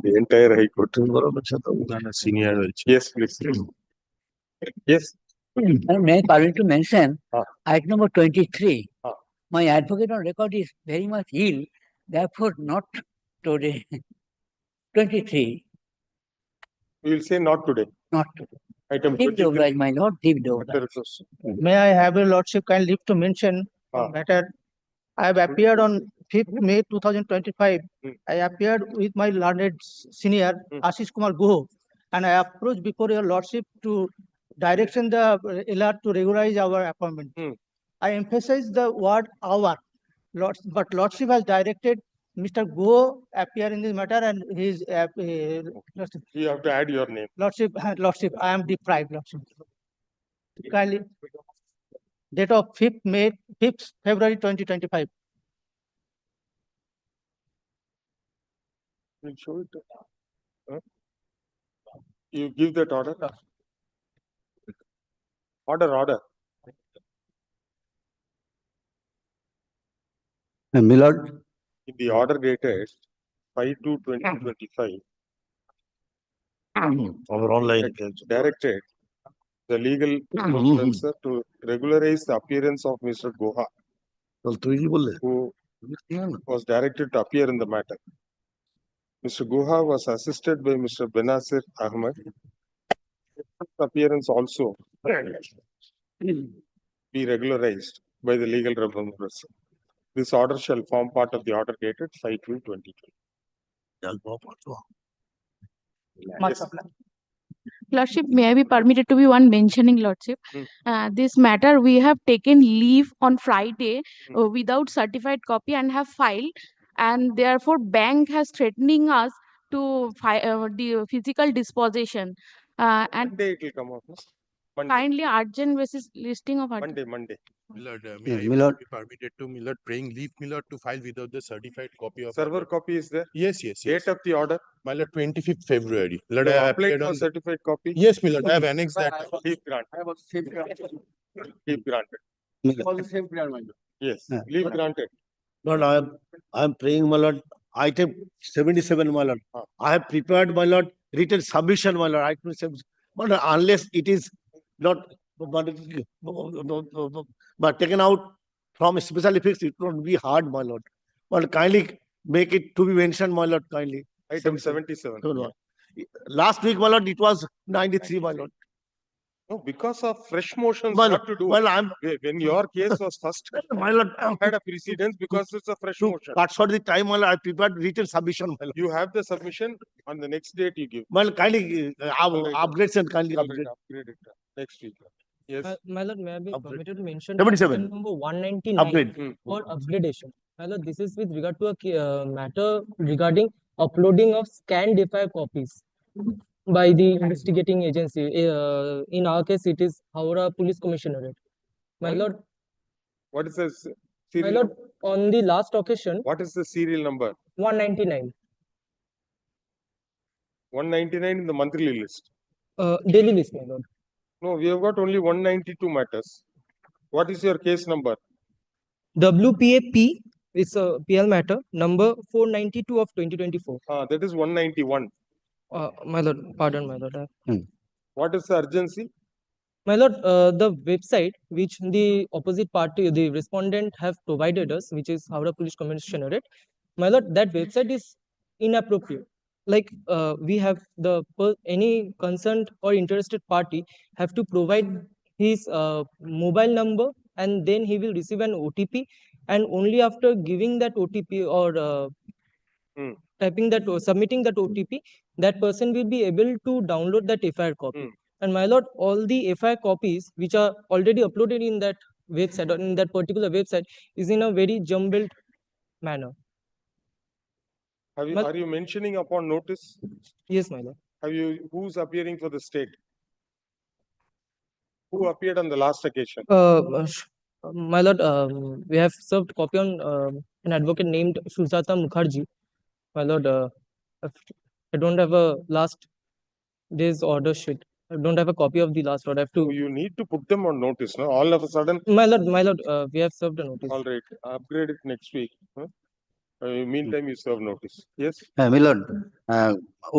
The entire High Court. Senior. Yes, please. Yes. May I permit to mention Ah. item number 23. Ah. My advocate on record is very much ill, therefore not today. 23, We will say not today. not today. Item Deep 23. Dovraj, my lord, deep Dovraj. Matter is- May I have your lordship kind leave to mention Ah. matter? I have appeared on 5th May 2025. Hmm. I appeared with my learned senior Ashish Kumar Guho, and I approached before your lordship to direction the LR to regularize our appointment. Hmm. I emphasize the word our, but lordship has directed Mr. Guho appear in this matter, and his lordship, You have to add your name. lordship, I am deprived, lordship. Kindly, date of 5th February 2025. We'll show it. Huh? You give that order. Order. My lord, In the order dated 5/2/2025, Our online. directed the legal officer to regularize the appearance of Mr. Guha, who was directed to appear in the matter. Mr. Guha was assisted by Mr. Benazir Ahmed. His appearance also be regularized by the legal representative. This order shall form part of the order dated 5/2/2020. Yes. Lordship, may I be permitted to be one mentioning, Lordship? This matter we have taken leave on Friday without certified copy and have filed, and therefore bank has threatening us to the physical disposition. And Monday it will come out. No? Monday. kindly urgent basis listing of urgent. Monday. Millard, Yes, may I Millard. be permitted to Millard praying leave Millard to file without the certified copy of Server copy is there. Yes. Date of the order. Millard 25th February. You Millard, I have have applied applied for on. certified copy. Yes, Millard, I have annexed that. Leave granted. Leave granted. Yes. Yeah. Leave granted. Lord, I am praying, my Lord. Item 77, my Lord. Ah. I have prepared, my Lord, written submission, my Lord. Item 7, my Lord, unless it is not but taken out from special effects, it won't be hard, my Lord. But kindly make it to be mentioned, my Lord, kindly. Item 77. No, no. Last week, my Lord, it was 93, my Lord. No, because of fresh motions, My what Lord, to do? well, I'm, When your case was first, my Lord, had a precedence because it's a fresh to motion. cut short the time, my Lord, I prepared written submission, my Lord. You have the submission on the next date you give. Well, kindly Alright. upgrades and kindly Alright, upgrade. upgrade it next week. Yes. My lord, may I be Upgrade. permitted to mention 77. item number 199 Upgrade. for upgradation? My lord, this is with regard to a matter regarding uploading of scanned FIR copies by the investigating agency. In our case, it is Howrah Police Commissionerate. My What? lord, What is the my serial? lord, on the last occasion, What is the serial number? 199, 199 in the monthly list. daily list, my lord. No, we have got only 192 matters. What is your case number? WPAP is a PL matter number 492 of 2024. That is 191. My lord, pardon, my lord. What is the urgency? My lord, the website which the opposite party, the respondent have provided us, which is Howrah Police Commissionerate, my lord, that website is inappropriate. Like we have any concerned or interested party have to provide his mobile number, and then he will receive an OTP, and only after giving that OTP or typing that or submitting that OTP, that person will be able to download that FIR copy. And my lord, all the FIR copies which are already uploaded in that website or in that particular website is in a very jumbled manner. Are you mentioning upon notice? Yes, my lord. Who's appearing for the state? Who appeared on the last occasion? My lord, we have served copy on an advocate named Sujata Mukherjee. My lord, I don't have a last day's order sheet. I don't have a copy of the last order. I have to. You need to put them on notice, no? All of a sudden. My lord, we have served a notice. All right, upgrade it next week. Meantime, you serve notice. Yes. হ্যাঁ মিলন,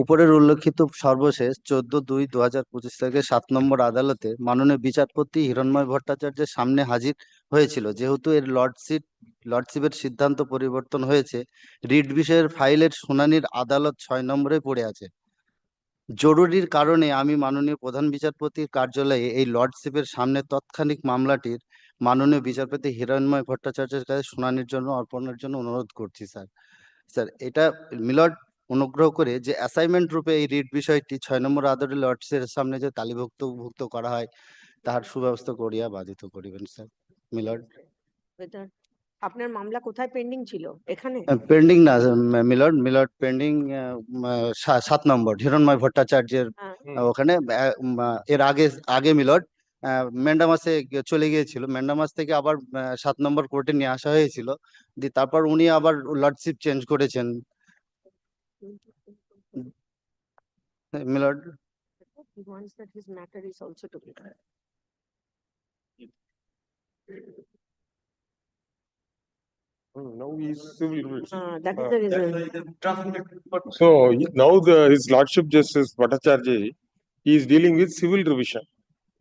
উপরের উল্লেখিত সর্বশেষ 14/2/2025 তারিখে 7 নম্বর আদালতে মাননীয় বিচারপতি হিরণময় ভট্টাচার্যের সামনে হাজির হয়েছিল। যেহেতু এর লর্ডশিপের সিদ্ধান্ত পরিবর্তন হয়েছে, রিট বিষয়ের ফাইলের শুনানির আদালত 6 নম্বরে পড়ে আছে। জরুরির কারণে আমি মাননীয় প্রধান বিচারপতির কার্যালয়ে এই লর্ডশিপের সামনে তৎক্ষণিক মামলাটির মাননীয় বিচারপতি হিরণময় ভট্টাচার্যের কাছে শুনানির জন্য অর্পণের জন্য অনুরোধ করছি স্যার। স্যার, এটা মিলর্ড অনুগ্রহ করে যে অ্যাসাইনমেন্ট রূপে এই রিট বিষয়টি 6 নম্বর আদালতে লর্ডসের সামনে যে তালিভুক্ত করা হয় তাহার সুব্যবস্থা করিয়া বাধিত করিবেন স্যার। মিলর্ড, আপনার মামলা কোথায় পেন্ডিং ছিল? এখানে পেন্ডিং না মিলর্ড পেন্ডিং 7 নম্বর হিরণময় ভট্টাচার্যের ওখানে এর আগে মিলর্ড ম্যান্ডামাসে চলে গিয়েছিল। ম্যান্ডামাস থেকে আবার 7 নম্বর কোর্টে নিয়ে আসা হয়েছিল, তারপর উনি আবার লর্ডশিপ চেঞ্জ করেছেন milord. he wants that his matter is also to be Now he is civil division. that is the reason. So now his Lordship Justice Bhattacharya, he is dealing with civil revision.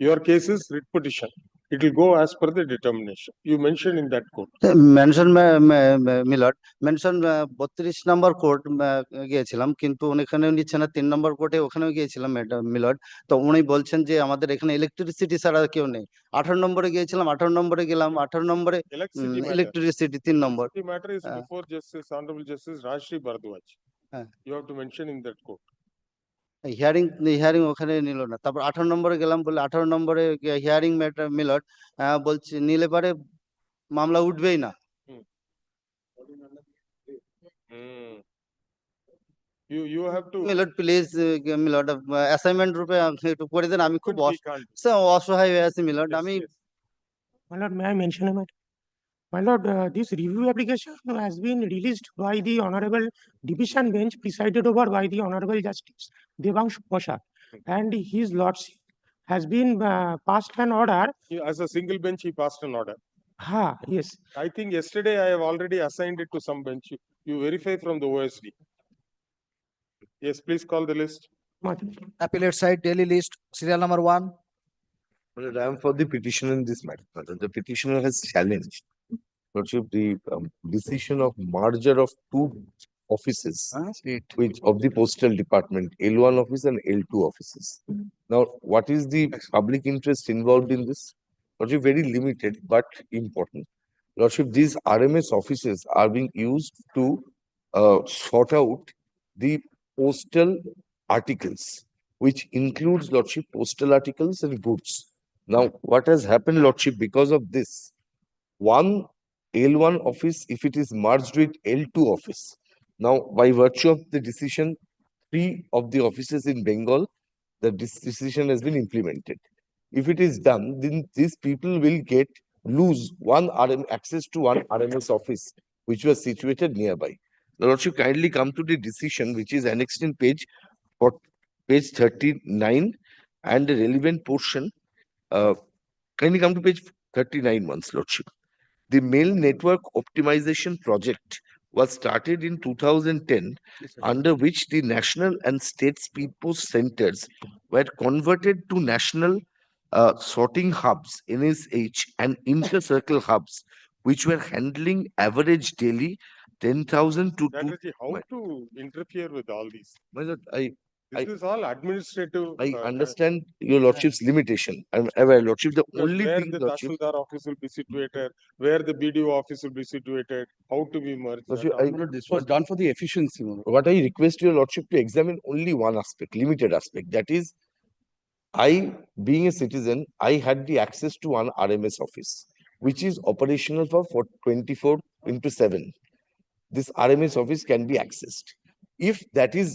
Your case is writ petition. It will go as per the determination. You mentioned in that court. Mention milord mention 32 number court গিয়েছিলাম, কিন্তু ওখানে নিচ্ছে না। 3 নম্বর কোর্টে ওখানেও গিয়েছিলাম milord. তো উনি বলছেন যে আমাদের এখানে ইলেকট্রিসিটি ছাড়া কেউ নেই। 18 নম্বরে গিয়েছিলাম, 18 নম্বরে গেলাম, 18 নম্বরে electricity 3 number. The matter is before Justice, Honorable Justice Rajshri Bharadwaj. You have to mention in that court. Hearing ওখানে নিল না। তারপর 18 নম্বরে গেলাম, বলে 18 নম্বরে হিয়ারিং ম্যাটার মিলর্ড বলছে নিলে পারে মামলা উঠবেই না। You have to. Milord please, milord assignment রূপে একটু করে দেন। আমি খুব অসহায় হয়ে আছি মিলর্ড। আমি My lord, may I mention a matter? My lord, this review application has been released by the Honorable Division Bench presided over by the Honorable Justice Devanshu Prasad, and his lordship has been passed an order. As a single bench, he passed an order. Yes. I think yesterday I have already assigned it to some bench. You verify from the OSD. Yes, please call the list. Appellate side daily list, serial number 1. Well, I am for the petitioner in this matter. The petitioner has challenged Lordship, the decision of merger of two offices which of the postal department, L1 office and L2 offices. Now, what is the public interest involved in this? Lordship, very limited but important. Lordship, these RMS offices are being used to sort out the postal articles, which includes Lordship postal articles and goods. Now, what has happened, Lordship, because of this, one L1 office, if it is merged with L2 office, now by virtue of the decision, 3 of the offices in Bengal, this decision has been implemented. If it is done, then these people will lose access to one RMS office, which was situated nearby. Lordship, kindly come to the decision, which is annexed in page 39 and the relevant portion. Kindly come to page 39 once, Lordship. The mail network optimization project was started in 2010, under which the national and state speed post centers were converted to national sorting hubs, NSH, and inter-circle hubs, which were handling average daily 10,000 to 2. How to interfere with all these? My lord, This is all administrative. I understand your lordship's limitation. I'm aware, lordship. The only where thing, the lordship, Tahsildar office will be situated, where the BDO office will be situated, how to be merged. lordship, This was done for the efficiency. what I request your lordship to examine only one aspect, limited aspect. That is, being a citizen, I had the access to one RMS office, which is operational for 24/7. This RMS office can be accessed. If that is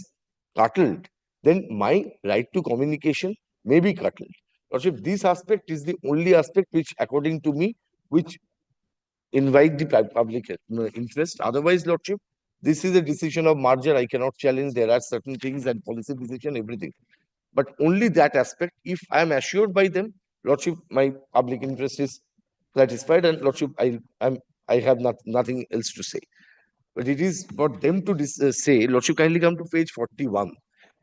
curtailed, then my right to communication may be curtailed. Lordship, this aspect is the only aspect which, according to me, which invite the public interest. Otherwise, Lordship, this is a decision of merger. I cannot challenge. There are certain things and policy decision, everything. But only that aspect, if I am assured by them, Lordship, my public interest is satisfied, and Lordship, I have nothing else to say. but it is for them to say, Lordship, kindly come to page 41.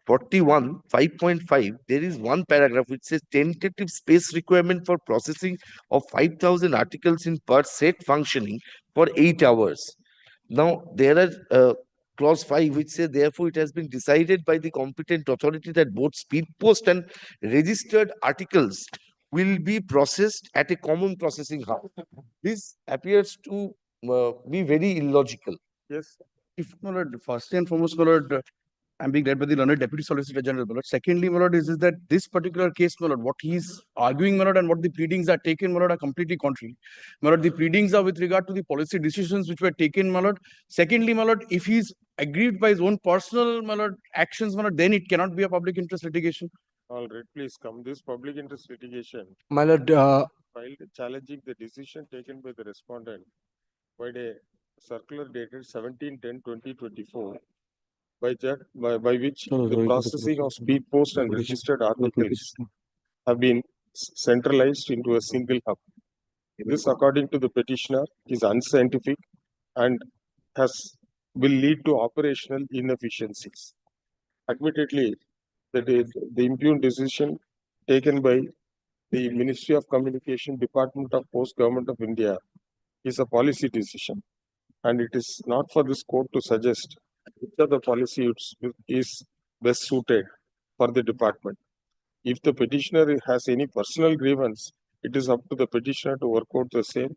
41, 5.5, there is one paragraph which says tentative space requirement for processing of 5,000 articles in per set functioning for 8 hours. Now, there are clause 5 which says, therefore, it has been decided by the competent authority that both speed post and registered articles will be processed at a common processing hub. This appears to be very illogical. Yes. If, my lord, first and foremost, my lord, I'm being led by the learned Deputy Solicitor General, my lord. Secondly, my lord, is that this particular case, my lord, what he's arguing, my lord, and what the pleadings are taken, my lord, are completely contrary. My lord, the pleadings are with regard to the policy decisions which were taken, my lord. Secondly, my lord, if he's aggrieved by his own personal, my lord, actions, my lord, then it cannot be a public interest litigation. All right, please come. This public interest litigation My lord, filed challenging the decision taken by the respondent by a circular dated 17/10/2024 by which the processing of speed post and registered articles have been centralized into a single hub. This, according to the petitioner, is unscientific and will lead to operational inefficiencies. Admittedly, the impugned decision taken by the Ministry of Communication, Department of Post, Government of India is a policy decision, and it is not for this court to suggest which of the policy is best suited for the department. If the petitioner has any personal grievance, it is up to the petitioner to work out the same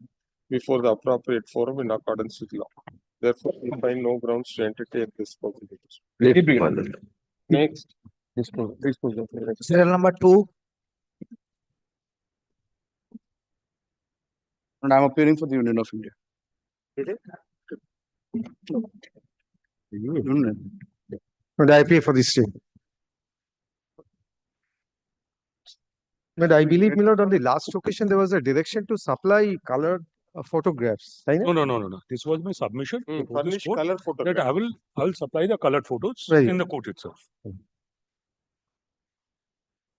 before the appropriate forum in accordance with law. Therefore, we find no grounds to entertain this public interest. Next. serial number 2, And I'm appearing for the Union of India. And I pay for this state. But I believe, my lord, on the last occasion, there was a direction to supply colored photographs. Right? No. This was my submission. to this Furnish court color that photograph. I will supply the colored photos Right. in the court itself.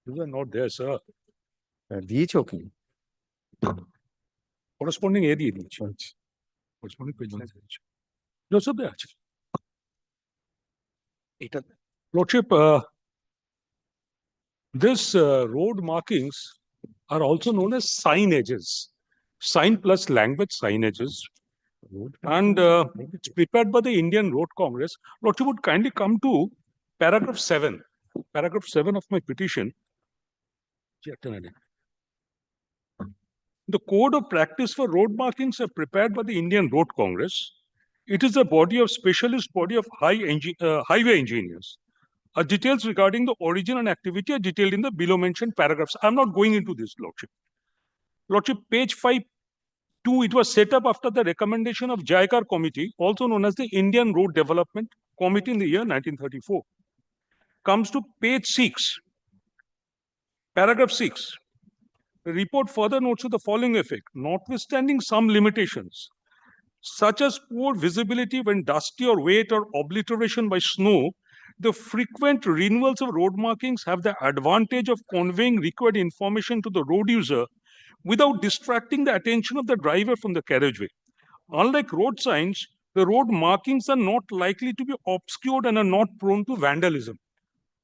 These are not there, sir. Beach, okay. Corresponding area. Corresponding page one. No, sir, they are actually. Lordship, this road markings are also known as signages. Sign plus language signages. And it's prepared by the Indian Road Congress. Lordship would kindly come to paragraph 7. Paragraph 7 of my petition. The Code of Practice for Road Markings are prepared by the Indian Road Congress. It is a body of specialist body of highway engineers. Details regarding the origin and activity are detailed in the below mentioned paragraphs. I'm not going into this, Lordship. Lordship, page 5.2, it was set up after the recommendation of JICAR Committee, also known as the Indian Road Development Committee in the year 1934. Comes to page 6, paragraph 6. The report further notes to the following effect: notwithstanding some limitations, such as poor visibility when dusty or wet or obliteration by snow, the frequent renewals of road markings have the advantage of conveying required information to the road user without distracting the attention of the driver from the carriageway. Unlike road signs, the road markings are not likely to be obscured and are not prone to vandalism.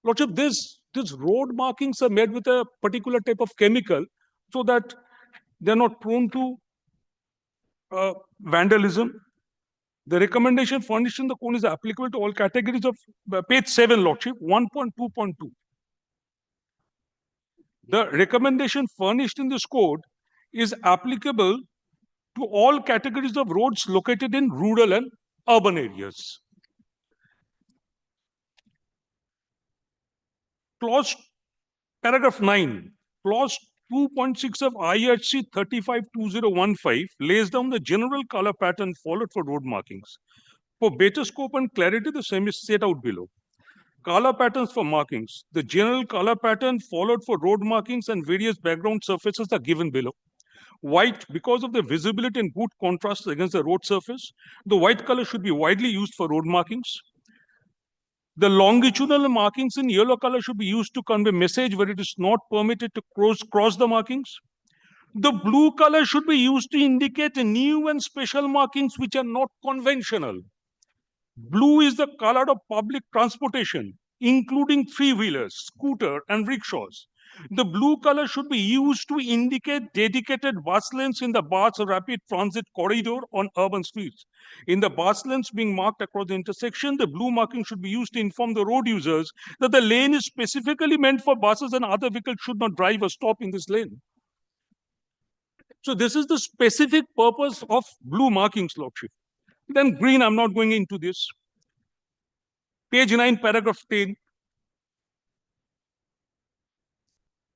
Lordship, these road markings are made with a particular type of chemical so that they're not prone to vandalism. The recommendation furnished in the code is applicable to all categories of page 7, Lordship, 1.2.2. The recommendation furnished in this code is applicable to all categories of roads located in rural and urban areas. Paragraph 9, clause 2.6 of IRC 352015 lays down the general color pattern followed for road markings. For better scope and clarity, the same is set out below. Color patterns for markings. The general color pattern followed for road markings and various background surfaces are given below. White, because of the visibility and good contrast against the road surface, the white color should be widely used for road markings. The longitudinal markings in yellow color should be used to convey message where it is not permitted to cross the markings. The blue color should be used to indicate new and special markings which are not conventional. Blue is the color of public transportation, including three-wheelers, scooter, and rickshaws. The blue color should be used to indicate dedicated bus lanes in the bus or rapid transit corridor on urban streets. In the bus lanes being marked across the intersection, the blue marking should be used to inform the road users that the lane is specifically meant for buses and other vehicles should not drive or stop in this lane. So this is the specific purpose of blue markings, Lordship. Then green, I'm not going into this. Page 9, paragraph 10.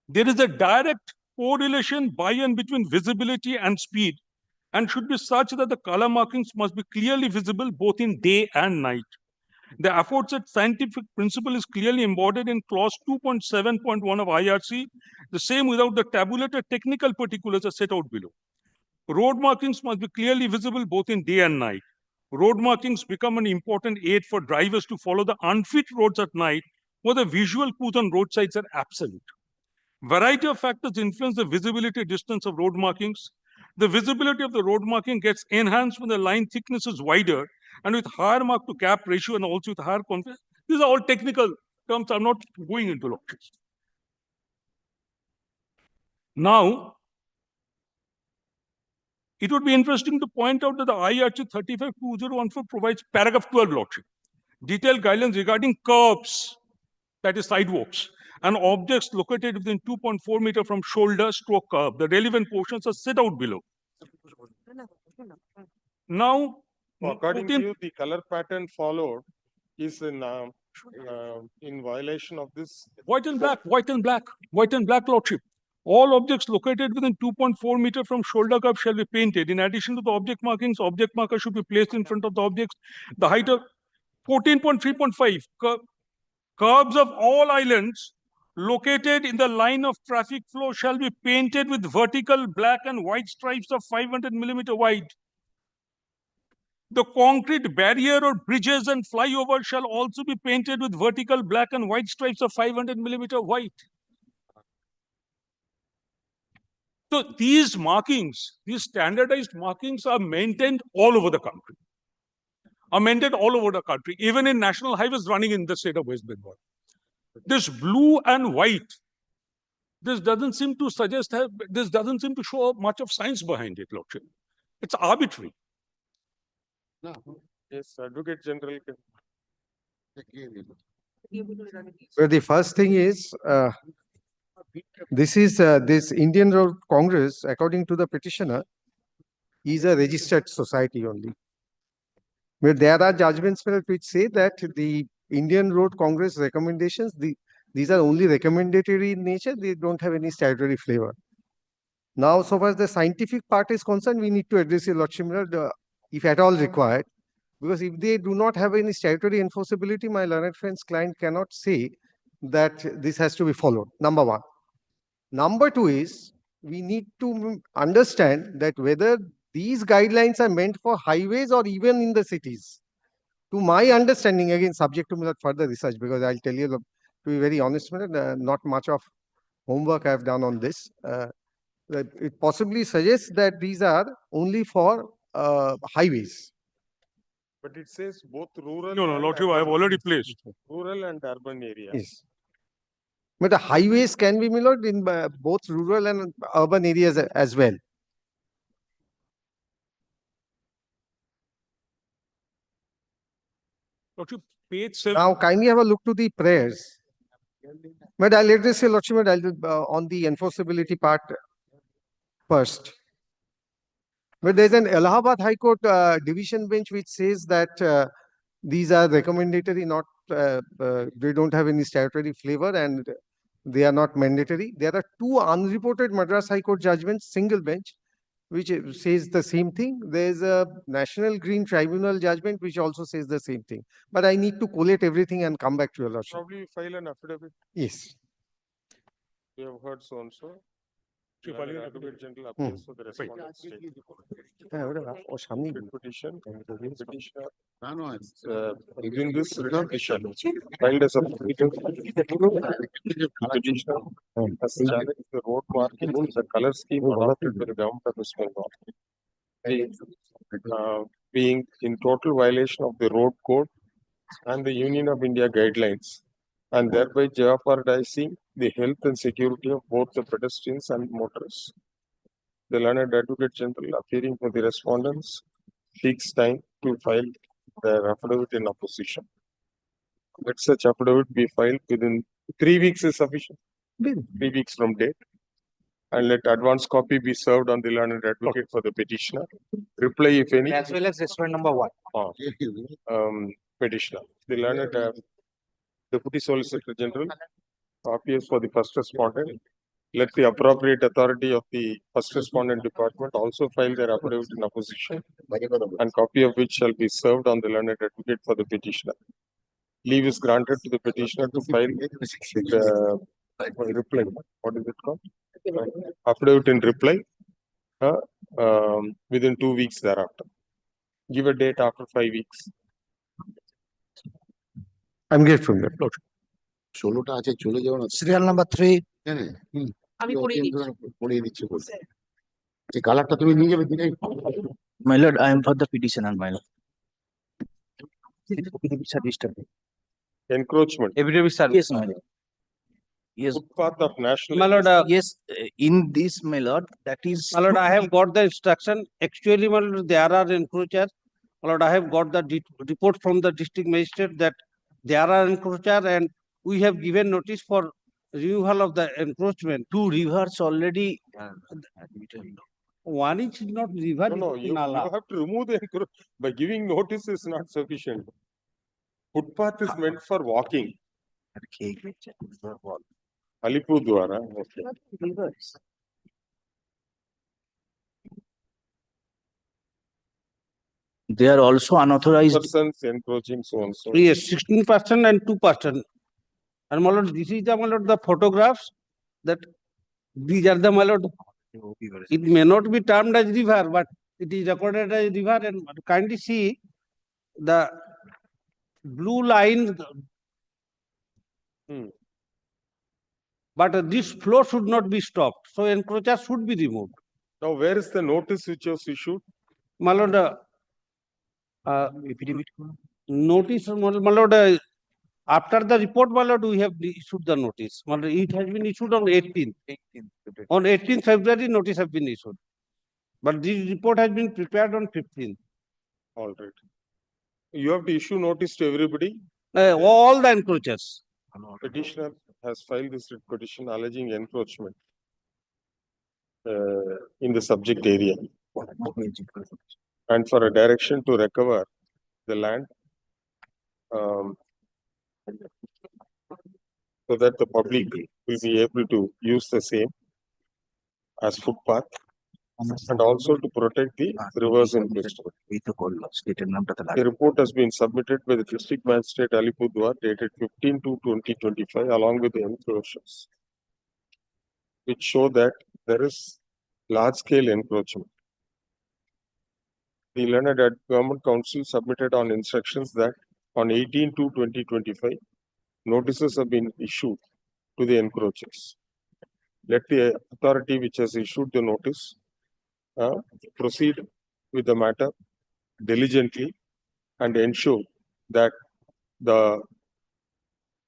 There is a direct correlation by-and between visibility and speed and should be such that the color markings must be clearly visible both in day and night. The aforesaid scientific principle is clearly embodied in clause 2.7.1 of IRC, the same without the tabulated technical particulars are set out below. Road markings must be clearly visible both in day and night. Road markings become an important aid for drivers to follow the unfit roads at night where the visual cues on roadsides are absent. Variety of factors influence the visibility distance of road markings. The visibility of the road marking gets enhanced when the line thickness is wider and with higher mark to cap ratio and also with higher confidence. These are all technical terms. I'm not going into logics. Now, it would be interesting to point out that the IRC 35-2014 provides paragraph 12 Lordship, detailed guidelines regarding curbs, that is sidewalks, and objects located within 2.4 meter from shoulder stroke curb. The relevant portions are set out below. Now, according to you, the color pattern followed is in violation of this. White and black, Lordship. All objects located within 2.4 meter from shoulder curb shall be painted. In addition to the object markings, object marker should be placed in front of the objects. The height of 14.3.5, curbs of all islands located in the line of traffic flow shall be painted with vertical black and white stripes of 500 millimeter wide. The concrete barrier or bridges and flyovers shall also be painted with vertical black and white stripes of 500 millimeter wide. So these markings, these standardized markings are maintained all over the country. Even in national highways running in the state of West Bengal. This blue and white, this doesn't seem to show much of science behind it, Lordship. It's arbitrary. No. Yes, Advocate General. Well, the first thing is, this Indian Road Congress, according to the petitioner, is a registered society only. But there are judgments which say that the Indian Road Congress recommendations, these are only recommendatory in nature, they don't have any statutory flavor. Now, so far as the scientific part is concerned, we need to address your Lordship, if at all required, because if they do not have any statutory enforceability, my learned friend's client cannot say that this has to be followed, number one. Number two is, we need to understand that whether these guidelines are meant for highways or even in the cities. To my understanding, again, subject to further research, because I'll tell you, to be very honest, not much of homework I've done on this. It possibly suggests that these are only for highways. But it says both rural. No, Lordship, I have already placed. Rural and urban areas. Yes. But the highways can be mirrored in both rural and urban areas as well. Lordship, page 7. Now, kindly have a look to the prayers. But I'll let this say, Lordship, on the enforceability part first. But there's an Allahabad High Court division bench which says that these are recommendatory, not they don't have any statutory flavor and they are not mandatory. There are two unreported Madras High Court judgments, single bench, which says the same thing. There's a National Green Tribunal judgment which also says the same thing. But I need to collate everything and come back to your Lordship. Probably file an affidavit. Yes. You have heard so and so. Advocate General appeals for the respondent state. Petition. Petitioner. Within this petition, filed as a petitioner has challenged the road marking, the color scheme adopted by the government of West Bengal. The being in total violation of the road code and the Union of India guidelines, and thereby jeopardizing the health and security of both the pedestrians and motorists. The learned Advocate General, appearing for the respondents, seeks time to file their affidavit in opposition. Let such affidavit be filed within 3 weeks is sufficient. 3 weeks from date. And let advance copy be served on the learned advocate for the petitioner. Reply, if any. As well as respondent number 1. Petitioner. The learned Deputy Solicitor General appears for the first respondent. Let the appropriate authority of the first respondent department also file their affidavit in opposition, and copy of which shall be served on the learned advocate for the petitioner. Leave is granted to the petitioner to file the reply. What is it called? Affidavit in reply within 2 weeks thereafter. Give a date after 5 weeks. I'm grateful. Your Lordship. Serial number 3. My lord, I am for the petitioner, my lord. Encroachment. Yes, my lord. Yes. Footpath of national. My lord, Yes, in this, my lord, that is. my lord, I have got the instruction. Actually, my lord, there are encroachers. My lord, I have got the report from the district magistrate that there are encroachers, and we have given notice for removal of the encroachment. 2 rivers already. One is not river. No, you have to remove the encroachment. By giving notice is not sufficient. Footpath is meant for walking. Alipurdwara. Okay. They are also unauthorized. Persons encroaching so and so. Yes, 16% and 2%. And my lord, this is the, my lord, the photographs that these are the, my lord. It may not be termed as river, but it is recorded as river. And kindly see the blue line. But this flow should not be stopped. So encroachers should be removed. Now, where is the notice which was issued? My lord, notice, my lord, after the report, my lord, we have issued the notice. My lord, it has been issued on 18th. On 18th February, notice has been issued. But this report has been prepared on 15th. All right. You have to issue notice to everybody. All the encroachers. Petitioner has filed this writ petition alleging encroachment in the subject area, and for a direction to recover the land so that the public will be able to use the same as footpath, and also to protect the rivers in question. The report has been submitted by the District Magistrate Alipurdwar dated 15/2/2025 along with the enclosures, which show that there is large-scale encroachment. The learned Government Council submitted on instructions that on 18/2/2025 notices have been issued to the encroachers. Let the authority which has issued the notice proceed with the matter diligently and ensure that the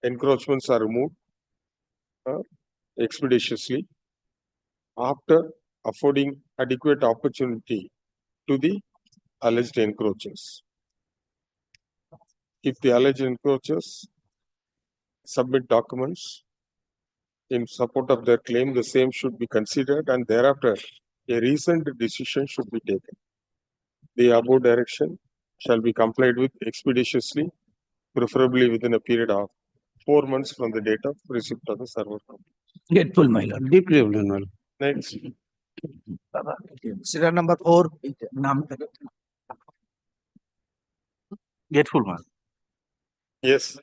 encroachments are removed expeditiously after affording adequate opportunity to the alleged encroachers. If the alleged encroachers submit documents in support of their claim, the same should be considered, and thereafter a recent decision should be taken. The above direction shall be complied with expeditiously, preferably within a period of 4 months from the date of receipt of the server. Grateful, my lord. Deeply available. Next. Serial number 4. Grateful, my lord. Yes.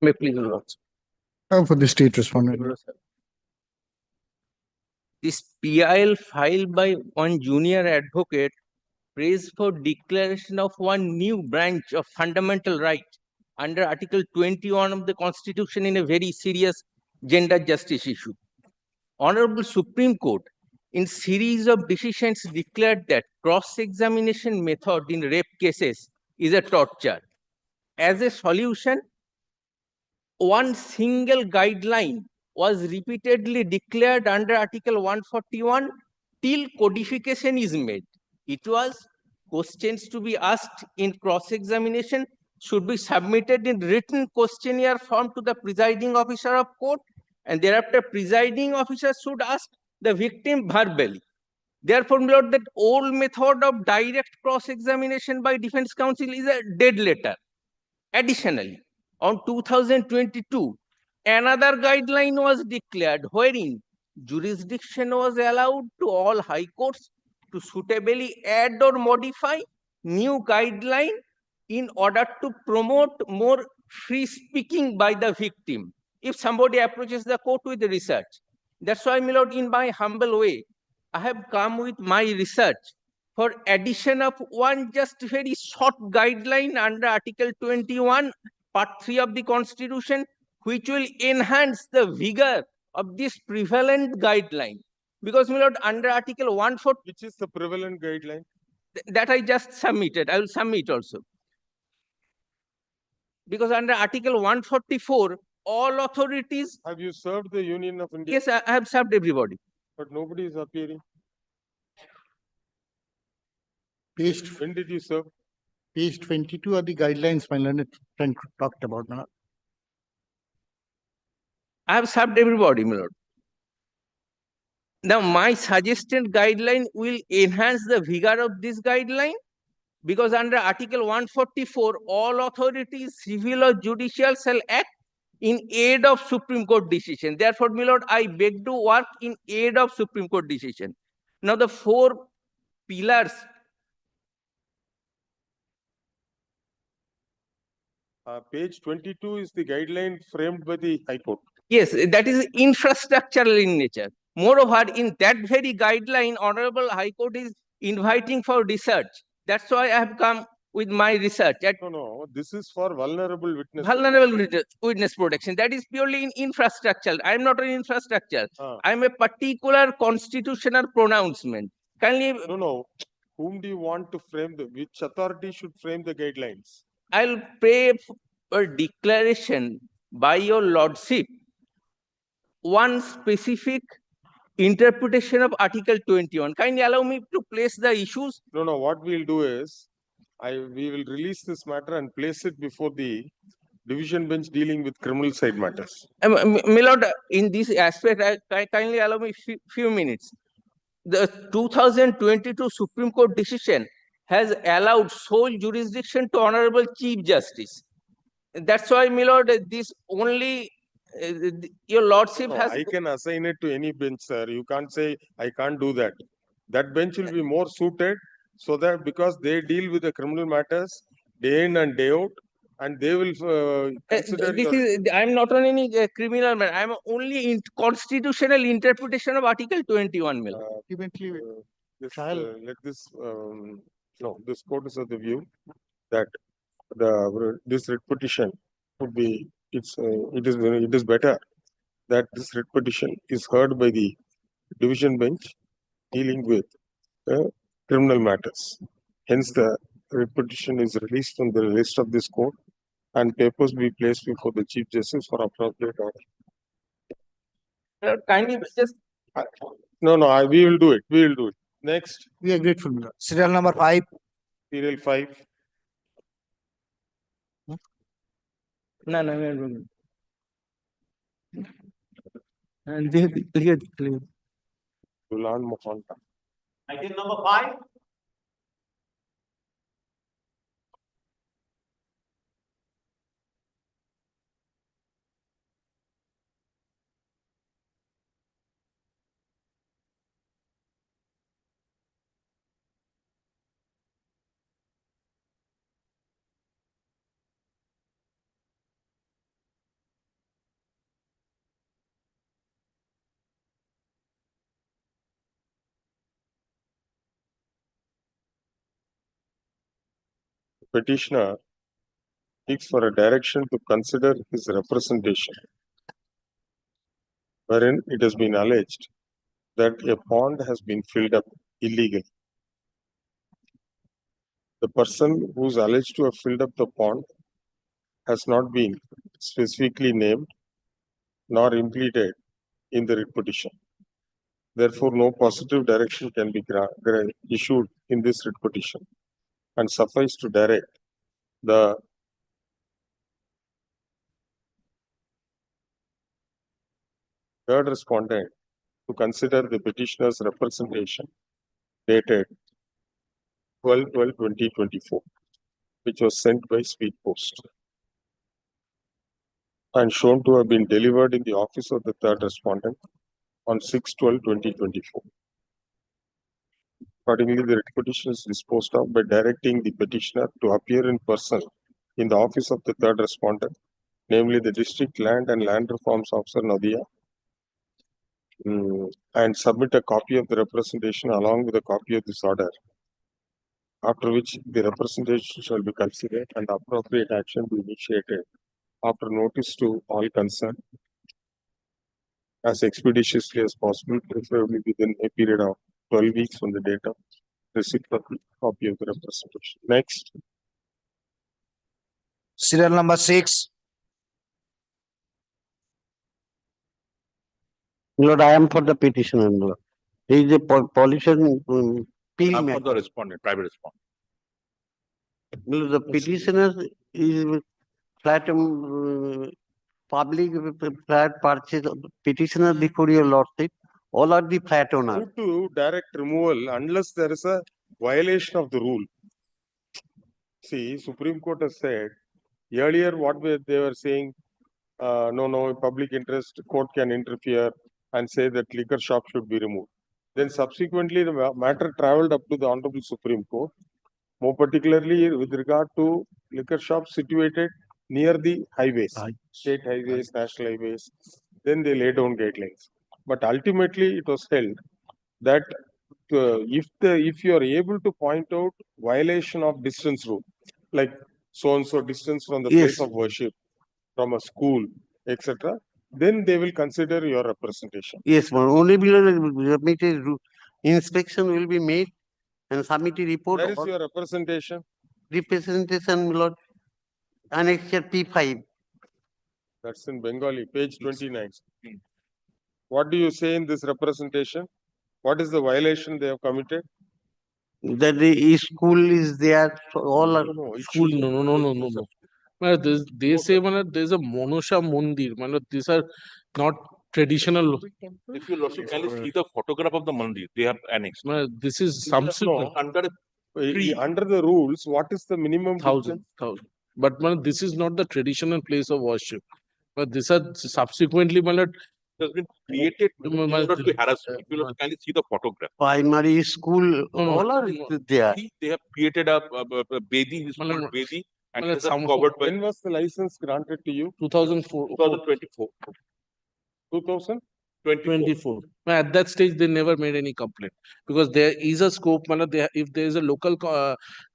May please, Lord. For the state respondent. This PIL filed by one junior advocate prays for declaration of one new branch of fundamental right under Article 21 of the Constitution in a very serious gender justice issue. Honorable Supreme Court in series of decisions declared that cross-examination method in rape cases is a torture. As a solution, one single guideline was repeatedly declared under Article 141 till codification is made. It was questions to be asked in cross-examination should be submitted in written questionnaire form to the presiding officer of court, and thereafter presiding officer should ask the victim verbally. Therefore, my lord, that old method of direct cross-examination by defense counsel is a dead letter. Additionally, on 2022, another guideline was declared wherein jurisdiction was allowed to all high courts to suitably add or modify new guideline in order to promote more free speaking by the victim if somebody approaches the court with research. That's why, my lord, in my humble way, I have come with my research for addition of one just very short guideline under Article 21, Part 3 of the Constitution, which will enhance the vigor of this prevalent guideline. Because, my lord, under Article 140, which is the prevalent guideline? That I just submitted. I will submit also. Because under Article 144, all authorities. Have you served the Union of India? Yes, I have served everybody. But nobody is appearing. When did you serve? Page 22 are the guidelines my learned friend talked about now. I have served everybody, my lord. Now, my suggested guideline will enhance the vigor of this guideline because under Article 144, all authorities, civil or judicial, shall act in aid of Supreme Court decision. Therefore, my lord, I beg to work in aid of Supreme Court decision. Now, the four pillars. Page 22 is the guideline framed by the High Court. Yes, that is infrastructural in nature. Moreover, in that very guideline, Honorable High Court is inviting for research. That's why I have come with my research. No, this is for vulnerable witness. Vulnerable witness protection. That is purely in infrastructure. I am not an infrastructure. I am a particular constitutional pronouncement. Kindly. No. Whom do you want to frame which authority should frame the guidelines? I'll pray for a declaration by your lordship. One specific interpretation of Article 21. Kindly allow me to place the issues. No. What we'll do is, we will release this matter and place it before the division bench dealing with criminal side matters. My lord, in this aspect, kindly allow me few minutes. The 2022 Supreme Court decision has allowed sole jurisdiction to Honorable Chief Justice. That's why, my lord, this only your lordship has. I can assign it to any bench, sir. You can't say I can't do that. That bench will be more suited so that because they deal with the criminal matters day in and day out, and they will consider. I'm not on any criminal matter. I'm only in constitutional interpretation of Article 21. This court is of the view that this writ petition would be. It is better that this writ petition is heard by the division bench dealing with criminal matters. Hence, the writ petition is released from the list of this court and papers be placed before the Chief Justice for appropriate order. Kindly just. No, we will do it. We will do it. Next. We are grateful. Serial number 5. Serial 5. No. And clear. Dulan Mohanta. Item number 5. Petitioner seeks for a direction to consider his representation. wherein it has been alleged that a pond has been filled up illegally. The person who is alleged to have filled up the pond has not been specifically named nor implemented in the writ petition. Therefore, no positive direction can be issued in this writ petition, and suffice to direct the third respondent to consider the petitioner's representation dated 12/12/2024, which was sent by speed post and shown to have been delivered in the office of the third respondent on 6/12/2024. Accordingly, the writ petition is disposed of by directing the petitioner to appear in person in the office of the third respondent, namely the District Land and Land Reforms Officer, Nadia, and submit a copy of the representation along with a copy of this order, after which the representation shall be considered and appropriate action be initiated after notice to all concerned as expeditiously as possible, preferably within a period of 12 weeks from the date of receipt of the copy of the representation. Next. Serial number 6. Lord, I am for the petitioner, Lord. He is a pollution appeal I'm for matter. the respondent, private respondent. Lord, the petitioner is flat public flat purchase petitioner before your lordship. All are the flat owner. Move to direct removal unless there is a violation of the rule. See, Supreme Court has said earlier they were saying, no, public interest court can interfere and say that liquor shop should be removed. Then subsequently the matter travelled up to the Honorable Supreme Court, more particularly with regard to liquor shops situated near the highways, state highways, national highways. Then they lay down guidelines. But ultimately it was held that if you are able to point out violation of distance rule, like so and so distance from the place of worship, from a school, etc., then they will consider your representation. Yes, only below inspection will be made and submit a report. Where is your representation? Representation, Lord, annexure P5. That's in Bengali, page 29. What do you say in this representation? What is the violation they have committed? That the school is there, so all are School, no. They say there's a Monosha Mandir. These are not traditional. If you also kindly see the photograph of the mandir, they have annexed. This is subsequent. Under the rules, what is the minimum distance? 1,000. But this is not the traditional place of worship. But these are subsequently has been created not to harass. If you kindly see the photograph. Primary school, all are there. They have created a Bedi, it's called Bedi, and it is covered by. When was the license granted to you? 2024. 2024. At that stage, they never made any complaint because there is a scope. If there is a local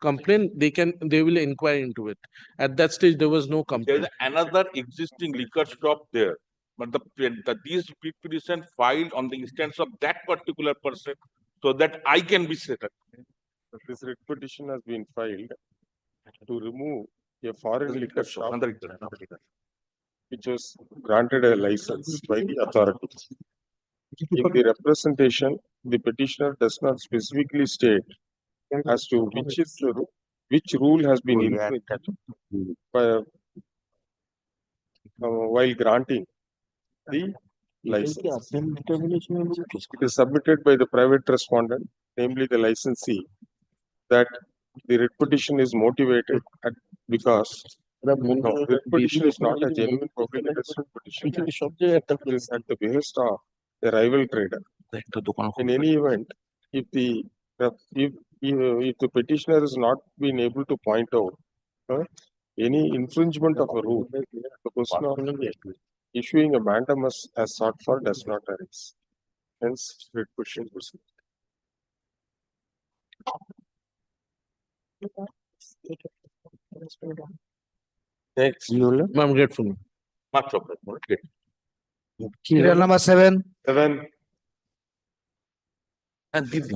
complaint, they will inquire into it. At that stage, there was no complaint. There is another existing liquor shop there, but these petition filed on the instance of that particular person, so that I can be settled. This writ petition has been filed to remove a foreign liquor shop which was granted a license by the authorities. In the representation, the petitioner does not specifically state as to which rule has been infringed while granting the license. It is submitted by the private respondent, namely the licensee, that the writ petition is motivated because the writ petition is not a genuine public interest petition. It is at the behest of a rival trader. In any event, if the petitioner has not been able to point out any infringement of a rule, the question of issuing a mandamus as sought for does not arise. Hence, writ petition proceeds. Next. I'm grateful. Much of that. Serial number 7. 7. And this.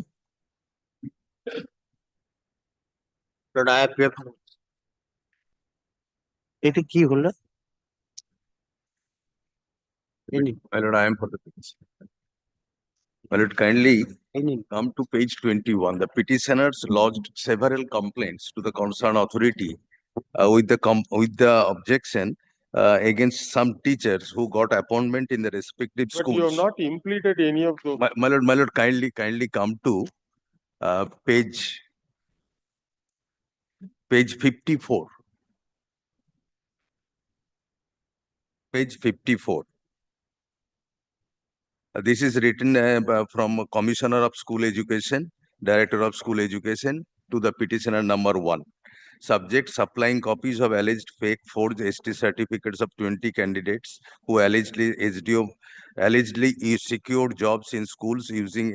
But I appear. এটা কি হলো? My lord, I am for the petition. My lord, kindly come to page 21. The petitioners lodged several complaints to the concerned authority with the objection against some teachers who got appointment in the respective But schools. you have not impleted any of those. My lord, kindly come to page 54. Page 54. This is written from Commissioner of School Education, Director of School Education to the petitioner number 1. Subject supplying copies of alleged fake forged ST certificates of 20 candidates who allegedly secured jobs in schools using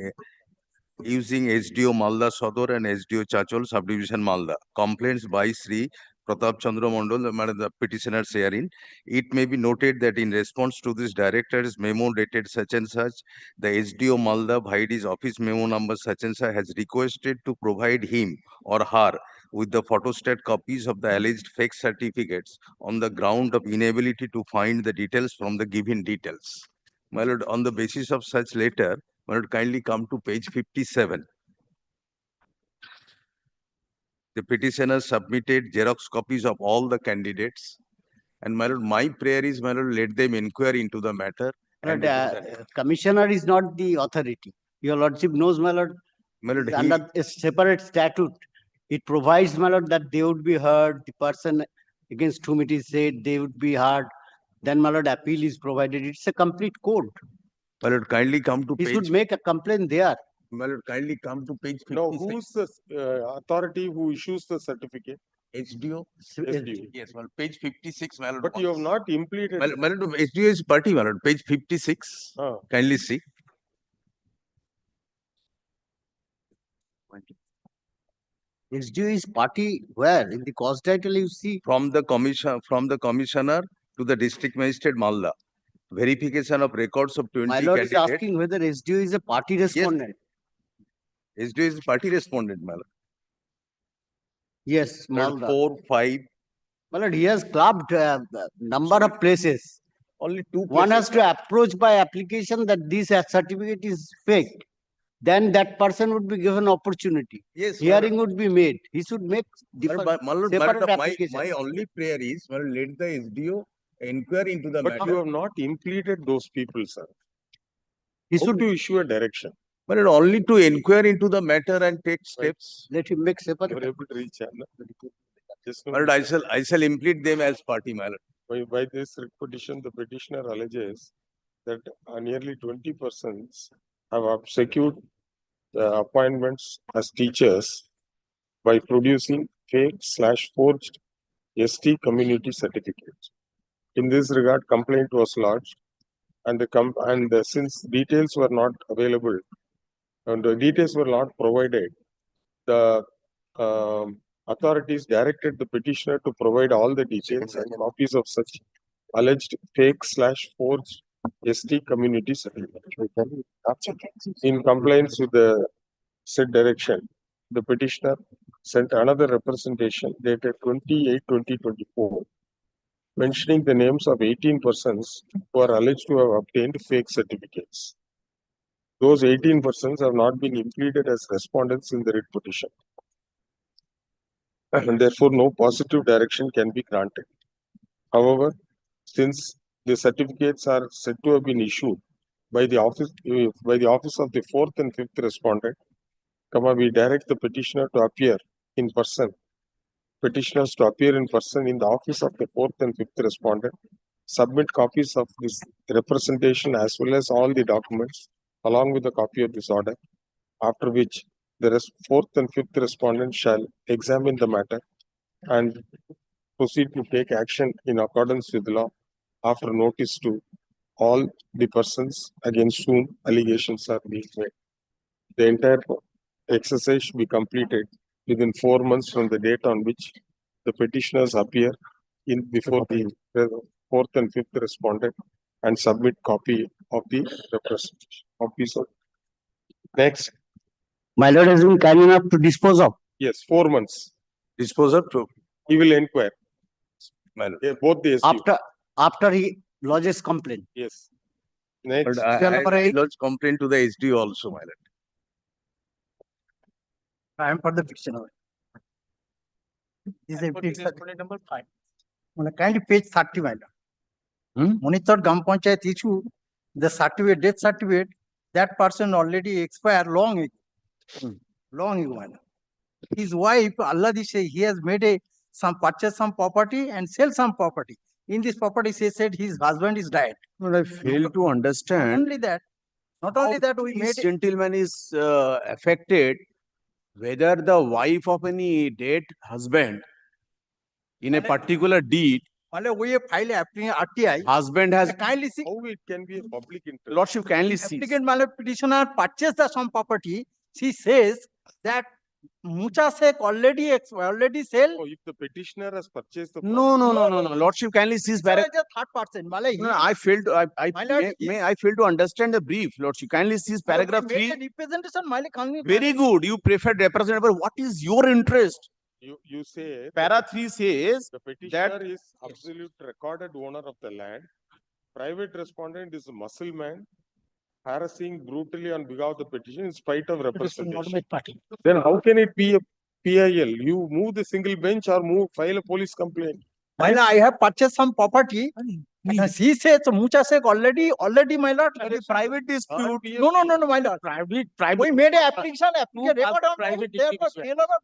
SDO Malda Sodor and SDO Chachol subdivision Malda. Complaints by Sri Pratap Chandra Mondal, the petitioner herein. It may be noted that in response to this director's memo dated such and such, the SDO Malda via his office memo number such and such has requested to provide him or her with the photostat copies of the alleged fake certificates on the ground of inability to find the details from the given details. My lord, on the basis of such letter, my lord, kindly come to page 57. The petitioners submitted Xerox copies of all the candidates. And my lord, my prayer is, my lord, let them inquire into the matter. But commissioner is not the authority. Your lordship knows, my lord, under a separate statute. It provides, my lord, that they would be heard. The person against whom it is said, they would be heard. Then, my lord, appeal is provided. It's a complete code. My lord, kindly come to He page. should make a complaint there. My lord, kindly come to page 56. No, who's the authority who issues the certificate? SDO? SDO. Yes, well, page 56, my lord. But you have not impleted. My lord, SDO is party, my lord, page 56. Kindly see. SDO is party where? In the cause title you see? From the commissioner to the district magistrate Malda. Verification of records of 20 My lord candidates. is asking whether SDO is a party respondent. Yes. SDO is party respondent, my lord. Yes, Malda. 4, 5. My lord, he has clubbed number of places. Only 2 places. One has to approach by application that this certificate is fake. Then that person would be given opportunity. Yes, hearing would be made. He should make different separate application. My only prayer is, well, let the SDO inquire into the But matter. you have not impleted those people, sir. He How should to issue a direction. But only to inquire into the matter and take steps. Let him make separate. You are able to reach out. Just My lord, I shall implement them as party, my lord. By this petition, the petitioner alleges that nearly 20 persons have secured appointments as teachers by producing fake/forged ST community certificates. In this regard, complaint was lodged, and since details were not available and the details were not provided, the authorities directed the petitioner to provide all the details and copies of such alleged fake/forged ST community certificate. In compliance with the said direction, the petitioner sent another representation dated 28/2024, mentioning the names of 18 persons who are alleged to have obtained fake certificates. Those 18 persons have not been included as respondents in the writ petition, and therefore no positive direction can be granted. However, since the certificates are said to have been issued by the office of the fourth and fifth respondent, we direct the petitioner to appear in person. Petitioners to appear in person in the office of the fourth and fifth respondent, submit copies of this representation as well as all the documents along with a copy of this order, after which the fourth and fifth respondent shall examine the matter and proceed to take action in accordance with the law after notice to all the persons against whom allegations are being made. The entire exercise should be completed within 4 months from the date on which the petitioners appear before the fourth and fifth respondent and submit copy of the representation of piece of. Next, My lord has been kind enough to dispose of. yes, 4 months. Dispose of to. He will inquire. Both the SDU. After he lodges complaint. Yes. Next. But I lodge complaint to the SDU also, my lord. I am for the petitioner. This is Number 5. kindly page 30, my lord. Monitor Gam Panchayat issue the certificate, death certificate, that person already expired long ago. Long ago, my lord. His wife, Allah say, he has made some purchase some property and sell some property. In this property, he said his husband is died. But I fail to Not understand only that, we This made gentleman is affected whether the wife of any dead husband in a particular deed, we file RTI. husband has, Kindly see. How it can be a public interest? lordship kindly see. Applicant petitioner purchased some property. She says that Mucha Sek already sell. Oh, if the petitioner has purchased the No, lordship kindly sees Third person. No, I fail to, I fail to understand the brief, lordship kindly sees paragraph 3. Representation, Very good, you preferred representative. What is your interest? You say Para 3 says the petitioner is absolute recorded owner of the land. Private respondent is a muscle man harassing brutally on behalf of the petition in spite of representation. Then how can it be a PIL? You move the single bench or file a police complaint. I have purchased some property. She says Mucha Sek already, my lord. Private dispute. No, my lord. Private. We made an application record on private therefore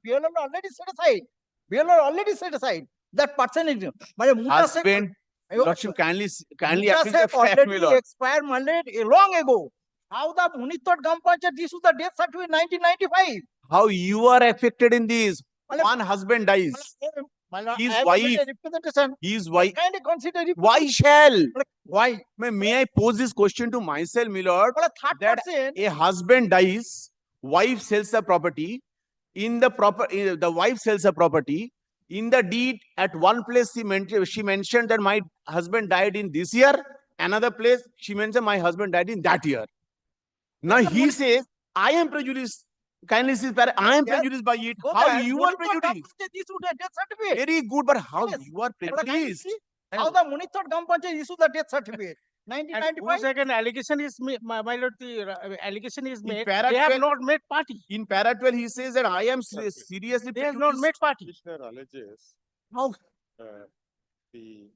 BLR already set aside. BLR already set aside. That person is Mucha Sek. Husband, lordship kindly Mucha Sek already expired long ago. How the Munithot Gam Panchayat issued the death certificate 1995? How you are affected in this? One husband dies. His wife. Kindly consider it. Why shall? Why? May I pose this question to myself, my lord? That a husband dies, wife sells the property. The wife sells the property. In the deed, at one place she mentioned that my husband died in this year. Another place she mentioned my husband died in that year. Now he says, I am prejudiced. Kindly see, I am prejudiced by it. How you are prejudiced? Very good, but how you are prejudiced? How the Munithot Gam Panchayat issued the death certificate? 1995. Second allegation is made, my lord, the allegation is made. para They have 12 not made party. In para 12, he says that I am seriously They have not made party. Petitioner alleges How? The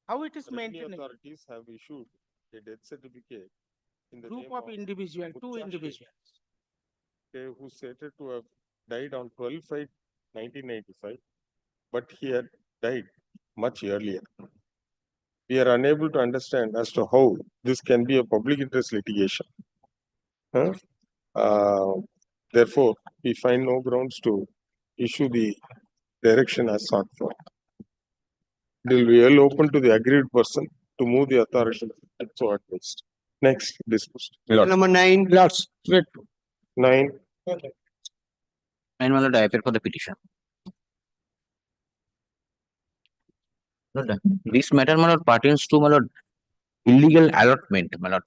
How it is revenue maintained? authorities have issued a death certificate in the Group name of individual, two Mucha Sek, individuals. who stated to have died on 12/5/1995, but he had died much earlier. We are unable to understand as to how this can be a public interest litigation. Therefore, we find no grounds to issue the direction as sought for. It will be well open to the aggrieved person to move the authority if so advised. Next, discussed. Number 9. Lords. 9. And my lord, I appear for the petition. Lord, this matter, my lord, pertains to my lord illegal allotment, my lord,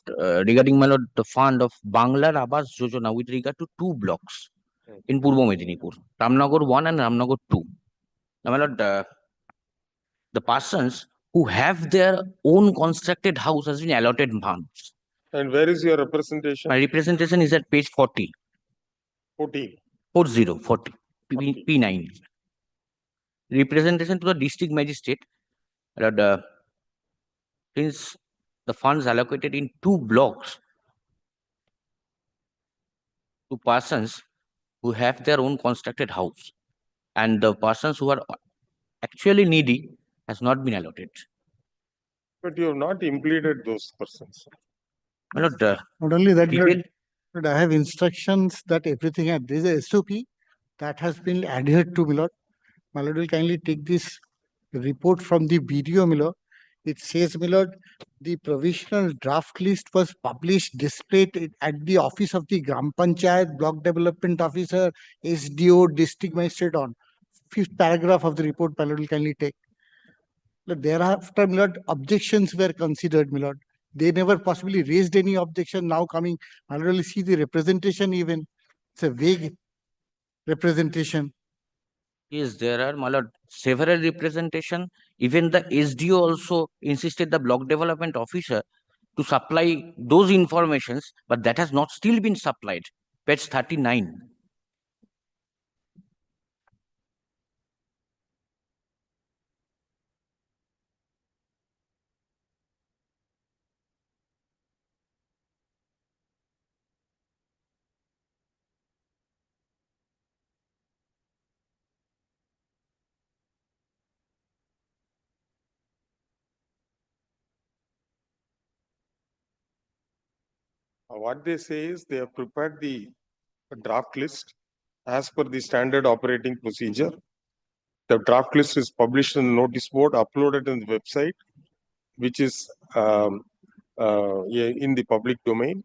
regarding my lord the fund of Banglar Abas Yojana with regard to 2 blocks in Purbo Medinipur, Ramnagar 1 and Ramnagar 2. Now, my lord, the persons who have their own constructed house has been allotted funds. And where is your representation? My representation is at page 40. 14. 40. P9. Representation to the district magistrate. Since the funds allocated in 2 blocks to persons who have their own constructed house, and the persons who are actually needy has not been allotted. But you have not implemented those persons. Not only that, detail- but I have instructions that everything, there is a SOP that has been adhered to, my lord. My lord will kindly take this report from the BDO, my lord. It says, my lord, the provisional draft list was published, displayed at the office of the Gram Panchayat, Block Development Officer, SDO, District Magistrate on 5th paragraph of the report, my lord will kindly take. Thereafter, my lord, objections were considered, my lord. They never possibly raised any objection. Now coming, I really see the representation even. It's a vague representation. Yes, there are, my lord, several representation. Even the SDO also insisted the block development officer to supply those informations, but that has not still been supplied. Page 39. What they say is they have prepared the draft list as per the standard operating procedure. The draft list is published in the notice board, uploaded in the website, which is in the public domain.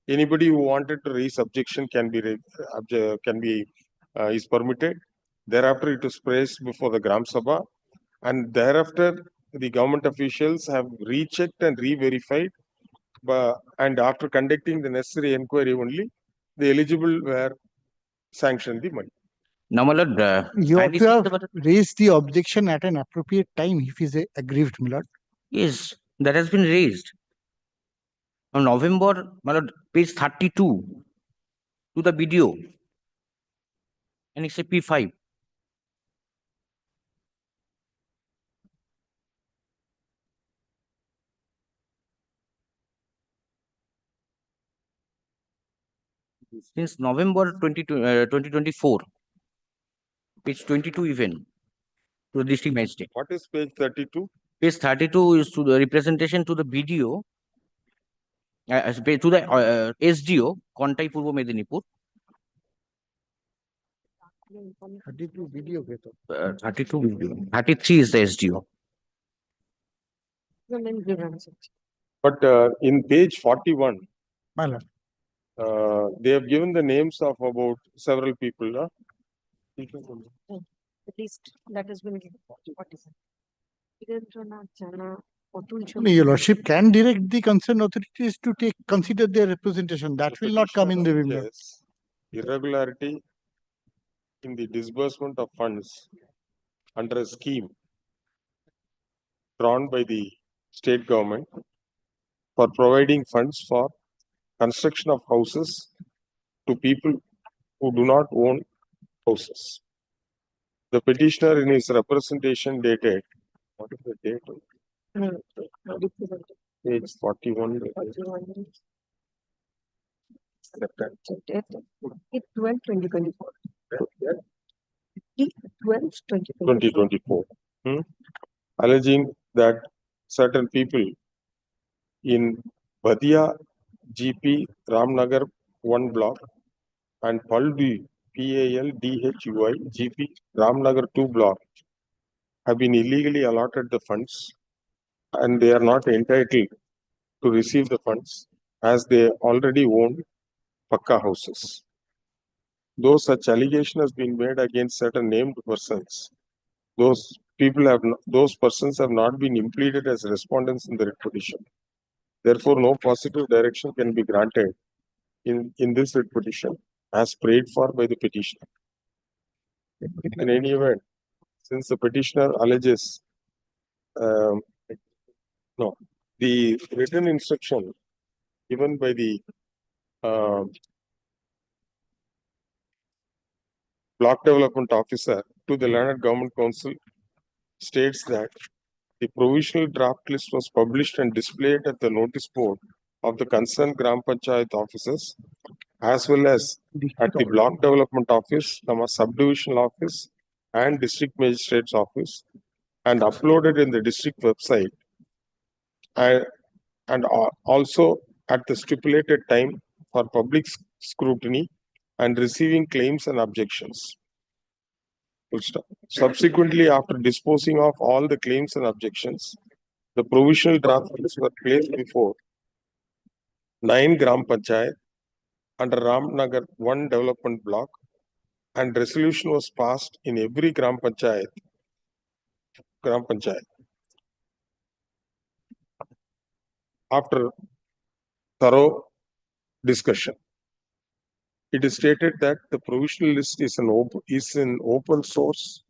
Anybody who wanted to raise objection is permitted. Thereafter, it is placed before the Gram Sabha, and thereafter the government officials have rechecked and re-verified. And after conducting the necessary inquiry only, the eligible were sanctioned the money. Now, my lord, You have kindly to see have the- raised the objection at an appropriate time if he is aggrieved, my lord. Yes, that has been raised. On November, my lord, page 32 to the video. And it's a P5. Since November 2024, page 22 even, to the district magistrate. What is page 32? Page 32 is to the representation to the BDO, to the SDO, Kontai Purbo Medinipur. 32 video. 32 video. 33 is the SDO. But in page 41, My lord. they have given the names of about several people. At least that has been given. Your lordship can direct the concerned authorities to consider their representation. That will not come in the window. Yes. Irregularity in the disbursement of funds under a scheme drawn by the state government for providing funds for construction of houses to people who do not own houses. The petitioner in his representation dated, what is the date? Page 41. 12/2024. 2024. Alleging that certain people in Bhadia GP Ramnagar 1 block and Paldi PALDHUI GP Ramnagar 2 block have been illegally allotted the funds, and they are not entitled to receive the funds as they already own Pakka houses. Though such allegation has been made against certain named persons, those persons have not been implemented as respondents in the writ petition. Therefore, no positive direction can be granted in this writ petition as prayed for by the petitioner. In any event, since the petitioner alleges the written instruction given by the block development officer to the Learned Government Council states that the provisional draft list was published and displayed at the notice board of the concerned Gram Panchayat offices, as well as at the block development office, subdivisional office, and district magistrate's office, and uploaded in the district website, and also at the stipulated time for public scrutiny and receiving claims and objections. Subsequently, after disposing of all the claims and objections, the provisional draft lists were placed before 9 Gram Panchayat under Ramnagar 1 development block, and resolution was passed in every Gram Panchayat. after thorough discussion, it is stated that the provisional list is an open source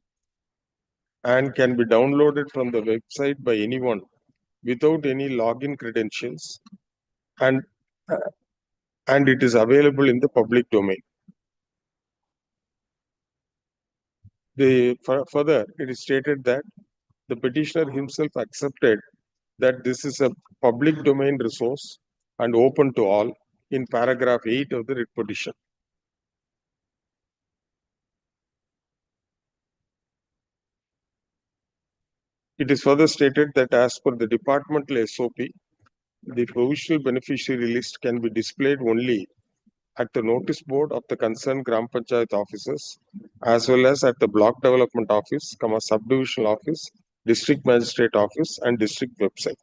and can be downloaded from the website by anyone without any login credentials, and it is available in the public domain. Further, it is stated that the petitioner himself accepted that this is a public domain resource and open to all in paragraph 8 of the writ petition. It is further stated that as per the departmental SOP, the provisional beneficiary list can be displayed only at the notice board of the concerned Gram Panchayat offices, as well as at the block development office, subdivisional office, district magistrate office, and district website.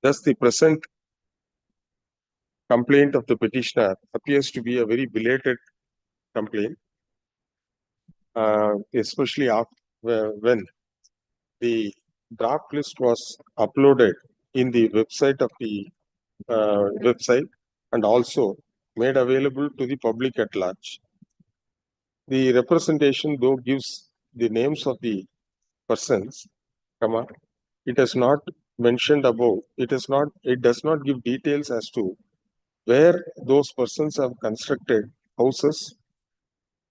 Thus, the present complaint of the petitioner appears to be a very belated complaint, especially when the draft list was uploaded in the website of the website and also made available to the public at large. The representation, though, gives the names of the persons, it has not mentioned above. It does not give details as to where those persons have constructed houses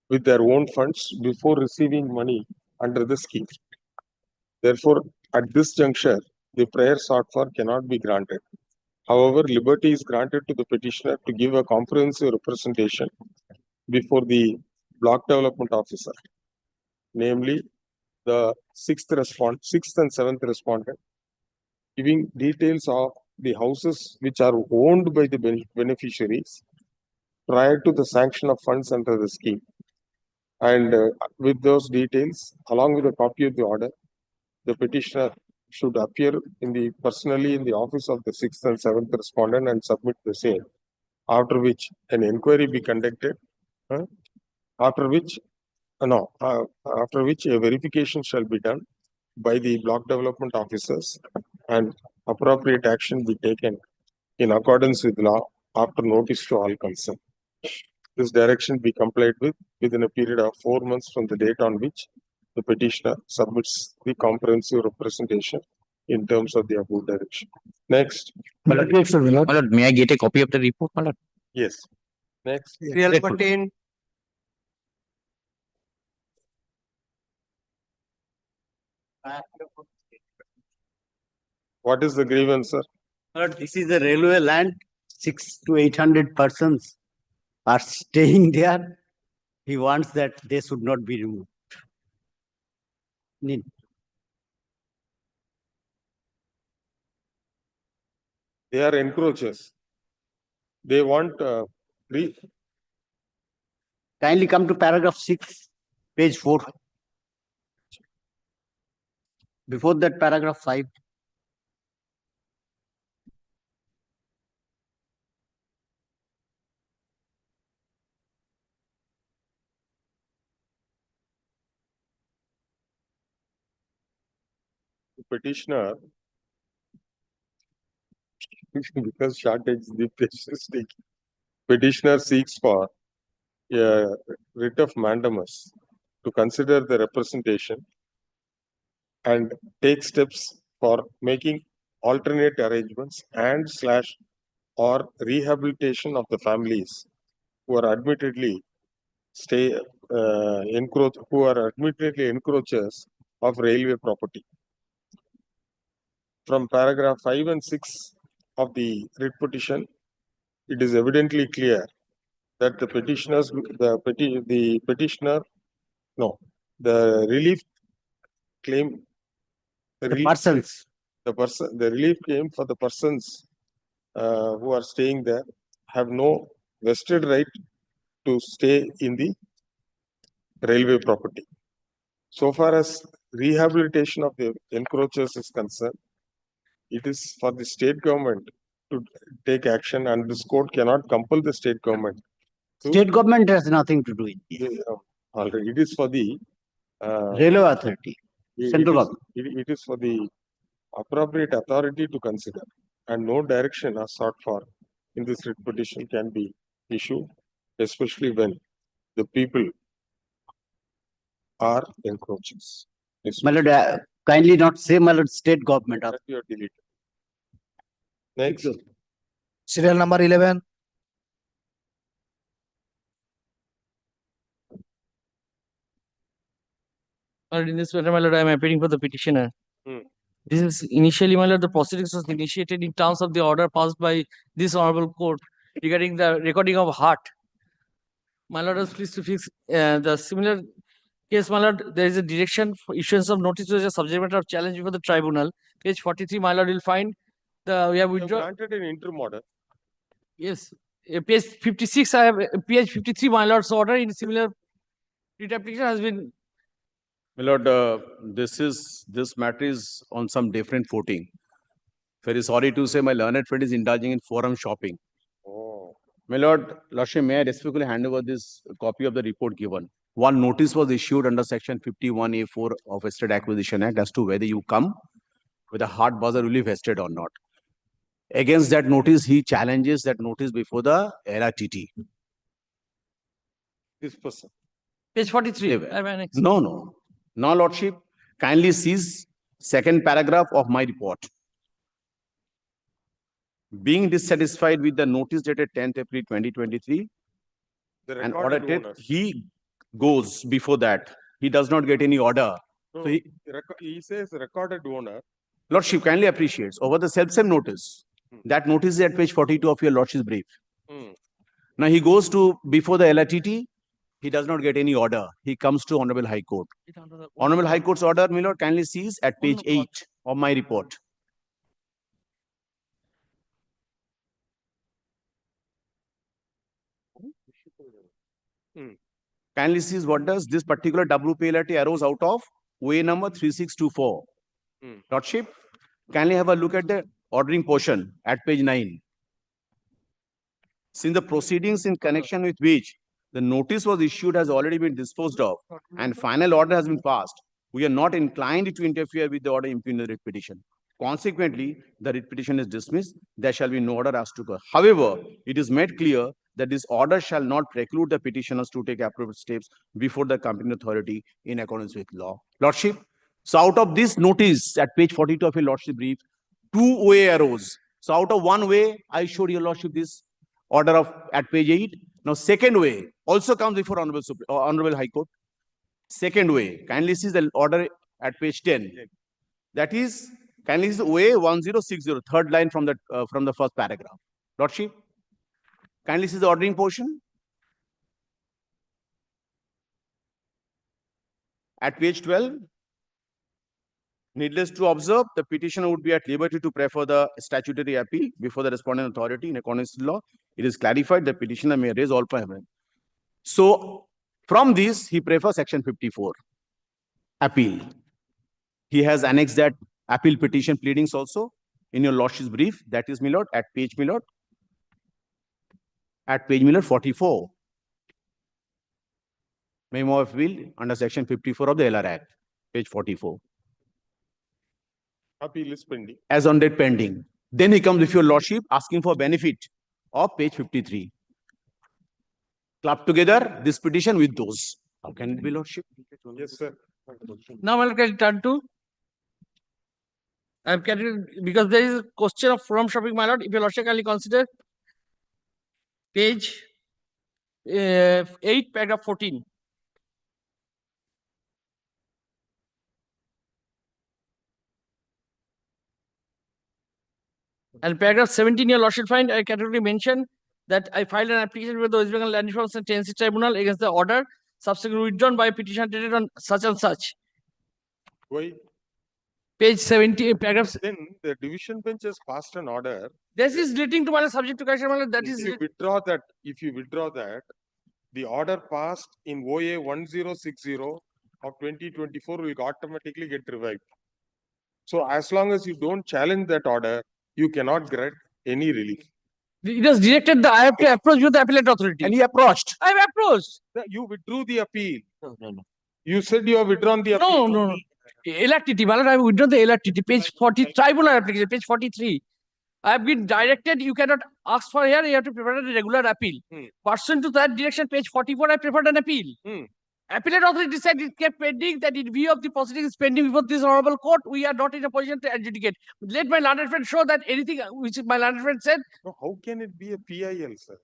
with their own funds before receiving money under the scheme. Therefore, at this juncture, the prayer sought for cannot be granted. However, liberty is granted to the petitioner to give a comprehensive representation before the block development officer, namely the sixth and seventh respondent, giving details of the houses which are owned by the beneficiaries prior to the sanction of funds under the scheme. And with those details, along with a copy of the order, the petitioner should appear personally in the office of the sixth and seventh respondent and submit the same. After which an inquiry be conducted. After which a verification shall be done by the block development officers and appropriate action be taken in accordance with law after notice to all concerned. This direction be complied with within a period of 4 months from the date on which the petitioner submits the comprehensive representation in terms of the above direction. Next. My lord, may I get a copy of the report, my lord? Yes. Next. Real pertain. What is the grievance, sir? But this is a railway land, 600 to 800 persons are staying there. He wants that they should not be removed. They are encroachers. They want Kindly come to paragraph 6, page 4. Before that, paragraph 5. petitioner because shortage the patience taking. Petitioner seeks for a writ of mandamus to consider the representation and take steps for making alternate arrangements and / or rehabilitation of the families who are admittedly encroachers of railway property. From paragraph 5 and 6 of the writ petition, it is evidently clear that the relief claim, the relief claim for the persons who are staying there have no vested right to stay in the railway property. So far as rehabilitation of the encroachers is concerned, it is for the state government to take action, and this court cannot compel the state government. State government has nothing to do with it. Already, it is for the railway authority. Central government. It is for the appropriate authority to consider, and no direction as sought for in this writ petition can be issued, especially when the people are encroachers. My lord, kindly not say, my lord, state government. That you are deleted. Next. Serial number 11. In this matter, my lord, I am appealing for the petitioner. This is initially, my lord, the proceedings was initiated in terms of the order passed by this honorable court regarding the recording of heart. My lord is pleased to fix the similar case, my lord. There is a direction for issuance of notice which is a subject matter of challenge before the tribunal. Page 43, my lord, will find we have You have withdrawn. granted an interim order. Yes. Page 56, I have page 53, my lord's order in similar writ application has been. My lord, this matter is on some different footing. Very sorry to say, my learned friend is indulging in forum shopping. Oh. My lord, Lordship, may I respectfully hand over this copy of the report given. One notice was issued under section 51A4 of Estate Acquisition Act as to whether you come with a hard buzzer really vested or not. Against that notice, he challenges that notice before the LRTT. This person. Page 43. I have annexed. No. Now, Lordship, kindly seize second paragraph of my report. Being dissatisfied with the notice dated 10th April 2023 and order dated, he goes before that. He does not get any order. No, So he says recorded owner. Lordship kindly appreciates over the self-same notice. That notice is at page 42 of your Lordship's brief. Now he goes to before the LRTT. He does not get any order. He comes to Honorable High Court. Honorable High Court's order, my lord, kindly seize at page 8 of my report. Kindly seize what does this particular WPLRT arose out of way number 3624. Lordship, kindly have a look at the ordering portion at page 9. Since the proceedings in connection with which the notice was issued has already been disposed of and final order has been passed, we are not inclined to interfere with the order impugning the writ petition. Consequently, the writ petition is dismissed. There shall be no order as to go. However, it is made clear that this order shall not preclude the petitioners to take appropriate steps before the competent authority in accordance with law. Lordship, so out of this notice at page 42 of your Lordship brief, 2 way arose. So out of 1 way, I showed your Lordship this order of at page 8. Now, second way also comes before Honorable High Court. Second way, kindly see the order at page 10. That is, kindly see way 1060, third line from the first paragraph. Lordship, kindly see the ordering portion. At page 12, needless to observe, the petitioner would be at liberty to prefer the statutory appeal before the respondent authority in accordance with law. It is clarified the petitioner may raise all parameters. So, from this, he prefers section 54, appeal. He has annexed that appeal petition pleadings also in your Lordship's brief. That is, my lord, at page, my lord, at page, my lord, 44. Memo of appeal under section 54 of the LR Act, page 44. Appeal is pending. As on date pending. Then he comes with your Lordship asking for benefit of page 53. Club together this petition with those. How can it be, Lordship? Yes, sir. Now, I will turn to. I am carrying because there is a question of forum shopping, my lord. If your Lordship kindly consider page 8, paragraph 14. And paragraph 17, your Lordship find I categorically mentioned that I filed an application with the West Bengal Land Reforms and Tenancy Tribunal against the order subsequently withdrawn by a petition dated on such and such. Why? Page 70, paragraph. Then the division bench has passed an order. This is relating to my subject to correction. That If is. you withdraw that, the order passed in OA 1060 of 2024 will automatically get revived. So as long as you don't challenge that order, you cannot grant any relief. It was directed that I have to approach with the appellate authority. And he approached. I have approached. You withdrew the appeal. No. You said you have withdrawn the appeal. No. LRTT, my lord, I have withdrawn the LRTT, page 40, tribunal application, page 43. I have been directed, you cannot ask for here, you have to prepare a regular appeal. Pursuant to that direction, page 44, I prepared an appeal. Appellate authority said it kept pending, that in view of the proceedings pending before this honorable court, we are not in a position to adjudicate. Let my learned friend show that anything which my learned friend said. No, how can it be a PIL, sir?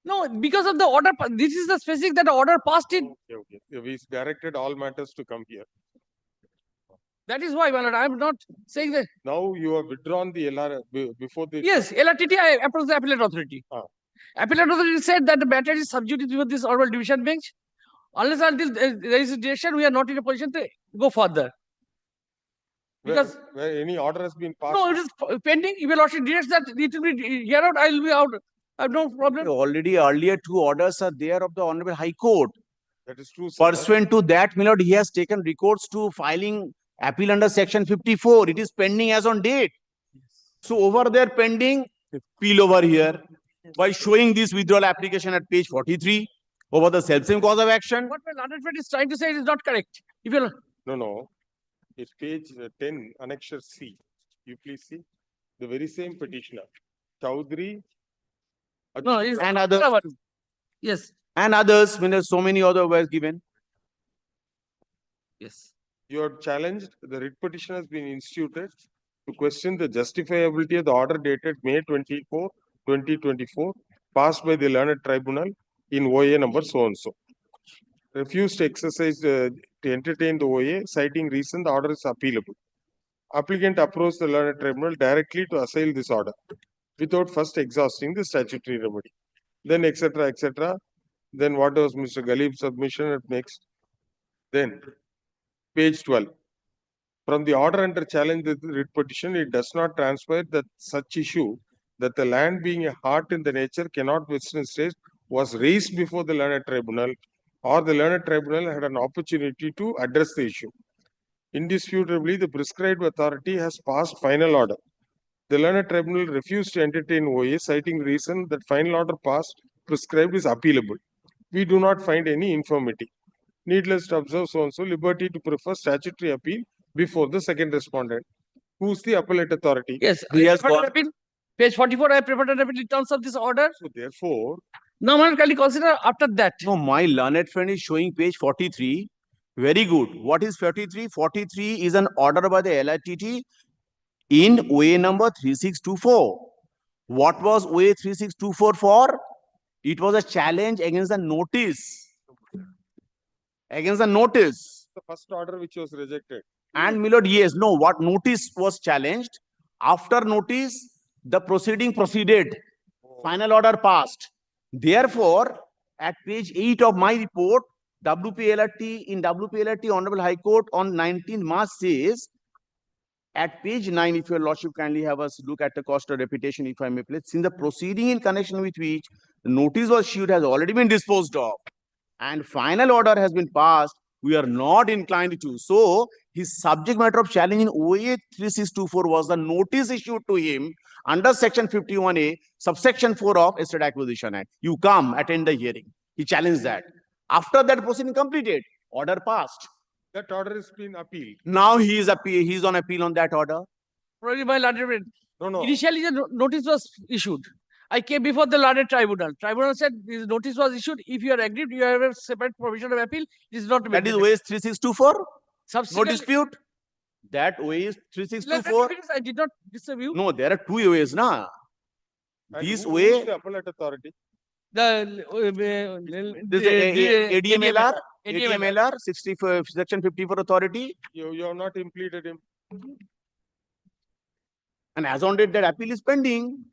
No, because of the order, this is the specific that the order passed in. Okay. We directed all matters to come here. That is why, my lord, I am not saying that. Now you have withdrawn the LR before the. Yes, LRTT, I approached the appellate authority. Appellate authority said that the matter is subject to this honorable division bench. Unless until there is a direction, we are not in a position to go further. Because where any order has been passed. no, it is pending. If your lordship directs that it will be here out, I will be out. I have no problem. Already earlier 2 orders are there of the Honorable High Court. That is true, sir. Pursuant to that, my lord, he has taken recourse to filing appeal under section 54. It is pending as on date. So over there pending, appeal over here by showing this withdrawal application at page 43 over the self-same cause of action. What my learned friend is trying to say is not correct. If you No. It's page 10, annexure C. You please see the very same petitioner, Chowdhury. No, and others. Yes. And others, when there's so many other words given. Yes. You are challenged. The writ petition has been instituted to question the justifiability of the order dated May 24, 2024, passed by the learned tribunal in OA number so and so. Refused to exercise to entertain the OA, citing reason the order is appealable. Applicant approached the learned tribunal directly to assail this order without first exhausting the statutory remedy. Then etc. Then what was Mr. Ghalib's submission at next? Then page 12. From the order under challenge the writ petition, it does not transpire that such issue that the land being a heart in the nature cannot withstand state was raised before the learned tribunal, or the learned tribunal had an opportunity to address the issue. Indisputably, the prescribed authority has passed final order. The learned tribunal refused to entertain OA, citing reason that final order passed prescribed is appealable. We do not find any infirmity. Needless to observe so and so, liberty to prefer statutory appeal before the second respondent. Who's the appellate authority? Yes. Page 44, I prepared an appeal in terms of this order. So therefore, no man can consider after that. No, my learned friend is showing page 43. Very good. What is 43? 43 is an order by the LRTT in OA number 3624. What was OA 3624 for? It was a challenge against the notice. Against the notice. The first order which was rejected. And my lord, yes, no, what notice was challenged? After notice, the proceeding proceeded. Final order passed. Therefore, at page 8 of my report, WPLRT Honorable High Court on 19 March says, at page 9, if your lordship kindly have us look at the cost of reputation, if I may please, since the proceeding in connection with which the notice was issued has already been disposed of and final order has been passed, we are not inclined to. So, his subject matter of challenge in OA 3624 was the notice issued to him under section 51A, subsection 4 of Estate Acquisition Act. You come, attend the hearing. He challenged that. After that proceeding completed, order passed. That order has been appealed. Now he is on appeal on that order. Probably my learned. No. Initially, the notice was issued. I came before the learned tribunal. Tribunal said this notice was issued. If you are aggrieved, you have a separate provision of appeal. It is not. That is OA 3624. No dispute. That OA is 3624. I did not disavow. No, there are 2 OAs, na. This who OA. is the appellate authority? ADMLR 64 section 54 authority. You have not implemented him. And as on date, that appeal is pending.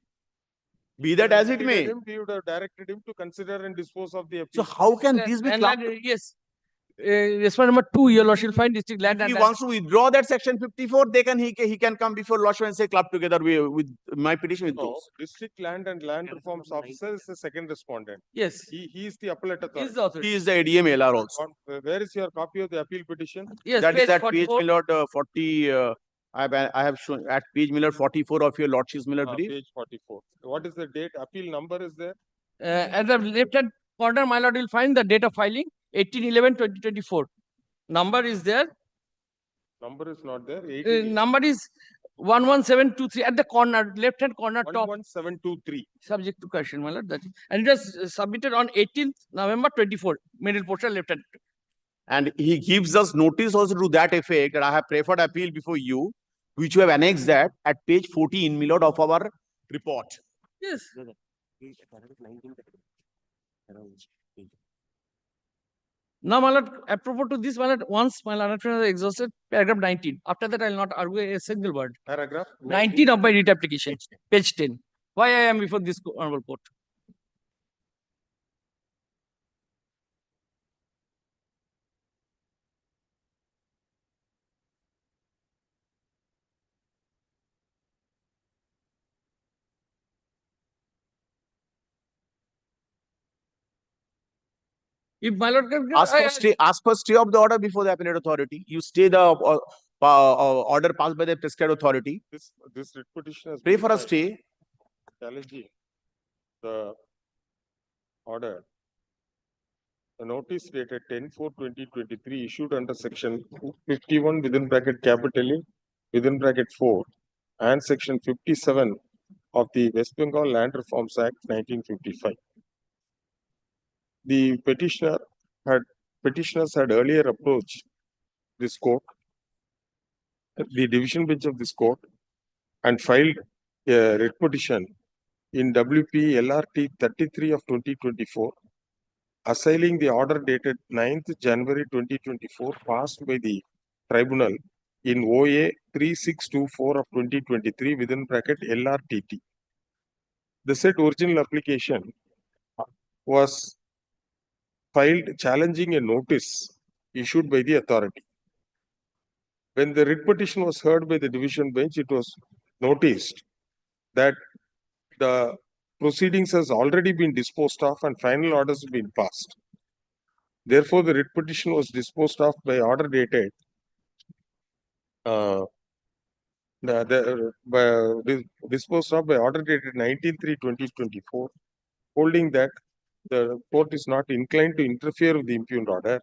Be that as it may. We would have directed him to consider and dispose of the So appeal. how can this be clubbed? Yes. Respondent number 2, your lordship find district land. If he wants to withdraw that section 54, he can come before lordship and say club together with my petition with those. District land and land reforms officer is the second respondent. Yes. He is the appellate authority. He is the ADMLR also. Where is your copy of the appeal petition? Yes, that is at page 44. Millard 40. I have shown at page Millard 44 of your lordship's Millard brief. Page 44. What is the date? Appeal number is there? At the left hand corner, my lord will find the date of filing 18/11/2024. Number is there. Number is not there. Number is 11723 at the corner, left-hand corner top. 11723. Subject to question, my lord. That is, and it was submitted on 18th November 24, middle portion, left-hand. And he gives us notice also to that effect that I have preferred appeal before you, which we have annexed that at page 14, my lord, of our report. Yes. Now, my lord, apropos to this, my lord, once my lord has exhausted paragraph 19. After that, I will not argue a single word. Paragraph 19 of my writ application, page 10. Why I am before this honorable court? If my lord can Ask for stay of the order before the appellate authority. You stay the order passed by the prescribed authority. This writ petition has Pray been for a filed stay. challenging the order. The notice dated 10/4/2023 issued under section 51 within bracket capital A within bracket 4 and section 57 of the West Bengal Land Reforms Act 1955. The petitioners had earlier approached this court, the division bench of this court, and filed a writ petition in WP LRT 33 of 2024, assailing the order dated 9th January 2024 passed by the tribunal in OA 3624 of 2023 within bracket LRTT. The said original application was filed challenging a notice issued by the authority. When the writ petition was heard by the division bench, it was noticed that the proceedings has already been disposed of and final orders have been passed. Therefore, the writ petition was disposed of by order dated disposed of by order dated 19/3/2024, holding that the court is not inclined to interfere with the impugned order.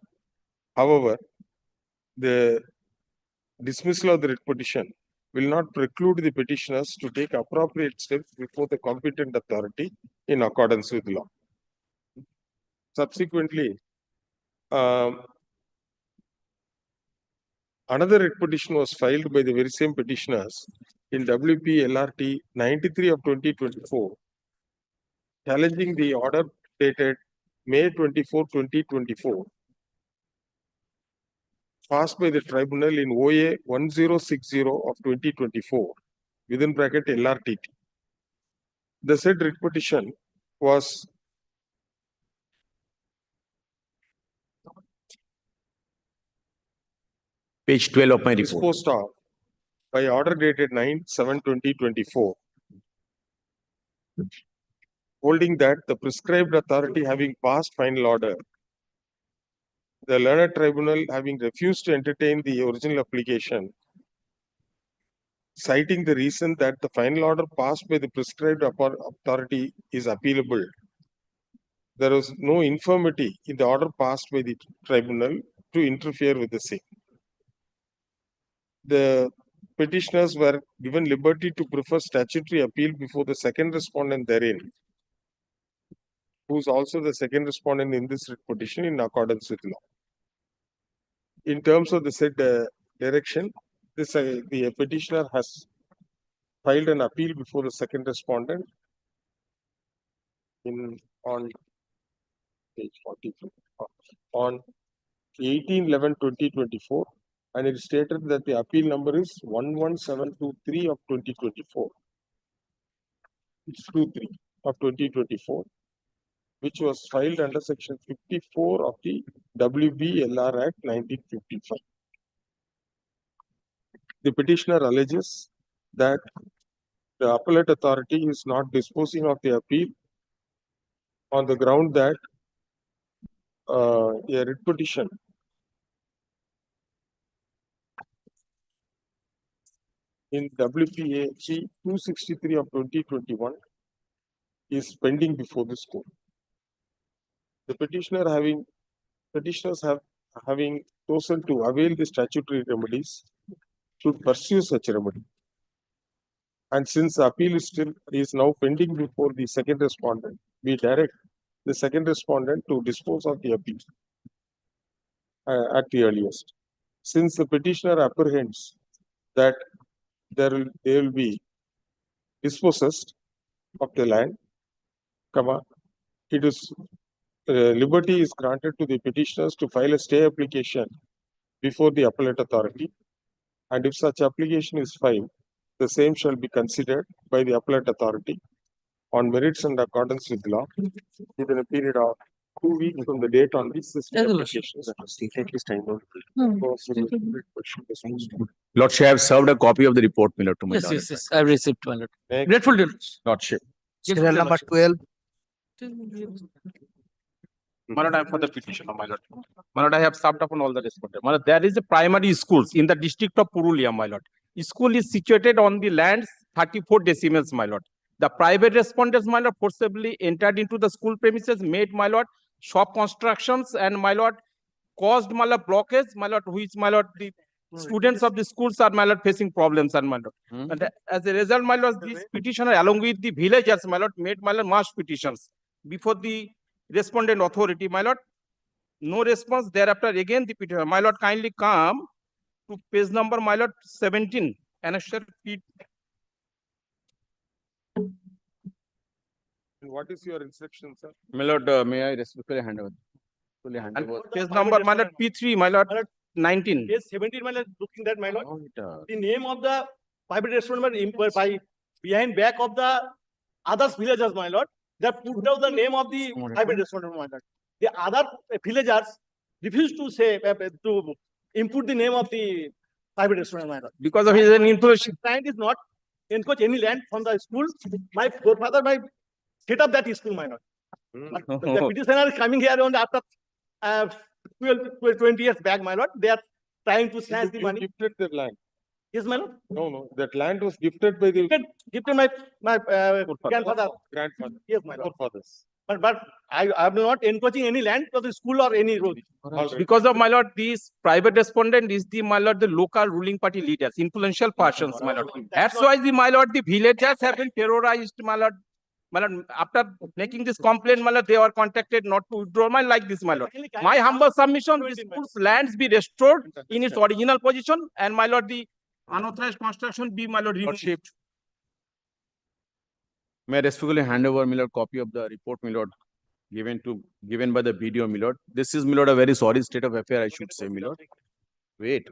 However, the dismissal of the writ petition will not preclude the petitioners to take appropriate steps before the competent authority in accordance with law. Subsequently, another writ petition was filed by the very same petitioners in WP LRT 93 of 2024, challenging the order dated May 24, 2024, passed by the tribunal in OA 1060 of 2024 within bracket LRTT. The said writ petition was page 12 of my report. Disposed of by order dated 9/7/2024, holding that the prescribed authority having passed final order, the learned tribunal having refused to entertain the original application, citing the reason that the final order passed by the prescribed authority is appealable. There was no infirmity in the order passed by the tribunal to interfere with the same. The petitioners were given liberty to prefer statutory appeal before the second respondent therein, who is also the second respondent in this writ petition in accordance with law. In terms of the said direction, the petitioner has filed an appeal before the second respondent on page 42 on 18/11/2024, and it stated that the appeal number is 11723 of 2024. It's 23 of 2024, which was filed under section 54 of the WBLR Act 1955. The petitioner alleges that the appellate authority is not disposing of the appeal on the ground that a writ petition in WPAG 263 of 2021 is pending before this court. The petitioners having chosen to avail the statutory remedies should pursue such remedy. And since the appeal is now pending before the second respondent, we direct the second respondent to dispose of the appeal at the earliest. Since the petitioner apprehends that they will be dispossessed of the land, it is liberty is granted to the petitioners to file a stay application before the appellate authority, and if such application is filed, the same shall be considered by the appellate authority on merits and accordance with law within a period of 2 weeks from the date on which the stay application is Lordship, I have served a copy of the report, my lord, to my Yes, lord. yes, yes, I received, my lord. Next. Grateful to Lordship. Serial number 12. My lord, I am for the petition, my lord. My lord, I have served upon all the respondents. My lord, there is a primary schools in the district of Purulia, my lord. School is situated on the lands 34 decimals, my lord. The private respondents, my lord, forcibly entered into the school premises, made, my lord, shop constructions, and, my lord, caused, my lord, blockage, my lord, which, my lord, the students of the schools are, my lord, facing problems, and, my lord. And as a result, my lord, this petitioner, along with the villagers, my lord, made, my lord, mass petitions before the respondent authority, my lord. No response. Thereafter, again, the petitioner, my lord, kindly come to page number, my lord, 17. Annexure P. And what is your instruction, sir? My lord, may I respectfully hand over? And page number, my lord, P3, my lord, 19. Page 17, my lord, looking that, my lord. The name of the private restaurant by behind back of the others villagers, my lord. They put down the name of the private restaurant, my lord. The other villagers refuse to say to input the name of the private restaurant, my lord. Because of his information. Client is not encroach any land from the school. My forefather, set up that school, my lord. But the petitioner is coming here on after 20 years back, my lord. They are trying to snatch the money. Gifted that land. Yes, my lord. No, that land was gifted by the Gifted my grandfather. grandfather. Yes, my lord. Forefathers. But I am not encroaching any land for the school or any road. Because of, my lord, this private respondent is the, my lord, the local ruling party leaders, influential persons, my lord. That's why the, my lord, the villagers have been terrorized, my lord. My lord, after making this complaint, my lord, they were contacted not to withdraw my like this, my lord. My humble submission, the school's lands be restored in its original position, and, my lord, the unauthorized construction be, my lord, removed. Lordship. May I respectfully hand over, my lord, copy of the report, my lord, given by the BDO, my lord. This is, my lord, a very sorry state of affair, I should say, my lord. Wait.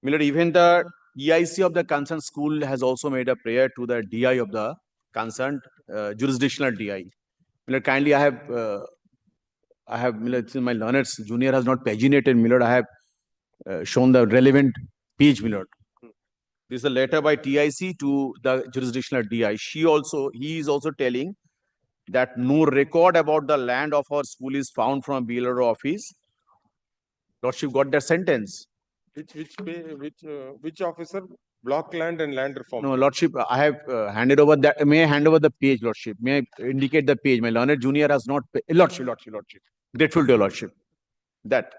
My lord, even the EIC of the concerned school has also made a prayer to the DI of the concerned jurisdictional DI. My lord, kindly, I have, my lord, since my learned junior has not paginated, my lord, I have shown the relevant page, my lord. This is a letter by TIC to the jurisdictional DI. He is also telling that no record about the land of our school is found from BLRO office. Lordship got that sentence. Which officer? Block land and land reform. No, Lordship, I have handed over that. May I hand over the page, Lordship? May I indicate the page? My learned junior has not. Lordship. Grateful to your Lordship. That.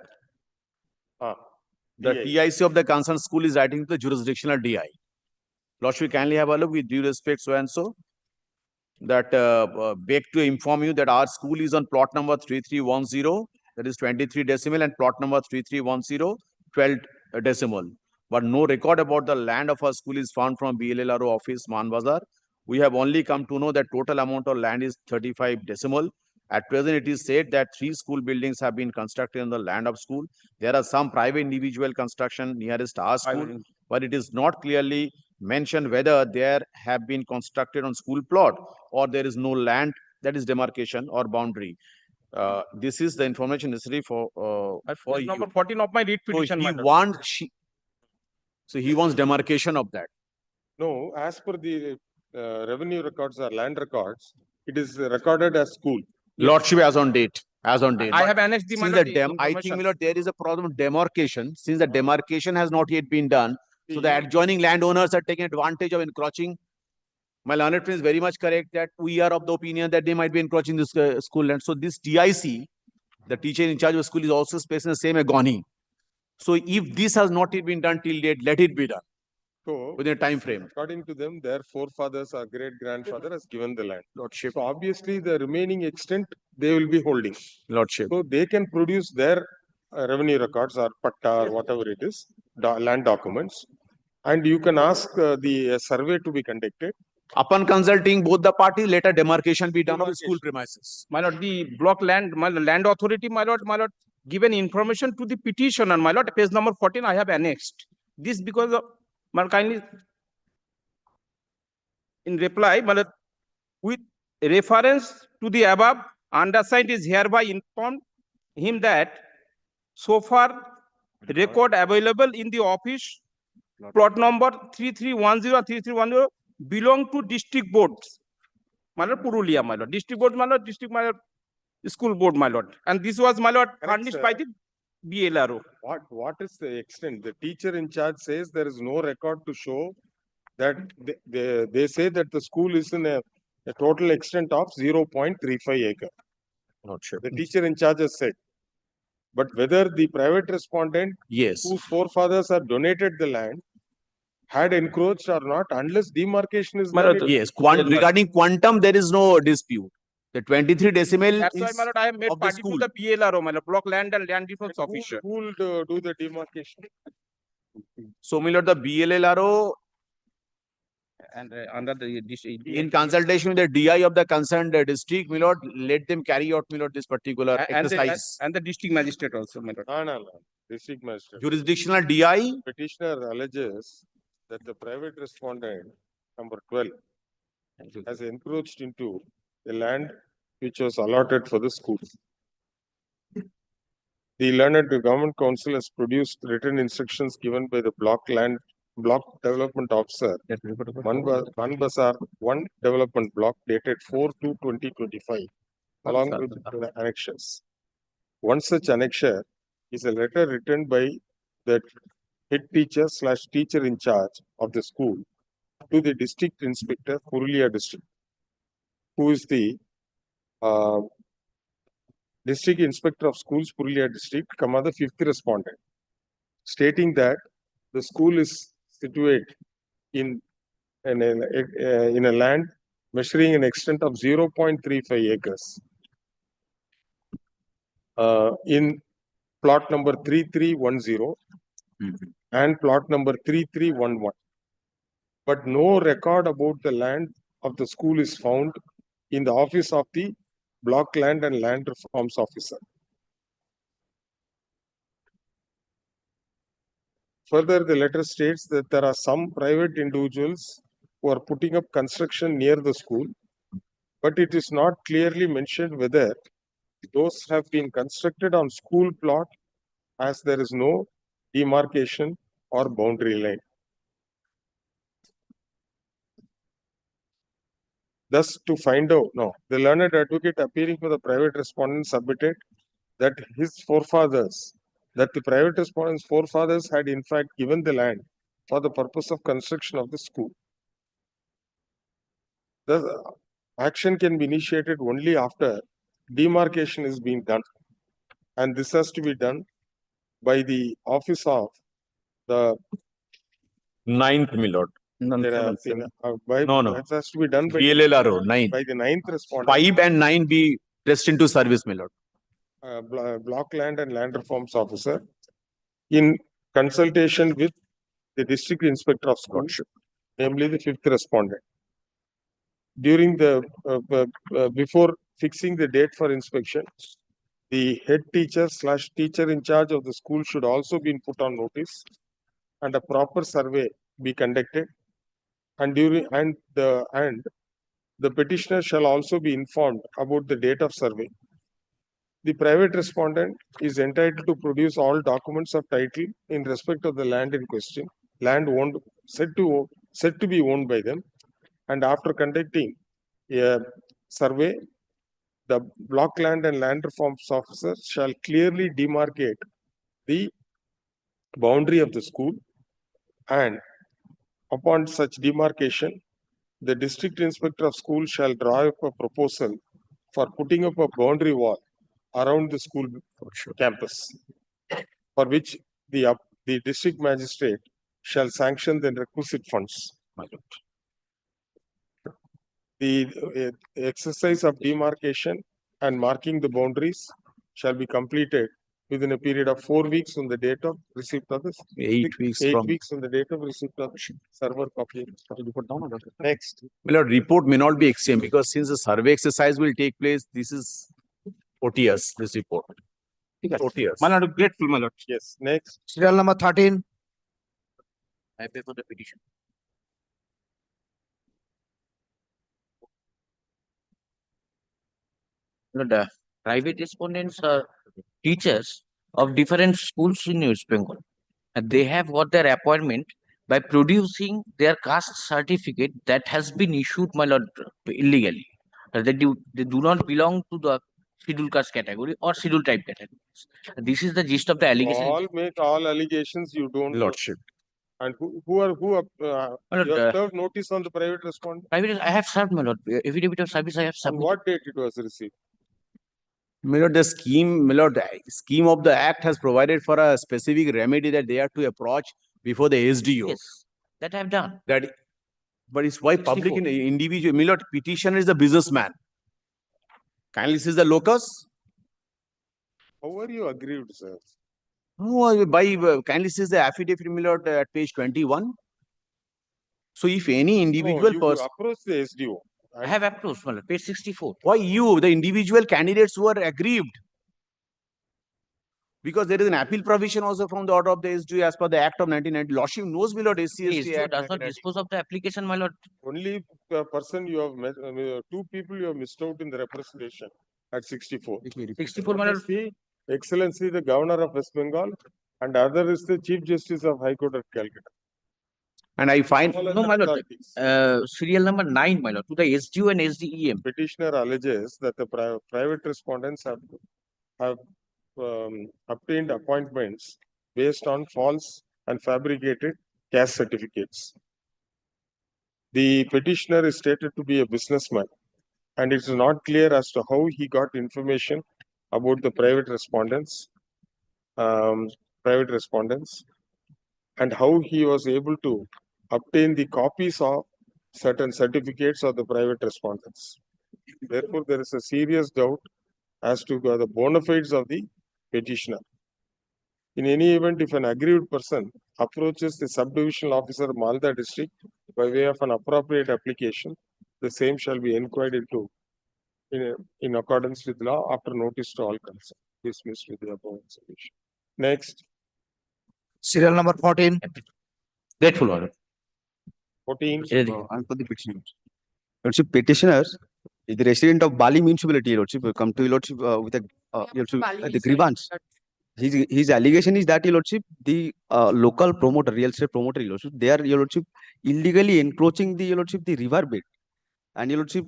The TIC of the concerned school is writing to the jurisdictional DI. Lordship, kindly have a look with due respect, so and so. That beg to inform you that our school is on plot number 3310, that is 23 decimal, and plot number 3310, 12 decimal. But no record about the land of our school is found from BLLRO office, Manbazar. We have only come to know that total amount of land is 35 decimal. At present, it is said that 3 school buildings have been constructed on the land of school. There are some private individual construction nearest our school, but it is not clearly mentioned whether there have been constructed on school plot or there is no land, that is demarcation or boundary. This is the information necessary for you. Number 14 of my read petition. So he wants demarcation of that. No, as per the revenue records or land records, it is recorded as school. Lordship, as on date. I have annexed the I think, my lord, there is a problem of demarcation. Since the demarcation has not yet been done, so the adjoining landowners are taking advantage of encroaching. My learned friend is very much correct that we are of the opinion that they might be encroaching this school land. So this TIC, the teacher in charge of school, is also facing the same agony. So if this has not been done till date, let it be done So within a time frame. according to them, their forefathers or great grandfather has given the land. Lordship. So obviously the remaining extent they will be holding. Lordship. So they can produce their revenue records or patta or whatever it is, land documents. And you can ask the survey to be conducted. Upon consulting both the parties, let a demarcation be done of the school premises. My lord, the block land, my land authority, my lord, given information to the petitioner, my lord, page number 14, I have annexed. This because of, my lord, kindly, in reply, my lord, with reference to the above, undersigned is hereby informed him that so far record available in the office, plot number 3310, 3310 belong to district boards. My lord, Purulia, my lord, district board, my lord, district, my lord, school board, my lord. And this was, my lord, furnished by the BLRO. What is the extent? The teacher in charge says there is no record to show that they say that the school is in a total extent of 0.35 acre. Not sure. The teacher in charge has said. But whether the private respondent Yes. whose forefathers have donated the land had encroached or not, unless demarcation is done. Yes, regarding quantum, there is no dispute. The 23 decimal That's why, is my lord, I have made of the party to school. the BLRO, my lord, block land and land defense officer. Who will do the demarcation? So, my lord, the BLLRO, And under the in consultation with the DI of the concerned district, my lord, let them carry out, my lord, this particular exercise. and the district magistrate also, my lord. No. District magistrate. Jurisdictional DI. Petitioner alleges that the private respondent, number 12, has encroached into the land which was allotted for the school. The learned government council has produced written instructions given by the block development officer, Manbazar 1 development block dated 4/2/2025, along with the annexures. One such annexure is a letter written by the head teacher / teacher in charge of the school to the district inspector, Purulia district, who is the district inspector of schools, Purulia district, the fifth respondent, stating that the school is situated in a land measuring an extent of 0.35 acres in plot number 3310 and plot number 3311. But no record about the land of the school is found in the office of the block land and land reforms officer. Further, the letter states that there are some private individuals who are putting up construction near the school, but it is not clearly mentioned whether those have been constructed on school plot, as there is no demarcation or boundary line. Thus, to find out, the learned advocate appearing for the private respondent submitted that the private respondent's forefathers had in fact given the land for the purpose of construction of the school. The action can be initiated only after demarcation is being done, and this has to be done by the office of the 9th, my lord. No. It has to be done by BLLRO, 9. By the 9th respondent. 5 and 9 be pressed into service, my lord. Block land and land reforms officer in consultation with the district inspector of schools, namely the fifth respondent. During the before fixing the date for inspection, the head teacher / teacher in charge of the school should also be put on notice, and a proper survey be conducted. And the petitioner shall also be informed about the date of survey. The private respondent is entitled to produce all documents of title in respect of the land in question, land owned said to be owned by them, and after conducting a survey, the block land and land reforms officer shall clearly demarcate the boundary of the school, and upon such demarcation, the district inspector of school shall draw up a proposal for putting up a boundary wall around the school campus, for which the district magistrate shall sanction the requisite funds. My lord. The exercise of demarcation and marking the boundaries shall be completed within a period of 4 weeks from the date of receipt of this. 8 weeks 8 from. weeks from the date of receipt of server copy. Next. My lord, report may not be exchanged because since the survey exercise will take place, this is 40 years, this report. 40 years. My lord, grateful, my lord. Yes, next. Serial number 13. I pay for the petition. The private respondents are teachers of different schools in West Bengal. And they have got their appointment by producing their caste certificate that has been issued, my lord, illegally. They do not belong to the scheduled caste category or scheduled tribe category. This is the gist of the allegation. All make all allegations you don't. Lordship. And you have served notice on the private respondent? Private, I have served, my lord. Affidavit of service I have On submitted. what date it was received? My lord, the scheme, my lord, the scheme of the act has provided for a specific remedy that they have to approach before the SDO. Yes, that I have done. That, but it's why public and individual, my lord, petitioner is a businessman. Kindly says the locus. How are you aggrieved, sir? No, by kindly says the affidavit, my lord, at page 21. So if any individual person approach the SDO. I have approached, my lord, page 64. Why you, the individual candidates who are aggrieved? Because there is an appeal provision also from the order of the SDO as per the Act of 1990. Lordship knows, my lord, SC/ST SDO Act. does not dispose of the application, my lord. Only person you have met, two people you have missed out in the representation at 64. 64, my lord. Excellency, the Governor of West Bengal, and other is the Chief Justice of High Court at Calcutta. And I find No, my lord. Serial number 9, my lord, to the SDO and SDEM. Petitioner alleges that the private respondents have obtained appointments based on false and fabricated caste certificates. The petitioner is stated to be a businessman, and it is not clear as to how he got information about the private respondents, and how he was able to obtain the copies of certain certificates of the private respondents. Therefore, there is a serious doubt as to the bona fides of the petitioner. In any event, if an aggrieved person approaches the subdivisional officer of Malda district by way of an appropriate application, the same shall be inquired into in accordance with law after notice to all concerned. Dismissed with the above submission. Next. Serial number 14. Grateful, order. 14. I'm for the petitioner. Lordship, petitioners is the resident of Bali municipality. Lordship, come to Lordship with a the grievance. His allegation is that, Your Lordship, the local promoter, real estate promoter, Your Lordship, they are, Your Lordship, illegally encroaching the, Your Lordship, the river bed. And, Your Lordship,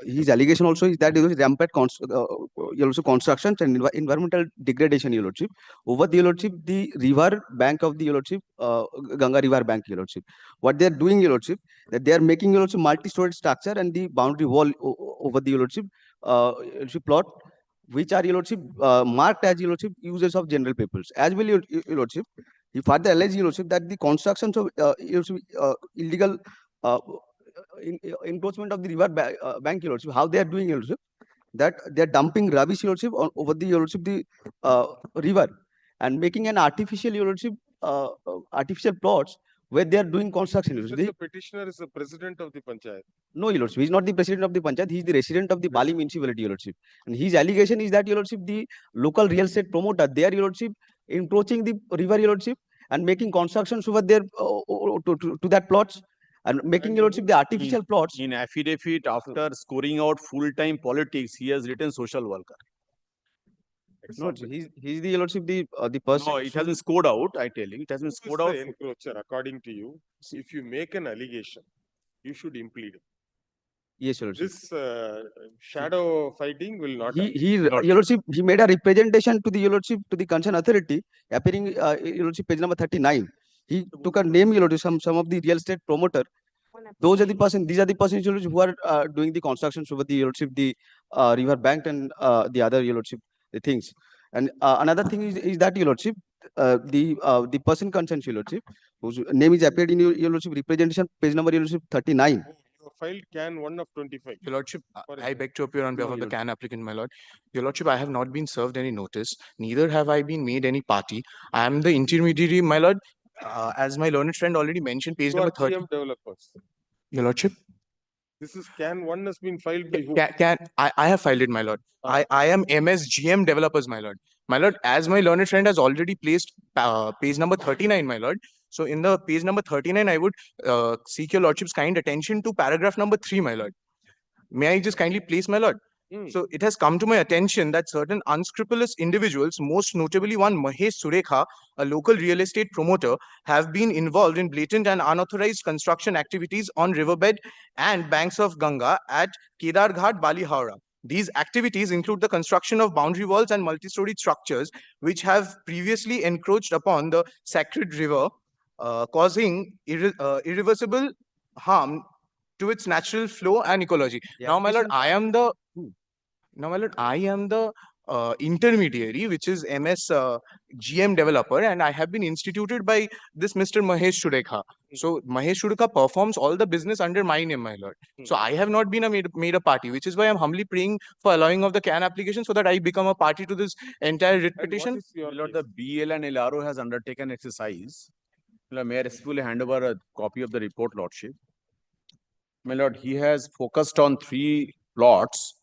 his allegation also is that there was rampant Your Lordship, constructions and environmental degradation, Your Lordship, over the, Your Lordship, the river bank of the, Your Lordship, Ganga river bank, Your Lordship. What they are doing, Your Lordship, that they are making, Your Lordship, multi-story structure and the boundary wall over the, Your Lordship, plot, which are, Your Lordship, marked as, Your Lordship, users of general peoples. As well, Your Lordship, he further alleged, Your Lordship, that the constructions of Your Lordship, illegal encroachment of the river bank, Your Lordship, how they are doing, Your Lordship, that they are dumping rubbish, Your Lordship, over the, Your Lordship, the river, and making an artificial, Your Lordship, artificial plots where they are doing construction. Your Lordship. The petitioner is the president of the Panchayat. No, Your Lordship, he is not the president of the Panchayat, he is the resident of the Bali municipality, Your Lordship. And his allegation is that, Your Lordship, the local real estate promoter, they are, Your Lordship, encroaching the river, Your Lordship, and making constructions over there to that plots, and making, Your Lordship, the artificial plots. In affidavit, after scoring out full-time politics, he has written social worker. No, he's the, Your Lordship, the person. No, it has been scored out, I tell you. It has been scored out. Encroacher, according to you, if you make an allegation, you should implead. Yes, Your Lordship. This shadow fighting will not. Your Lordship, he made a representation to the, Your Lordship, to the concerned authority, appearing, Your Lordship, page number 39. He took a name, Your Lordship, some of the real estate promoter. Those are the person. These are the persons, Your Lordship, who are doing the constructions over the, Your Lordship, the river bank and the other, Your Lordship, the things. And another thing is that, Your Lordship, the person concerned, Your Lordship, whose name is appeared in Your Lordship representation, page number, Your Lordship, 39. You have filed can 1 of 25. Your Lordship, For I beg to appear on behalf No, of the Your CAN applicant, my lord. Your Lordship, I have not been served any notice, neither have I been made any party. I am the intermediary, my lord. As my learned friend already mentioned, page You are number 30. GM developers. Your Lordship, This is can 1 has been filed by who? I have filed it, my lord. I am MSGM developers, my lord. My lord, as my learned friend has already placed page number 39, my lord. So in the page number 39, I would seek your lordship's kind attention to paragraph number 3, my lord. May I just kindly place, my lord? So it has come to my attention that certain unscrupulous individuals, most notably one Mahesh Surekha, a local real estate promoter, have been involved in blatant and unauthorized construction activities on riverbed and banks of Ganga at Kedarghat, Bali, Howrah. These activities include the construction of boundary walls and multi-story structures, which have previously encroached upon the sacred river, causing irreversible harm to its natural flow and ecology. Now, my lord, I am the intermediary, which is MS GM developer, and I have been instituted by this Mr. Mahesh Surekha. So Mahesh Surekha performs all the business under my name, my lord. So I have not been made a party, which is why I'm humbly praying for allowing of the CAN application so that I become a party to this entire writ petition. My lord, the BL and LRO has undertaken exercise. My lord, may I respectfully hand over a copy of the report, lordship. My lord, he has focused on 3 plots.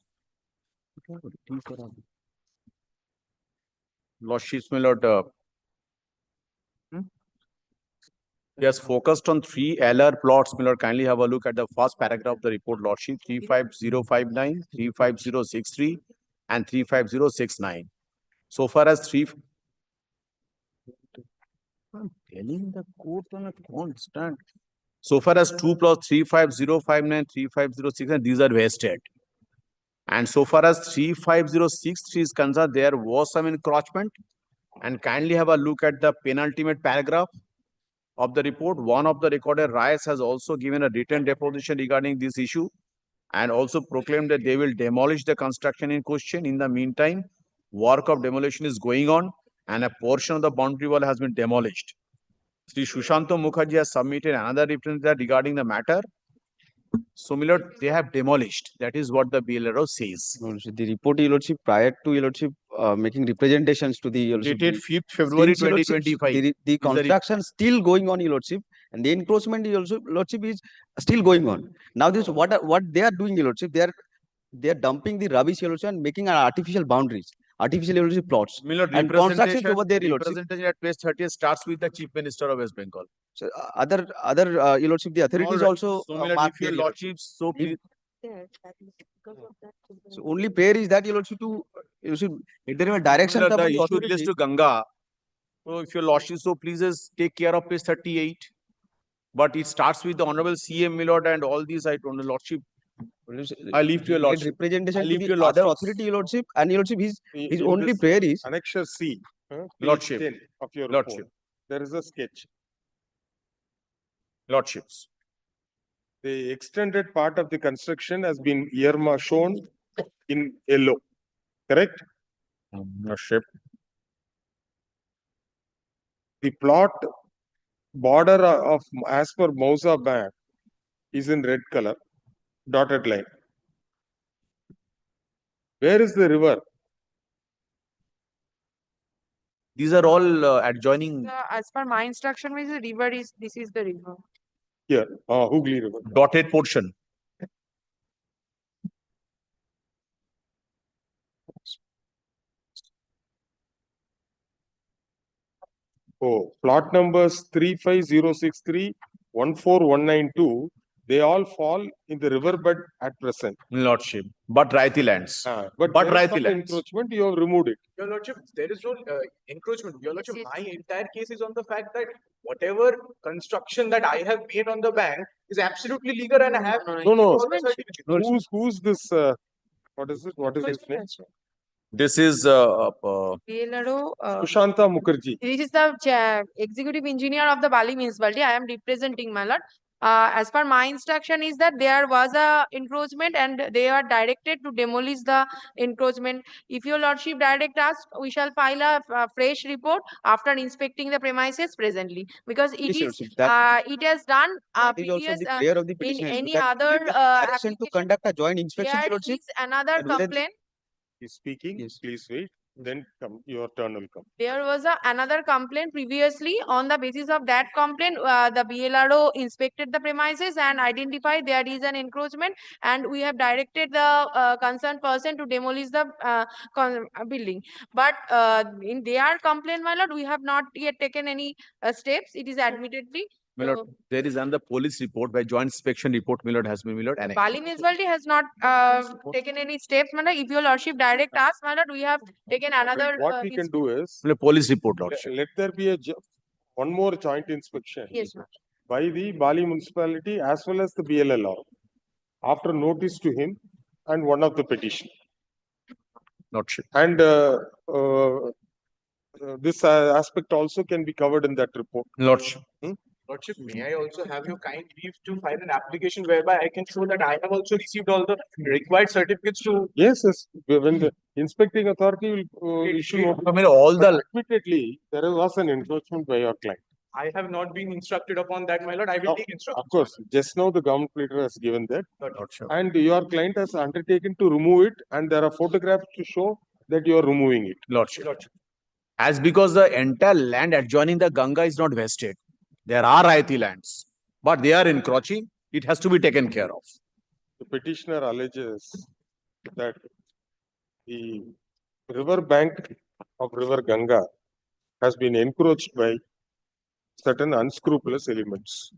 Lordships, my lord, he has focused on 3 LR plots. My lord, kindly have a look at the first paragraph of the report, lordship, 35059, 35063, and 35069. So far as I'm telling the court on a constant. So far as 2 plots, 35059, 35069, these are vested. And so far as 35063 is concerned, there was some encroachment. And kindly have a look at the penultimate paragraph of the report. One of the recorded riots has also given a written deposition regarding this issue and also proclaimed that they will demolish the construction in question. In the meantime, work of demolition is going on and a portion of the boundary wall has been demolished. Sri Shushanto Mukherjee has submitted another representative regarding the matter. So, my lord, they have demolished. That is what the BLRO says. The report, Your Lordship, prior to Your Lordship making representations to the Your Lordship, Dated 5th February since, Your Lordship, 2025. the construction still going on, Your Lordship, and the encroachment, Your Lordship, is still going on. Now, this what they are doing, Your Lordship, they are dumping the rubbish, Your Lordship, and making artificial boundaries, artificial, Your Lordship, plots, My lord, and constructions over there, Your Lordship. representation at page 30 starts with the Chief Minister of West Bengal. So other Your Lordship, the authorities All right. also So, my lord, mark if your their, Your Lordship. lordship so please. So only prayer is that, Your Lordship, to you should if there is a direction The from the issue authority. relates to Ganga. So if your lordship so pleases take care of page 38. But it starts with the Honorable CM, my lord, and all these I don't know, lordship. I leave to your lordship. Representation I to leave the to your other lordships. authority, Your Lordship, and Your Lordship, his In only this prayer is Annexure C, page Lordship. 10 of your Lordship. report, there is a sketch. Lordships. The extended part of the construction has been shown in yellow, correct? Lordship. The plot border of as per Mausa Bank is in red color, dotted line. Where is the river? These are all adjoining As per my instruction, means the river is, this is the river. Here, Hooghly River. dotted portion. Oh, plot numbers 35063, 14192, they all fall in the riverbed at present. Lordship. But Raiti lands. But But there is Raiti some lands. encroachment, you have removed it. Your Lordship, there is no encroachment. Your Lordship, my entire case is on the fact that whatever construction that I have made on the bank is absolutely legal and I have No. all the certificates. Who's this? What is it? What is his name? This is PLRO, Sushanta Mukherjee. this is the executive engineer of the Bali municipality. I am representing, my lord. As per my instruction is that there was a encroachment and they are directed to demolish the encroachment. If your lordship direct us, we shall file a fresh report after inspecting the premises presently, because it Yes, Your is Lordship, that it has done is also previous the prayer of the in petitioner. any That other direction to conduct a joint inspection, there Your Lordship. is another And whether complaint. He's speaking, please wait, then come, your turn will come. There was another complaint previously. On the basis of that complaint, the BLRO inspected the premises and identified there is an encroachment, and we have directed the concerned person to demolish the building. But in their complaint, my lord, we have not yet taken any steps. It is admittedly. My lord, there is another police report by joint inspection report, my lord, has been, my lord, annexed. Bali municipality has not taken any steps, my lord. If your lordship direct us, my lord, we have taken another. What we can do is, My police report, let, lordship. let there be one more joint inspection Yes, ma'am. by the Bali municipality as well as the BLLR after notice to him and one of the petition. Lordship. And this aspect also can be covered in that report. Lordship. Lordship, may I also have your kind leave to file an application whereby I can show that I have also received all the required certificates to. Yes, yes. When the inspecting authority will issue notice. I mean, all But the. admittedly, there was an encroachment by your client. I have not been instructed upon that, my lord. I will Now, take instructions. of course, just now the government leader has given that. Lordship. And your client has undertaken to remove it, and there are photographs to show that you are removing it. Lordship. As because the entire land adjoining the Ganga is not vested, there are Rayati lands, but they are encroaching. It has to be taken care of. The petitioner alleges that the river bank of river Ganga has been encroached by certain unscrupulous elements.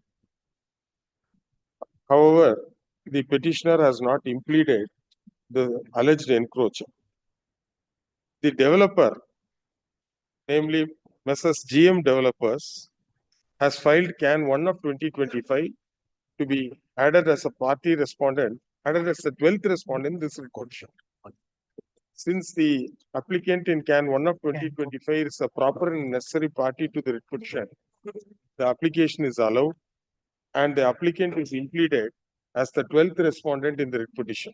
However, the petitioner has not implemented the alleged encroacher. The developer, namely Messrs. GM Developers, has filed Can 1 of 2025 to be added as a party respondent, added as the 12th respondent in this record sheet. Since the applicant in Can 1 of 2025 is a proper and necessary party to the petition, the application is allowed and the applicant is included as the 12th respondent in the petition.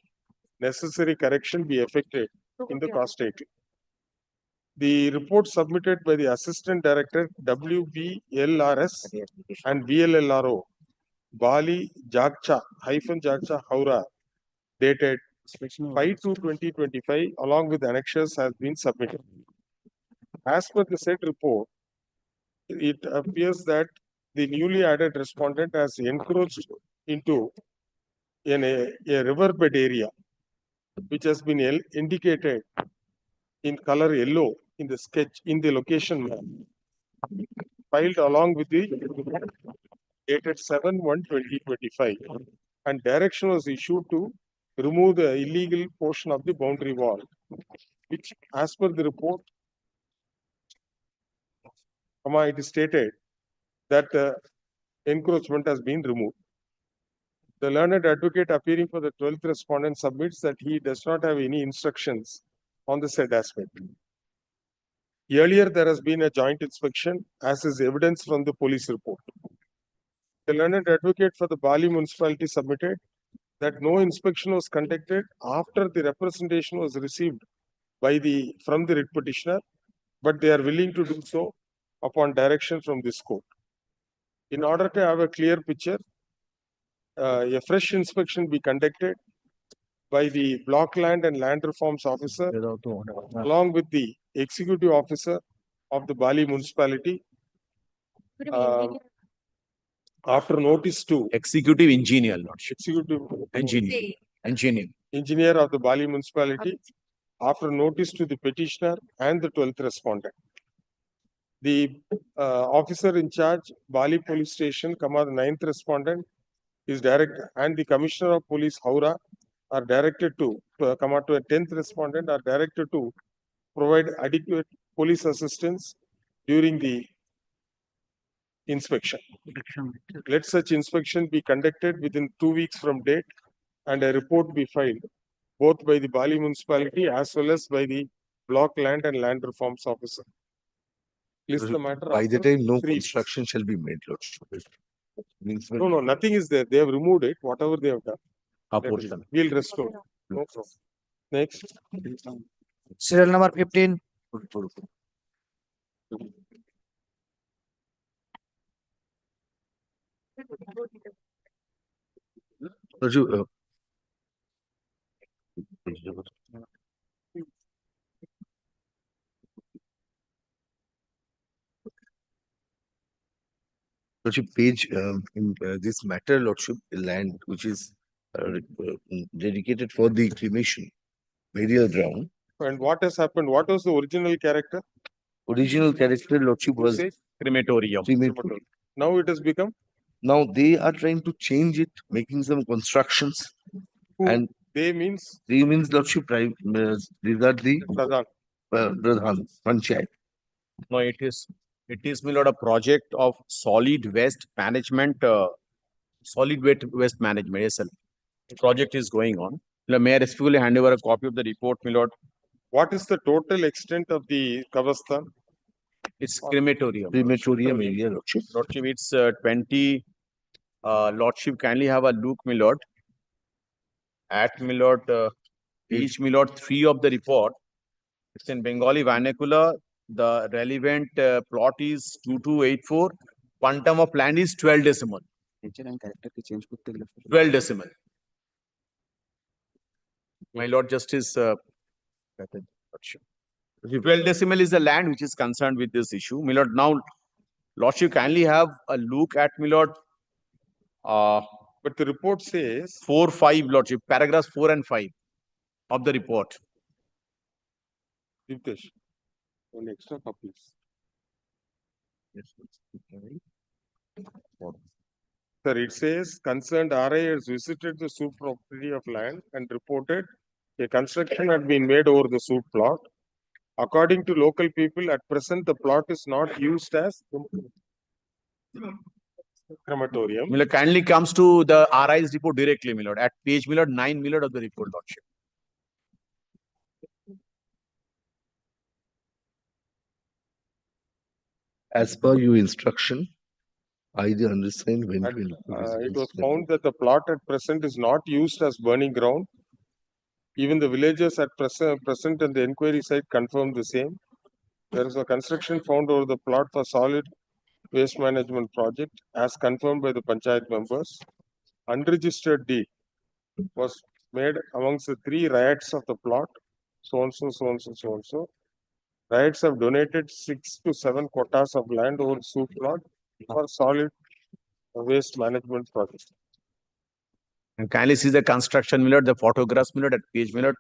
Necessary correction be effected in the cost title. The report submitted by the Assistant Director WBLRS and BLLRO Bali Jagcha Haura dated 5/2/2025 along with annexures has been submitted. As per the said report, it appears that the newly added respondent has encroached into a riverbed area which has been indicated in color yellow in the sketch in the location map filed along with the dated 7/1/2025, and direction was issued to remove the illegal portion of the boundary wall, which as per the report, it is stated that encroachment has been removed. The learned advocate appearing for the 12th respondent submits that he does not have any instructions on the said aspect. Earlier, there has been a joint inspection, as is evidence from the police report. The learned advocate for the Bali municipality submitted that no inspection was conducted after the representation was received from the writ petitioner, but they are willing to do so upon direction from this court. In order to have a clear picture, a fresh inspection be conducted by the Block Land and Land Reforms Officer along with the Executive Officer of the Bali municipality after notice to Executive Engineer, Lordship. Executive Engineer of the Bali municipality after notice to the petitioner and the 12th respondent. The officer in charge, Bali Police Station, the 9th respondent is directed, and the Commissioner of Police, Haura, are directed to a 10th respondent are directed to provide adequate police assistance during the inspection. Let such inspection be conducted within 2 weeks from date and a report be filed both by the Bali municipality as well as by the Block Land and Land Reforms Officer. List the matter By the after time no 3 weeks. construction shall be made, Lordship. Means No, nothing is there. They have removed it, whatever they have done. a That is- portion. We'll restore. No problem. Next. Serial number 15. Lordship, Lordship, page in this matter, Lordship, land which is dedicated for the cremation burial ground. And what has happened? What was the original character? Original character, Lordship, You was say Crematorium. crematorium. now it has become Now they are trying to change it, making some constructions. who? And They means they means Lordship, these are the Pradhan. Pradhan, Panchayat. No, it is, my lord, a project of solid waste management, yes, sir. The project is going on. May I respectfully hand over a copy of the report, my lord? What is the total extent of the Kavastan? It's crematorium. Crematorium area, Lordship. Lordship, it's 20. Lordship, kindly have a look, my lord. At my lord, page my lord 3 of the report. It's in Bengali vernacular. The relevant plot is 2284. Quantum of land is 12 decimal. 12 decimal. My lord Justice, 12 decimal is the land which is concerned with this issue. My lord, now, Lordship, kindly have a look at my lord. But the report says 4, 5, Lordship, paragraphs 4 and 5 of the report. Divtesh, one extra copies. Sir, it says concerned RI has visited the suit property of land and reported a construction had been made over the suit plot. According to local people, at present the plot is not used as crematorium. My lord, kindly comes to the RI's report directly, my lord, at page my lord 9, my lord, of the report, Lordship. As per your instruction, I understand when And, it was found that the plot at present is not used as burning ground. Even the villagers at present and the inquiry site confirmed the same. There is a construction found over the plot for solid waste management project as confirmed by the Panchayat members. Unregistered deed was made amongst the 3 riots of the plot. So and so, so and so, so and so. Riots have donated 6 to 7 quotas of land over suit plot for solid waste management project. And kindly see the construction, my lord, the photographs, my lord, at page my lord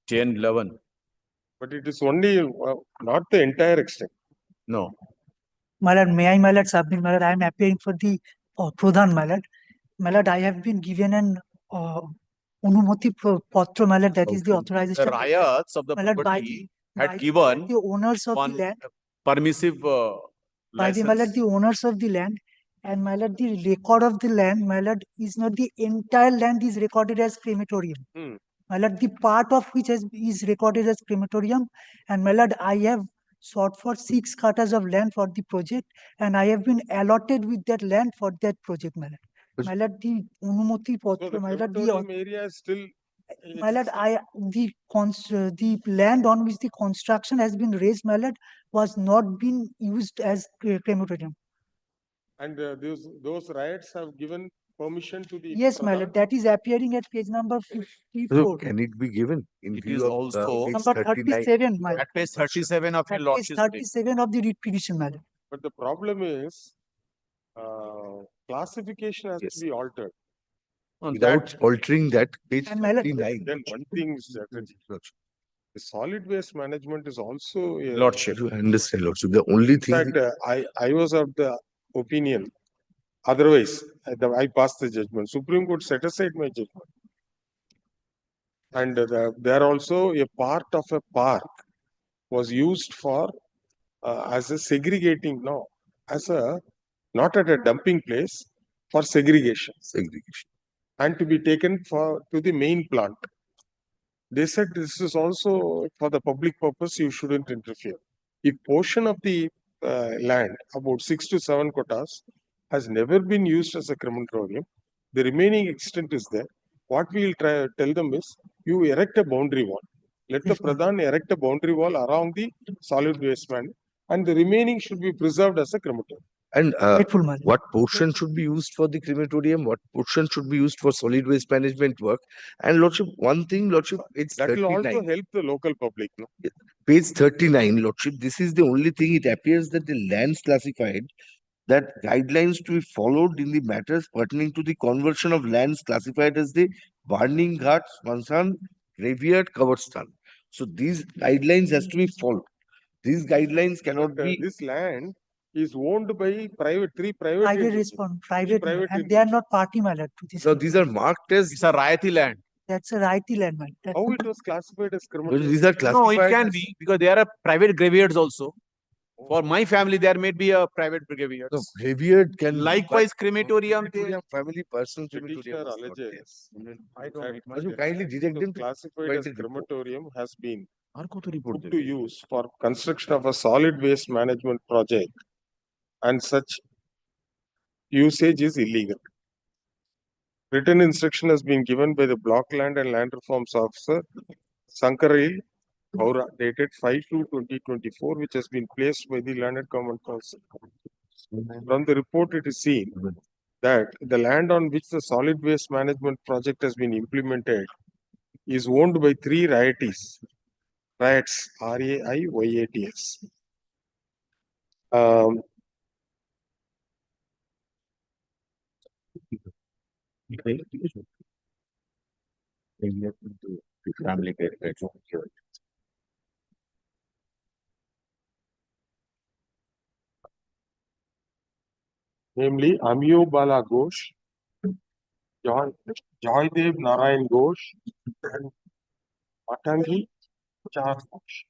10, 11. But it is only not the entire extent. No. My lord, may I, my lord, submit, my lord, I am appearing for the Pradhan, my lord. My lord, I have been given an Anumati Patra, my lord, that is the authorization. The riots of the My lord, property by had given the owners of one the land, permissive by the, my lord, license. the owners of the land, and my lord, the record of the land, my lord, is not the entire land is recorded as crematorium. My lord, the part of which is recorded as crematorium, and my lord, I have sought for 6 katas of land for the project, and I have been allotted with that land for that project, my lord. My lord, the Anumati So Patra, the my lord, crematorium area is still. my lord, the land on which the construction has been raised, my lord, was not been used as crematorium. And those riots have given permission to the. Yes, my lord, that is appearing at page number 54. So can it be given in It view is of also page Number 37, my lord. at page 37 of your At page lordship's 37 of the writ petition, my lord. But the problem is classification has to be altered. Without altering that, page And my lord, 39. Then one thing is the solid waste management is also a. Lordship. You understand, Lordship. The only In thing. fact, I was of the opinion. Otherwise, I passed the judgment. Supreme Court set aside my judgment. And there also a part of a park was used for as a segregating, no, as a not at a dumping place for segregation. Segregation. And to be taken to the main plant. They said this is also for the public purpose, you shouldn't interfere. If portion of the land, about 6 to 7 quotas, has never been used as a crematorium. The remaining extent is there. What we will tell them is, you erect a boundary wall. Let the Pradhan erect a boundary wall around the solid waste man, and the remaining should be preserved as a crematorium. And Grateful, my lord. what portion should be used for the crematorium? What portion should be used for solid waste management work? And Lordship, one thing, Lordship, it's That will also 39. help the local public. No? Page 39, Lordship, this is the only thing. It appears that the lands classified, that guidelines to be followed in the matters pertaining to the conversion of lands classified as the burning ghat, smanshan, revered Kabarstan. So these guidelines has to be followed. These guidelines cannot But, be. this land is owned by three private Private entities. respond, private, private and they are not party, my lord, to this. So these are marked as. It's a Rayati land. That's a righty land, my lord. How it was classified as crematorium? These are No, it classified can as- be because they are a private graveyards also. For my family, there may be a private graveyard. No, revered can. Likewise, crematorium. Family person Petitioner crematorium. is not there. alleges I that you kindly direct the them to classified provide as the report. crematorium has been report put to use for construction of a solid waste management project, and such usage is illegal. Written instruction has been given by the Block Land and Land Reforms Officer Sankaril Haura, dated 5/2/2024, which has been placed by the Landed Government Council. From the report, it is seen that the land on which the solid waste management project has been implemented is owned by three riots, RAIYATS. Namely Amyo Bala Ghosh, Joydev Narayan Ghosh, and Matangi Char Ghosh.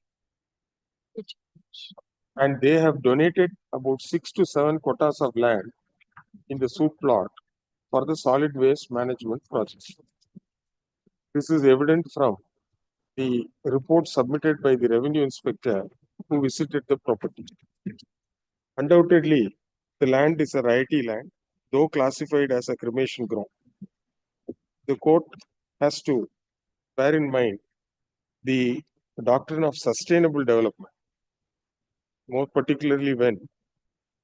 And they have donated about 6 to 7 quotas of land in the soup plot for the solid waste management project. This is evident from the report submitted by the revenue inspector who visited the property. Undoubtedly, the land is a righty land, though classified as a cremation ground. The court has to bear in mind the doctrine of sustainable development, more particularly when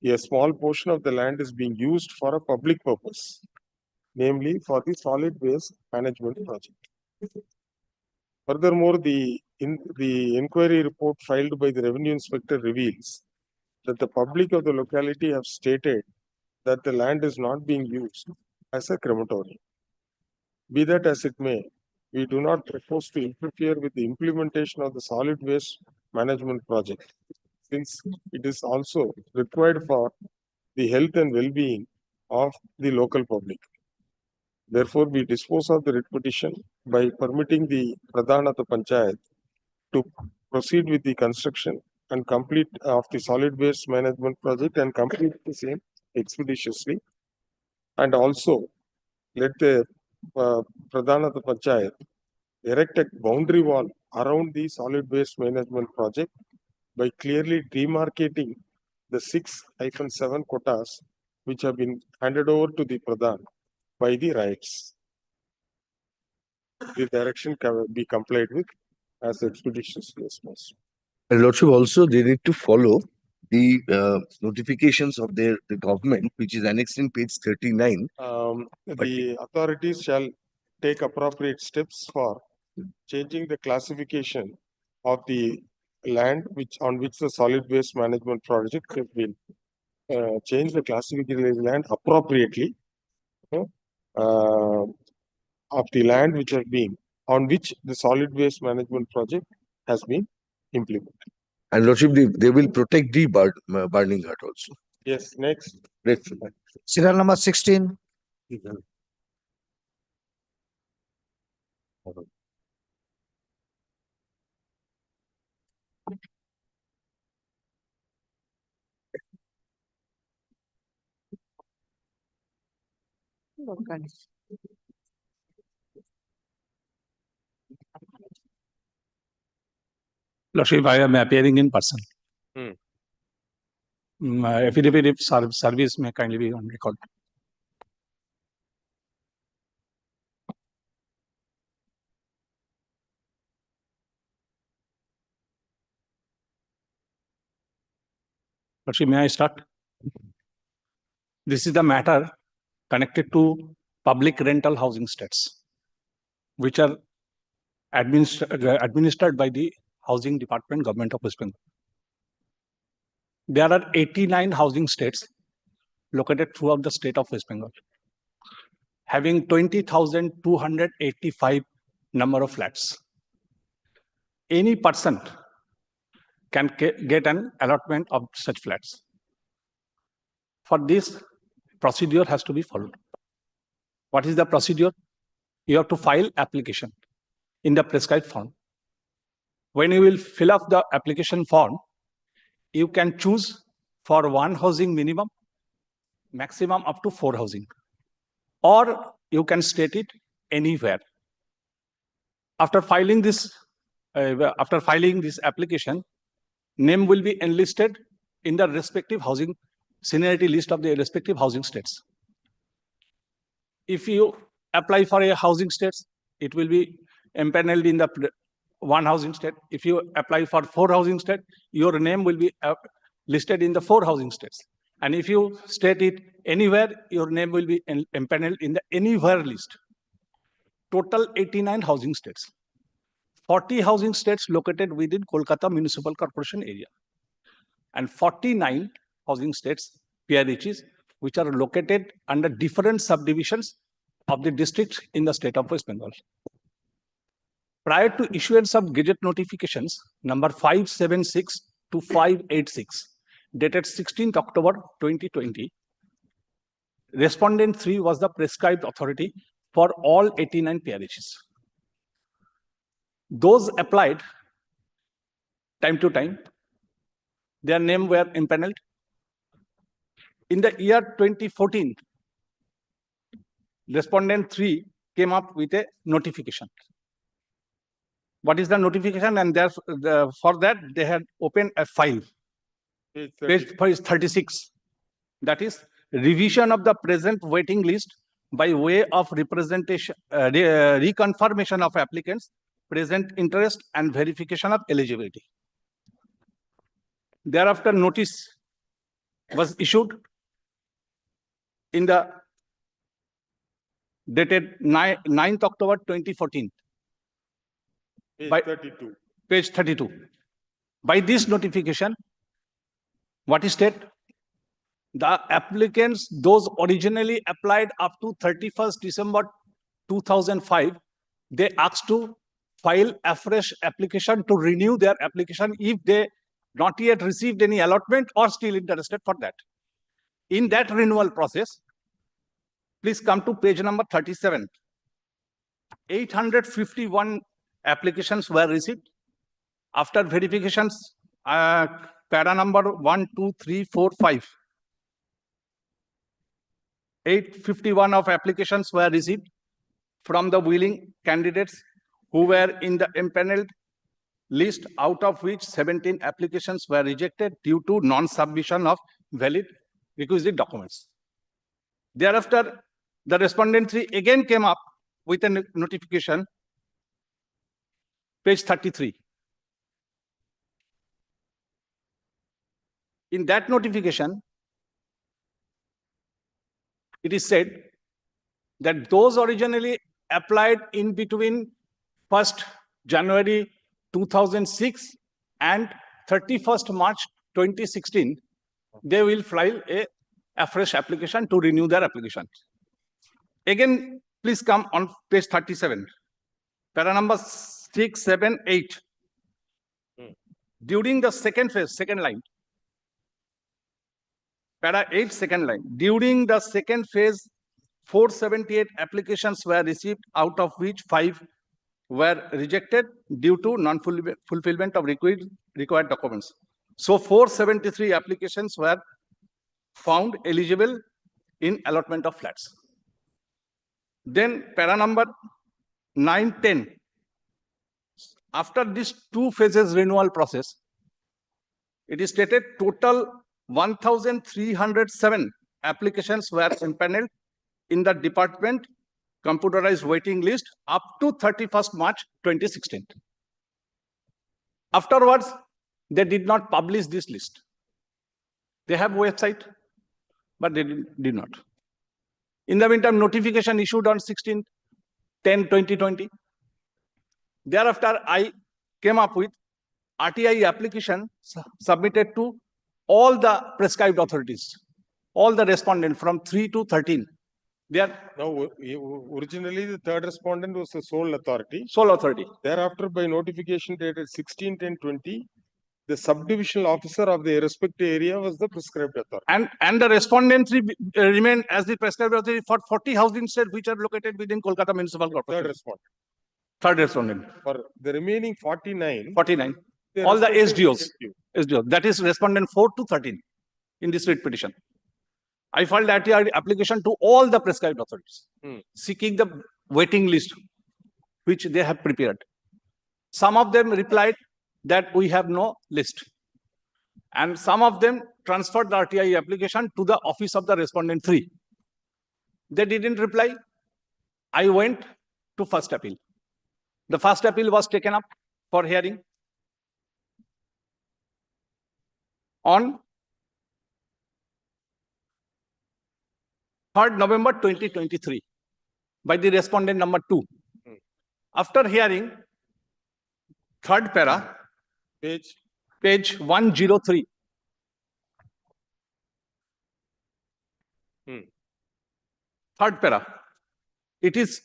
a small portion of the land is being used for a public purpose, namely for the solid waste management project. Furthermore, the inquiry report filed by the revenue inspector reveals that the public of the locality have stated that the land is not being used as a crematorium. Be that as it may, we do not propose to interfere with the implementation of the solid waste management project, since it is also required for the health and well-being of the local public. Therefore, we dispose of the writ petition by permitting the Pradhan of the Panchayat to proceed with the construction and complete of the solid waste management project and complete the same expeditiously. And also let the Pradhan of the Panchayat erect a boundary wall around the solid waste management project by clearly demarcating the 6-7 quotas which have been handed over to the Pradhan by the rights. The direction can be complied with as expeditiously as possible. And Lordship, also they need to follow the notifications of the government, which is annexed in page 39. The authorities shall take appropriate steps for changing the classification of the land on which the solid waste management project has been change the classification of the land appropriately of the land which has been on which the solid waste management project has been implemented. And Lordship, they will protect the burning ghat also. Yes, next. Grateful. Serial number 16. Lordship, I am appearing in person. affidavit if service may kindly be on record. Lordship, may I start? This is the matter connected to public rental housing states, which are administered by the Housing Department, Government of West Bengal. There are 89 housing states located throughout the state of West Bengal, having 20,285 number of flats. Any person can get an allotment of such flats. For this, procedure has to be followed. What is the procedure? You have to file application in the prescribed form. When you will fill up the application form, you can choose for one housing minimum, maximum up to 4 housing, or you can state it anywhere. After filing this application, name will be enlisted in the respective housing seniority list of the respective housing states. If you apply for a housing states, it will be empaneled in the one housing state. If you apply for 4 housing state, your name will be listed in the 4 housing states. And if you state it anywhere, your name will be empaneled in the anywhere list. Total 89 housing states. 40 housing states located within Kolkata Municipal Corporation area, and 49 housing states, PRHs, which are located under different subdivisions of the districts in the state of West Bengal. Prior to issuance of Gazette notifications number 576 to 586, dated 16th October 2020, Respondent 3 was the prescribed authority for all 89 PRHs. Those applied time to time, their name were impaneled. In the year 2014, Respondent 3 came up with a notification. What is the notification? And for that, they had opened a file, page 36. That is revision of the present waiting list by way of representation, reconfirmation of applicants, present interest, and verification of eligibility. Thereafter, notice was issued in the dated 9th October 2014. Page 32. By this notification, what is stated? The applicants, those originally applied up to 31st December 2005, they asked to file a fresh application to renew their application if they not yet received any allotment or still interested for that. In that renewal process, please come to page number 37. 851 applications were received. After verifications, para number 1, 2, 3, 4, 5. 851 of applications were received from the willing candidates who were in the empaneled list, out of which 17 applications were rejected due to non-submission of valid requisite documents. Thereafter, the Respondent 3 again came up with a notification, page 33. In that notification, it is said that those originally applied in between 1st January 2006 and 31st March 2016, they will file a fresh application to renew their application. Again, please come on page 37, para number 6, 7, 8. During the second phase, second line, para 8, second line. During the second phase, 478 applications were received, out of which 5 were rejected due to non-fulfillment of required documents. So 473 applications were found eligible in allotment of flats. Then para number 9, 10. After this 2 phases renewal process, it is stated total 1,307 applications were impaneled in the department computerized waiting list up to 31st March 2016. Afterwards, they did not publish this list. They have website, but they did not. In the meantime, notification issued on 16/10/2020. Thereafter, I came up with RTI application submitted to all the prescribed authorities, all the respondents from 3 to 13. They are Now, originally the third respondent was the sole authority. sole authority. Thereafter, by notification dated 16/10/20, the subdivisional officer of the respective area was the prescribed authority. And the respondents remain as the prescribed authority for 40 housing estates which are located within Kolkata Municipal Corporation. Third respondent. Third respondent. For the remaining 49, 49. they All the respective SDOs. SDOs. That is respondent 4 to 13 in this writ petition. I filed RTI application to all the prescribed authorities, seeking the waiting list which they have prepared. Some of them replied that we have no list. And some of them transferred the RTI application to the office of the respondent 3. They didn't reply. I went to first appeal. The first appeal was taken up for hearing on 3rd November 2023 by the respondent number 2. After hearing, third para, page 103. Third para. It is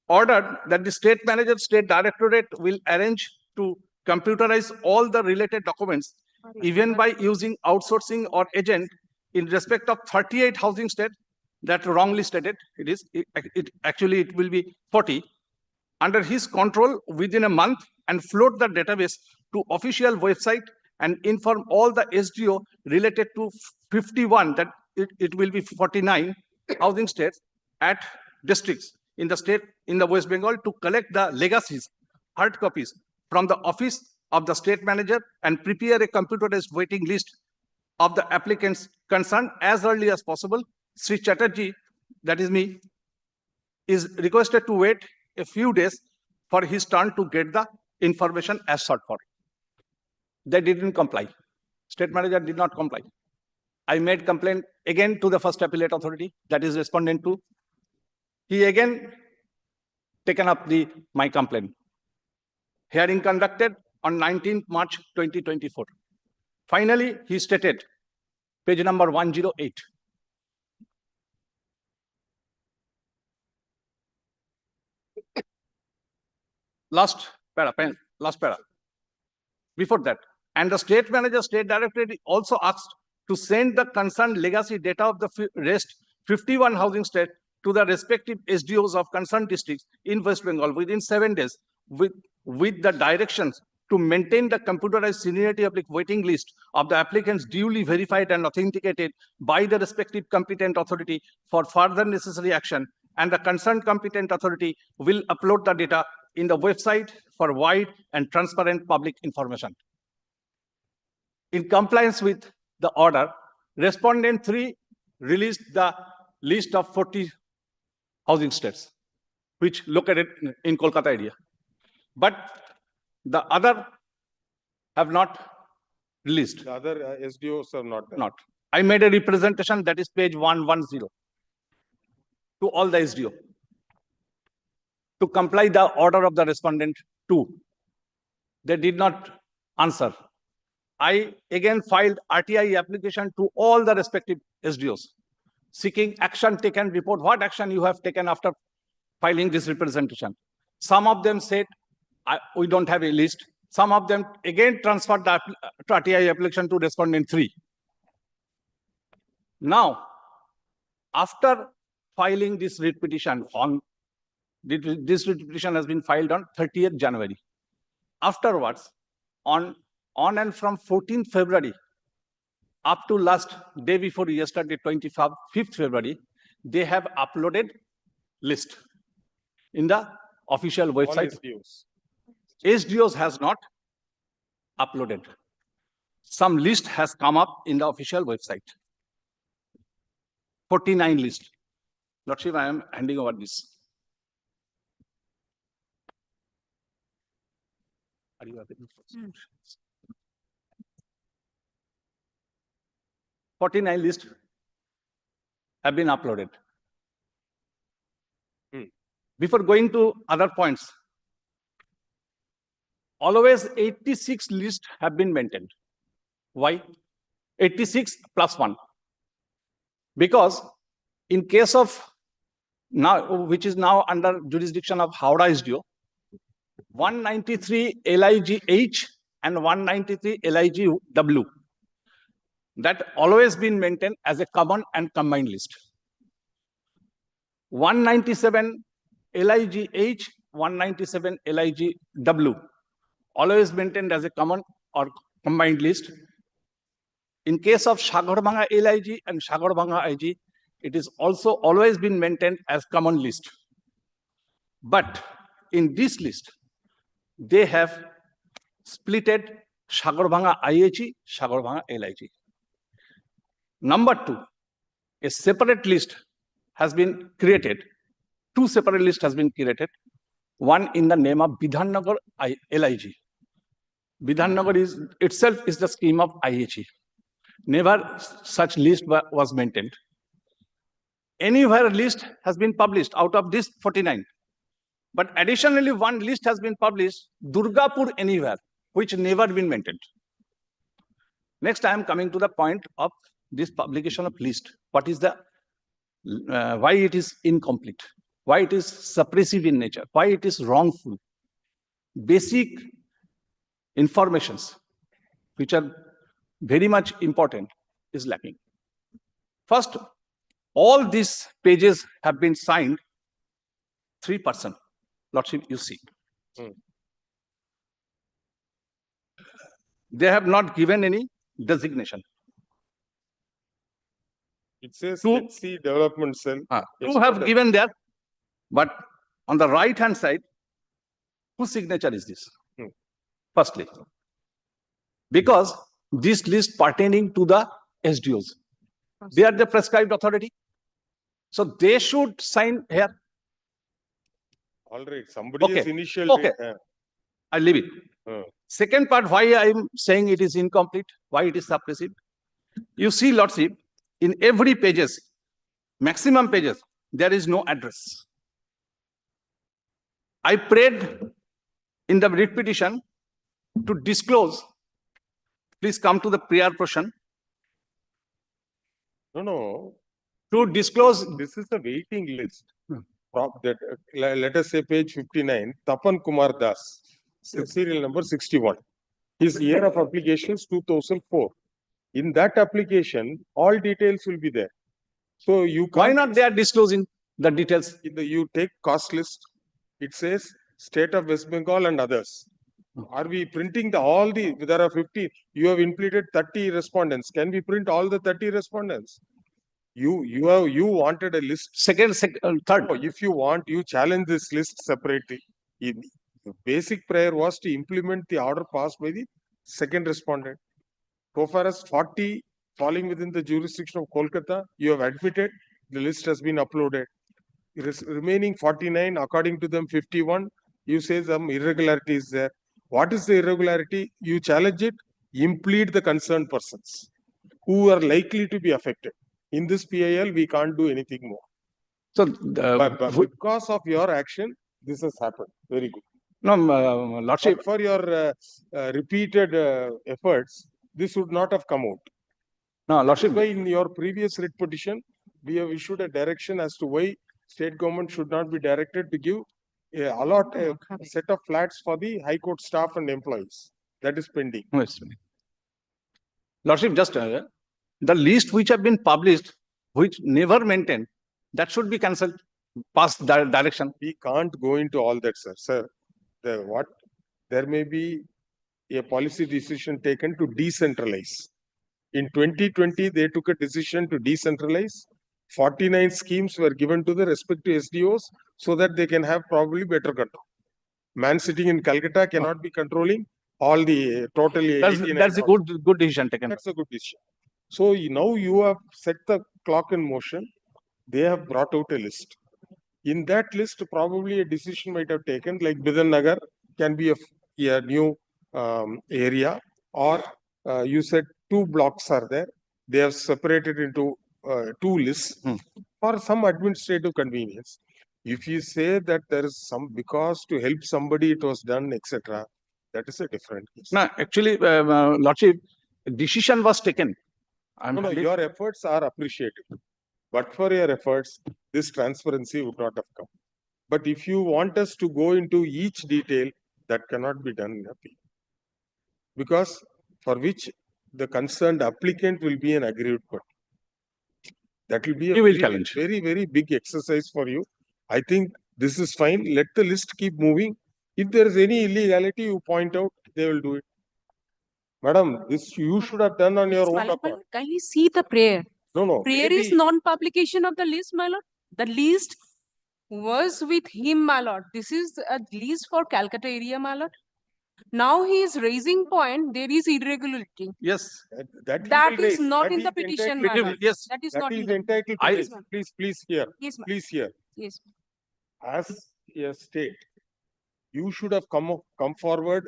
ordered that the state manager, state directorate will arrange to computerize all the related documents, even by using outsourcing or agent in respect of 38 housing states that wrongly stated. Actually it will be 40 under his control within a month, and float the database to official website and inform all the SDO related to 51, that it will be 49 housing states at districts in the state, in the West Bengal, to collect the legacies, hard copies from the office of the state manager and prepare a computerized waiting list of the applicants concerned as early as possible. Sri Chatterjee, that is me, is requested to wait a few days for his turn to get the information as sought for. They didn't comply. State manager did not comply. I made complaint again to the first appellate authority, that is respondent 2. He again taken up my complaint. Hearing conducted on 19th March 2024. Finally, he stated, page number 108. Last para. Before that, and the state manager, state directorate also asked to send the concerned legacy data of the rest 51 housing states to the respective SDOs of concerned districts in West Bengal within 7 days, with the directions to maintain the computerized seniority waiting list of the applicants duly verified and authenticated by the respective competent authority for further necessary action, and the concerned competent authority will upload the data in the website for wide and transparent public information. In compliance with the order, respondent 3 released the list of 40 housing states which located in Kolkata area. But the other have not released. The other SDOs are not there. Not. I made a representation, that is page 110, to all the SDO to comply the order of the respondent 2. They did not answer. I again filed RTI application to all the respective SDOs, seeking action taken report. What action you have taken after filing this representation? Some of them said, we don't have a list. Some of them again transferred the RTI application to respondent 3. Now, after filing this writ petition, this writ petition has been filed on 30th January. Afterwards, on and from 14th February up to last day before yesterday, 25th February, they have uploaded list in the official website. SDOs. SDOs has not uploaded. some list has come up in the official website. 49 list. Lordship, I am handing over this. Are you happy? 49 lists have been uploaded. Before going to other points, always 86 lists have been maintained. Why? 86 plus 1. Because in case of now, which is now under jurisdiction of Howrah SDO, 193 LIGH and 193 LIGW, that always been maintained as a common and combined list. 197 LIGH, 197 LIGW, always maintained as a common or combined list. In case of Sagarbanga LIG and Sagarbanga IG, it is also always been maintained as common list. But in this list, they have splitted Sagarbanga IHE, Sagarbanga LIG. Number 2, a separate list has been created. 2 separate lists has been created. One in the name of Bidhannagar LIG. Bidhannagar is itself is the scheme of IHE. Never such list was maintained. Anywhere list has been published out of this 49. But additionally, one list has been published, Durgapur Anywhere, which never been maintained. Next, I am coming to the point of this publication of list. What is the, why it is incomplete, why it is suppressive in nature, why it is wrongful. Basic informations, which are very much important, is lacking. First, all these pages have been signed 3%. Lordship, you see. They have not given any designation. It says, let's see development cell. Two have given there, but on the right hand side, whose signature is this? Firstly, because this list pertaining to the SDOs, they are the prescribed authority. So they should sign here. All right, somebody has initialed it. I'll leave it. Second part, why I'm saying it is incomplete, why it is suppressive. You see, Lordship, in every pages, maximum pages, there is no address. I prayed in the writ petition to disclose. Please come to the prayer portion. No. To disclose. This is the waiting list. That, let us say page 59, Tapan Kumar Das, serial number 61. His year of application is 2004. In that application, all details will be there. So you can't. Why not they are disclosing the details? You take cost list. It says state of West Bengal and others. Are we printing all the, there are 50, you have implemented 30 respondents. Can we print all the 30 respondents? You wanted a list. Third. If you want, you challenge this list separately. The basic prayer was to implement the order passed by the second respondent. So far as 40 falling within the jurisdiction of Kolkata, you have admitted the list has been uploaded. Remaining 49, according to them 51, you say some irregularity is there. What is the irregularity? You challenge it, implead the concerned persons who are likely to be affected. In this PIL, we can't do anything more. So, but because of your action, this has happened. Very good. No, Lordship. But for your repeated efforts, this would not have come out. No, Lordship. Why in your previous writ petition, we have issued a direction as to why state government should not be directed to give allot a set of flats for the High Court staff and employees. That is pending. Yes. Lordship, just the list which have been published, which never maintained, that should be cancelled, past direction. We can't go into all that, sir. There may be a policy decision taken to decentralize. In 2020, they took a decision to decentralize. 49 schemes were given to the respective SDOs so that they can have probably better control. Man sitting in Calcutta cannot be controlling all the totally. That's 89 a properties. good decision taken. That's a good decision. So now you have set the clock in motion. They have brought out a list. In that list, probably a decision might have taken, like Bidan Nagar can be a new area, or you said 2 blocks are there. They have separated into 2 lists for some administrative convenience. If you say that there is some, because to help somebody it was done, etc., that is a different case. No, actually, Lordship, decision was taken. No, your efforts are appreciated. But for your efforts, this transparency would not have come. But if you want us to go into each detail, that cannot be done in a PE. Because for which the concerned applicant will be an aggrieved party. That will be a very, very big exercise for you. I think this is fine. Let the list keep moving. If there is any illegality, you point out, they will do it. Madam, this you should have done on your own account. Kindly see the prayer. No. Prayer is non-publication of the list, my lord. The list was with him, my lord. This is a list for Calcutta area, my lord. Now he is raising point, there is irregularity. Yes. That is not in the petition, my lord. Yes. That is not in the entitled to this. Please hear. Yes, ma'am. Please hear. Yes. As a state, you should have come forward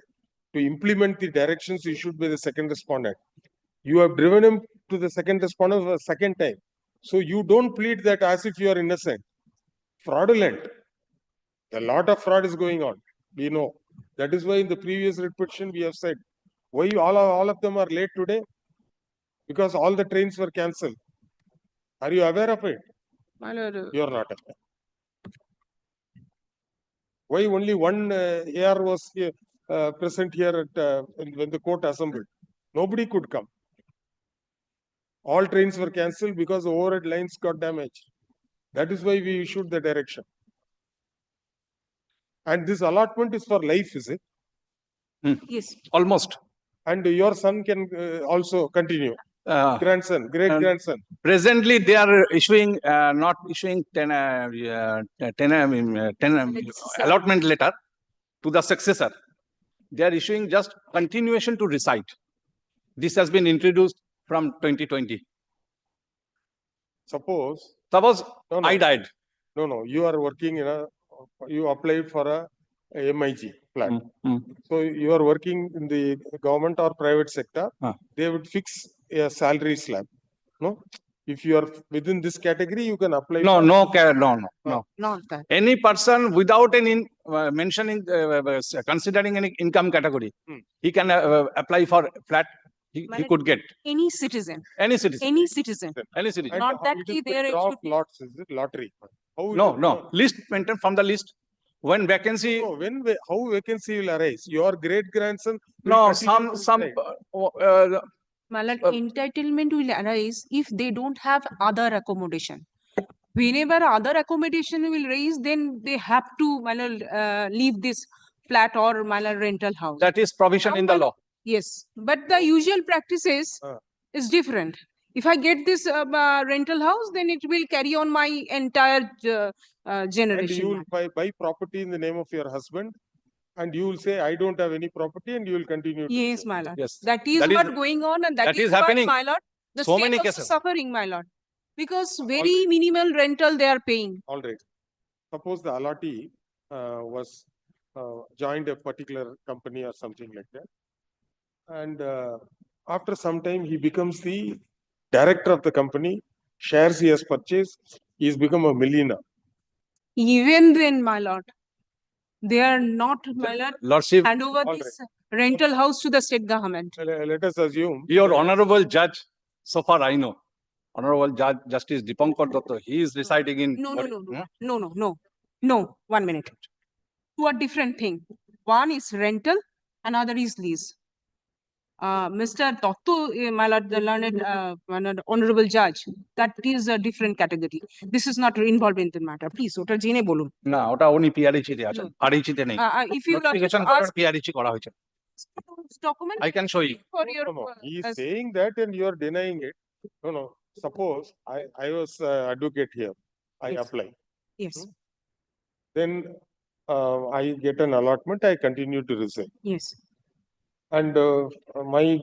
to implement the directions issued by the second respondent. You have driven him to the second respondent for the second time. So you don't plead that as if you are innocent. Fraudulent. A lot of fraud is going on. We know. That is why in the previous petition we have said, why all of them are late today? Because all the trains were cancelled. Are you aware of it? My lord. You are not aware. Why only one AR was here, present here at when the court assembled? Nobody could come. All trains were cancelled because the overhead lines got damaged. That is why we issued the direction. And this allotment is for life, is it? Yes. Almost. And your son can also continue. Grandson, great-grandson. Presently, they are issuing, not issuing 10 allotment letter to the successor. They are issuing just continuation to recite. This has been introduced from 2020. Suppose I died. No, you are working in you applied for a MIG flat. So you are working in the government or private sector. They would fix a salary slab. No, if you are within this category, you can apply. No. Any person without any mentioning, considering any income category, he can apply for flat. He could get Any citizen. any citizen. Any citizen. Any citizen. Not that he there. Lots, is it lottery? No. List maintained from the list. When vacancy. How vacancy will arise? Your great grandson. No, My lord, entitlement will arise if they don't have other accommodation. Whenever other accommodation will raise, then they have to, my lord, leave this flat or my lord, rental house. That is provision in the law. Yes, but the usual practices is different. If I get this rental house, then it will carry on my entire generation. And you will buy property in the name of your husband, and you will say, I don't have any property, and you will continue. Yes, my lord. Yes. That is what going on, and that is happening. what, my lord, the So state many also cases. suffering, my lord, because very minimal rental they are paying. All right. Suppose the allotee was joined a particular company or something like that, and after some time he becomes the director of the company. Shares he has purchased, he has become a millionaire. Even then, my lord, they are not, my lord, Lordship. hand over this rental house to the state government. Let us assume. Your honorable judge, so far I know, Honorable Judge Justice Dipankar Dutta, he is residing in. No. 1 minute. Two are different thing. One is rental, another is lease. Mr. Dotto, my lord, the learned honorable judge, that is a different category. This is not involved in the matter. Please, ওটা জেনে বলুন। না, ওটা উনি PRH তে আছেন, RH তে নেই। If you Notification ask PRH করা হয়েছে। document, I can show you. For your, He is saying that and you are denying it. No. Suppose I was advocate here. I apply. Yes. Then I get an allotment. I continue to reside. Yes. And my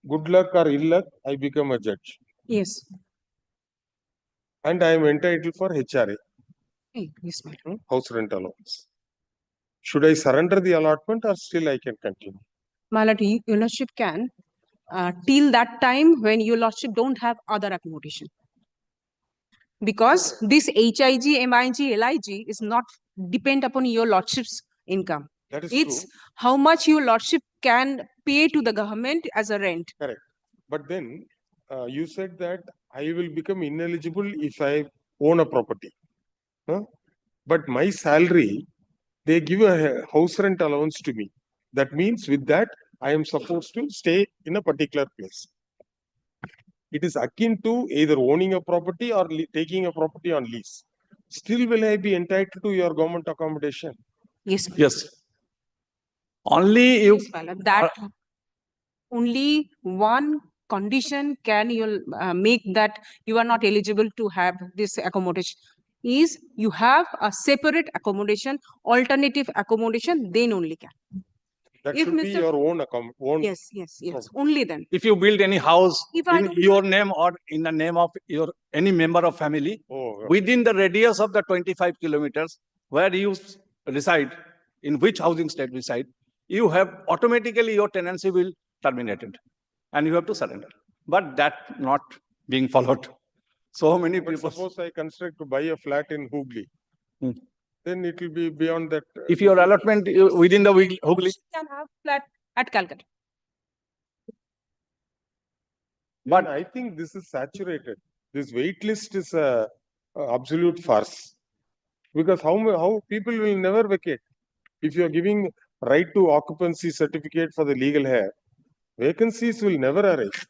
good luck or ill luck, I become a judge. Yes. And I am entitled for HRA, Yes, my lord. house rent allowance. Should I surrender the allotment or still I can continue? My lord, your lordship can till that time when your lordship don't have other accommodation. Because this HIG, MIG, LIG is not depend upon your lordship's income. That is It's true. how much your lordship can pay to the government as a rent. Correct. But then you said that I will become ineligible if I own a property. Huh? But my salary, they give a house rent allowance to me. That means with that, I am supposed to stay in a particular place. It is akin to either owning a property or taking a property on lease. Still, will I be entitled to your government accommodation? Yes. Yes. Only you. Yes, my lord. That only one condition can you make that you are not eligible to have this accommodation is you have a separate accommodation, alternative accommodation, then only can. That If should be Mr. your own account. Own Yes, only then. If you build any house If I in don't your name or in the name of your any member of family, Oh, within the radius of the 25 kilometers where you reside, in which housing state reside, you have automatically your tenancy will terminated and you have to surrender. But that not being followed. So many but people. suppose I construct to buy a flat in Hooghly, then it will be beyond that. If your allotment within the Hooghly, can have flat at Calcutta. But I think this is saturated. This wait list is a absolute farce. Because how people will never vacate. If you are giving right to occupancy certificate for the legal hair, vacancies will never arise.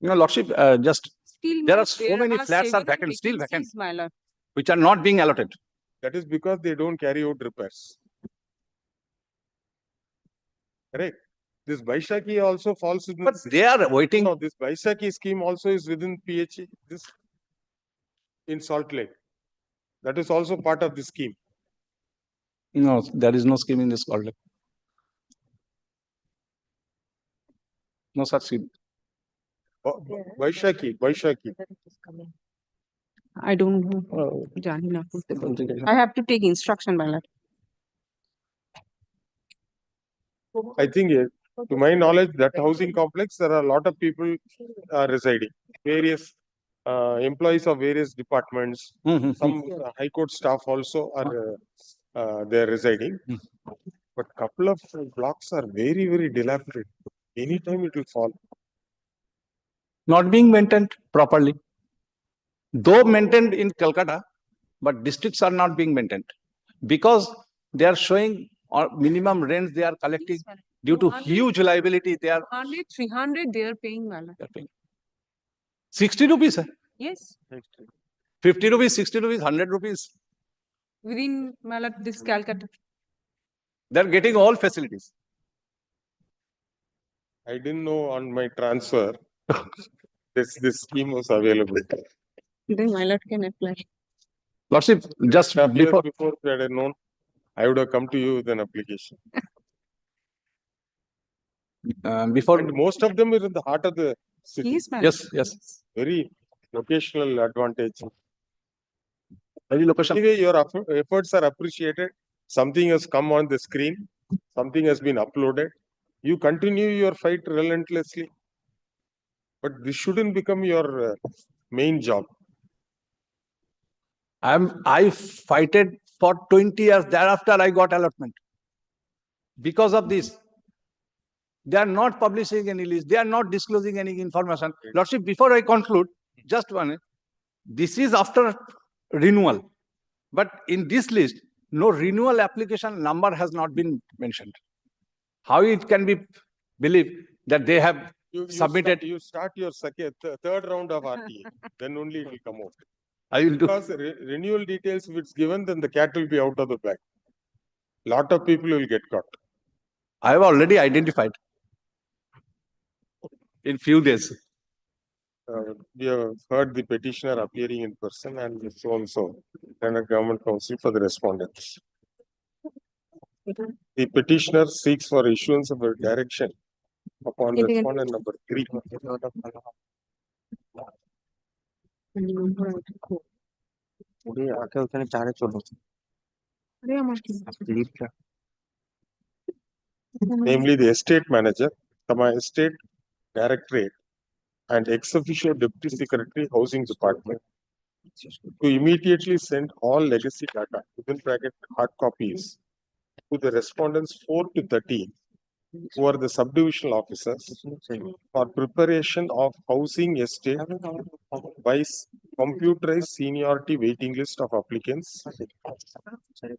Lordship, just Still, there my- are so many flats are several vacant, still vacant, vacancies, my lord. which are not being allotted. That is because they don't carry out repairs. Correct. This Baishaki also falls in. But they are waiting. No, this Baishaki scheme also is within PHE. This in Salt Lake. That is also part of the scheme. No, there is no scheme in this world. No such scheme. Baishaki. I don't know. I have to take instruction, my lord. I think, to my knowledge, that housing complex, there are a lot of people residing. Various employees of various departments. Some high court staff also are there residing. But couple of blocks are very, very dilapidated. Anytime it will fall. Not being maintained properly. Though maintained in Calcutta, but districts are not being maintained because they are showing minimum rents they are collecting due to huge liability. They are 100, 300, they are paying, my lord. 60 rupees. Yes. 50 rupees, 60 rupees, 100 rupees. Within, my lord, this Calcutta. They are getting all facilities. I didn't know on my transfer this scheme was available. Then my lord can apply. Lordship, just before I had known, I would have come to you with an application. Before and most of them are in the heart of the city. Yes, ma'am. Yes. Very locational advantage. Very location. Anyway, your efforts are appreciated. Something has come on the screen. Something has been uploaded. You continue your fight relentlessly. But this shouldn't become your main job. I fighted for 20 years. Thereafter, I got allotment. Because of this, they are not publishing any list. They are not disclosing any information. Lordship, before I conclude, just one. This is after renewal. But in this list, no renewal application number has not been mentioned. How it can be believed that they have submitted? You start your third round of RTA. Then only it will come out. I will do. Because renewal details, if it's given, then the cat will be out of the bag. Lot of people will get caught. I have already identified in few days. We have heard the petitioner appearing in person and so and so, and a government counsel for the respondents. The petitioner seeks for issuance of a direction upon respondent number 3. Namely the estate manager, estate directorate, and ex officio deputy secretary housing department to immediately send all legacy data within bracket hard copies to the respondents 4 to 13 who are the subdivisional officers for preparation of housing estate by computerized seniority waiting list of applicants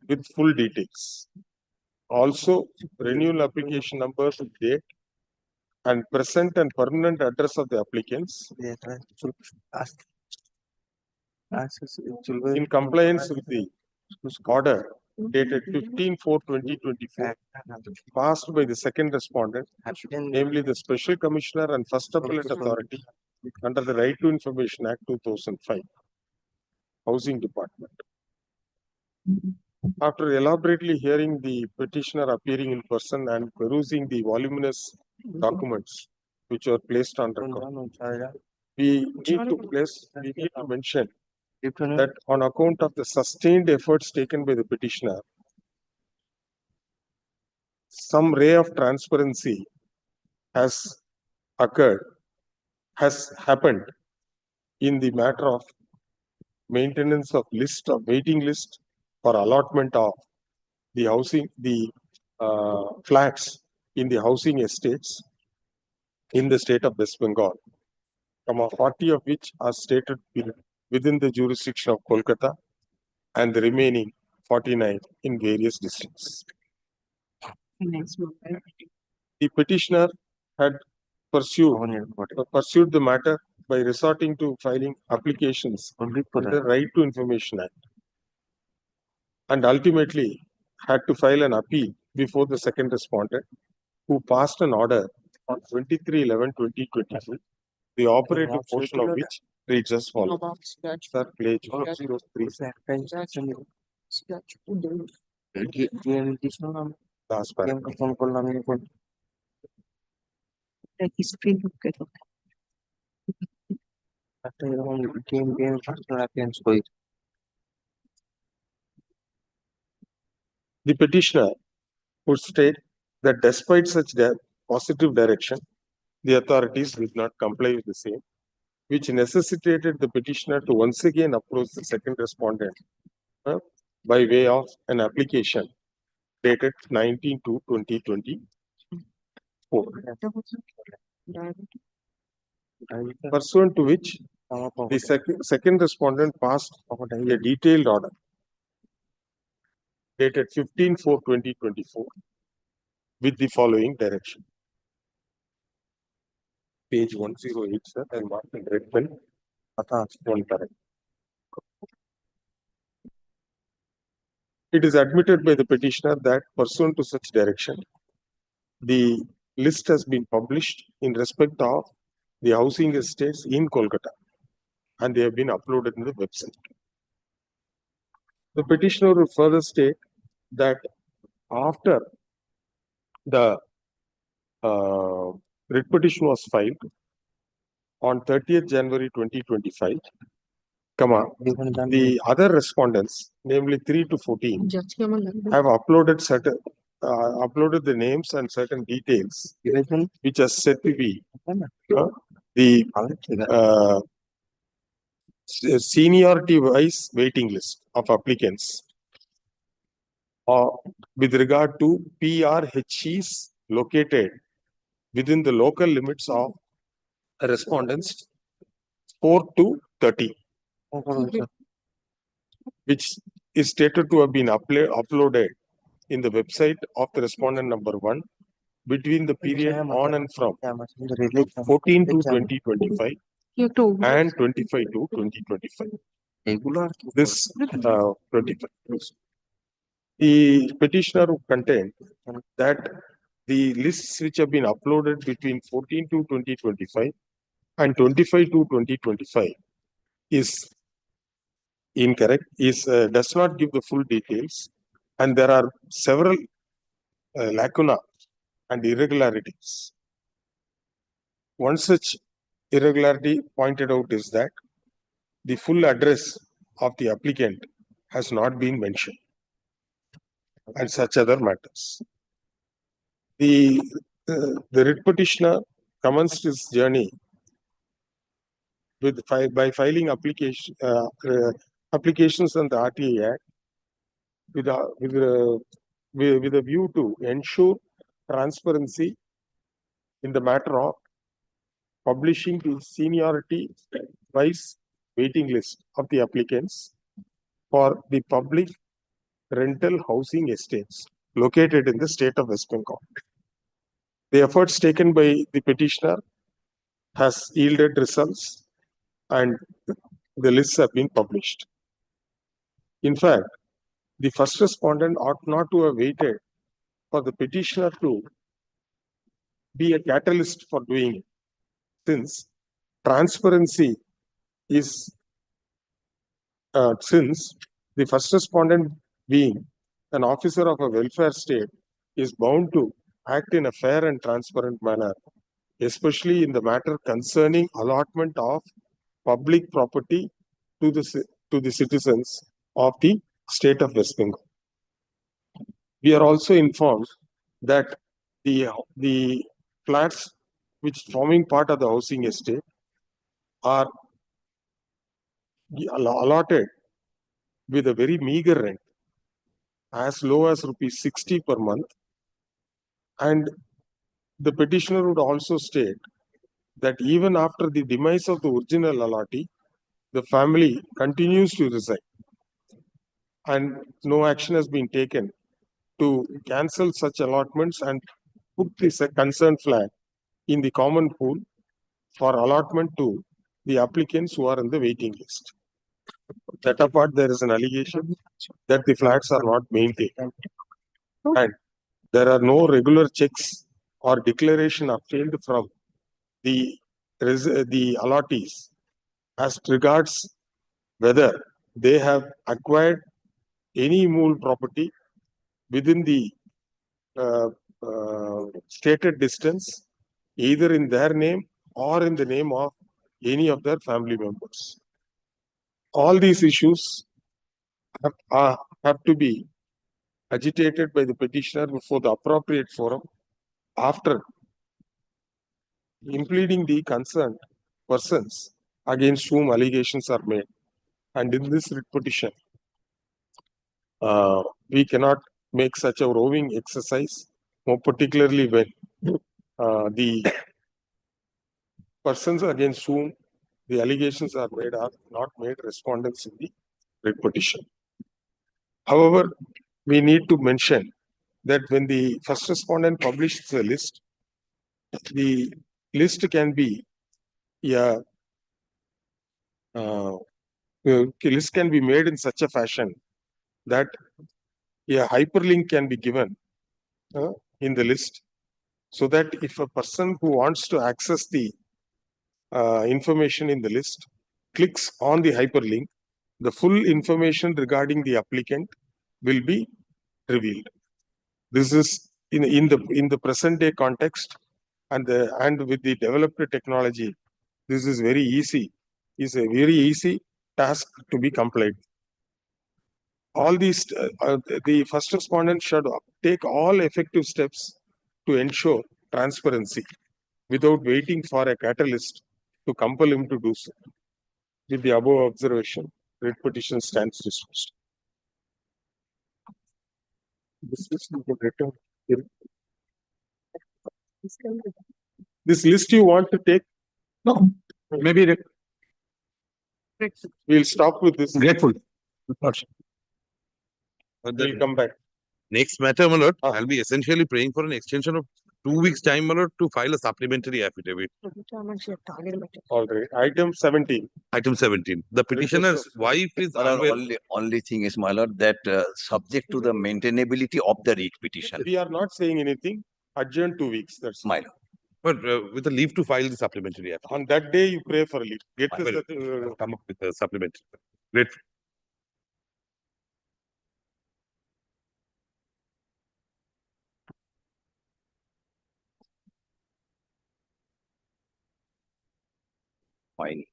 with full details. Also, renewal application numbers with date and present and permanent address of the applicants in compliance with the order dated 15/4/2024 passed by the second respondent, namely the Special Commissioner and First Appellate Authority under the Right to Information Act 2005, Housing Department. After elaborately hearing the petitioner appearing in person and perusing the voluminous documents which were placed on record, we need to mention that on account of the sustained efforts taken by the petitioner, some ray of transparency has happened in the matter of maintenance of waiting list for allotment of the housing, flats in the housing estates in the state of West Bengal, 40 of which are stated within the jurisdiction of Kolkata and the remaining 49 in various districts. The petitioner had pursued the matter by resorting to filing applications under the Right to Information Act and ultimately had to file an appeal before the second respondent who passed an order on 23/11/2022, the operative portion of which reads as follows. Sir, page 103. Last paragraph. The petitioner would state that despite such positive direction, the authorities did not comply with the same, which necessitated the petitioner to once again approach the second respondent by way of an application dated 19/2/2024. Pursuant to which the second respondent passed a detailed order dated 15/4/2024 with the following direction. Page 108, sir, and marked in red pen. One paragraph. It is admitted by the petitioner that pursuant to such direction, the list has been published in respect of the housing estates in Kolkata and they have been uploaded in the website. The petitioner will further state that after the writ petition was filed on 30th January 2025, the other respondents, namely 3 to 14, have uploaded the names and certain details which are said to be the seniority wise waiting list of applicants with regard to PRHEs located within the local limits of respondents 4 to 30, which is stated to have been uploaded in the website of the respondent number 1 between the period on and from 14 to 2025 and 25 to 2025. This 25. The petitioner will contend that the lists which have been uploaded between 14 to 2025 and 25 to 2025 is incorrect, does not give the full details, and there are several lacuna and irregularities. One such irregularity pointed out is that the full address of the applicant has not been mentioned, and such other matters. The writ petitioner commenced his journey with by filing applications on the RTA Act with a view to ensure transparency in the matter of publishing the seniority wise waiting list of the applicants for the public rental housing estates located in the state of West Bengal. The efforts taken by the petitioner has yielded results and the lists have been published. In fact, the first respondent ought not to have waited for the petitioner to be a catalyst for doing it, since transparency is, since the first respondent being an officer of a welfare state is bound to act in a fair and transparent manner, especially in the matter concerning allotment of public property to the citizens of the state of West Bengal. We are also informed that the flats which forming part of the housing estate are allotted with a very meager rent, as low as ₹60 per month, and the petitioner would also state that even after the demise of the original allottee, the family continues to reside, and no action has been taken to cancel such allotments and put this concerned flat in the common pool for allotment to the applicants who are in the waiting list. That apart, there is an allegation that the flats are not maintained, and there are no regular checks or declaration obtained from the allottees as regards whether they have acquired any movable property within the stated distance, either in their name or in the name of any of their family members. All these issues have to be agitated by the petitioner before the appropriate forum after impleading the concerned persons against whom allegations are made. And in this writ petition, we cannot make such a roving exercise, more particularly when the persons against whom the allegations are made are not made respondents in the writ petition. However, we need to mention that when the first respondent publishes the list can be list can be made in such a fashion that a hyperlink can be given in the list, so that if a person who wants to access the information in the list clicks on the hyperlink, the full information regarding the applicant will be revealed. This is in the present day context, and with the developed technology, this is very easy. Is a very easy task to be complied. All these, the first respondent should take all effective steps to ensure transparency without waiting for a catalyst to compel him to do so. With the above observation, writ petition stands dismissed. This list you want to take? No, maybe we'll stop with this. Grateful. We'll come back. Next matter, my lord, I'll be essentially praying for an extension of 2 weeks' time, my lord, to file a supplementary affidavit. All right. Item 17. Item 17. The petitioner's wife is Only thing is, my lord, that subject to the maintainability of the writ petition. We are not saying anything. Adjourn 2 weeks. That's my lord. But with a leave to file the supplementary affidavit. On that day, you pray for leave. Get I will come up with a supplementary. Grateful. হয়নি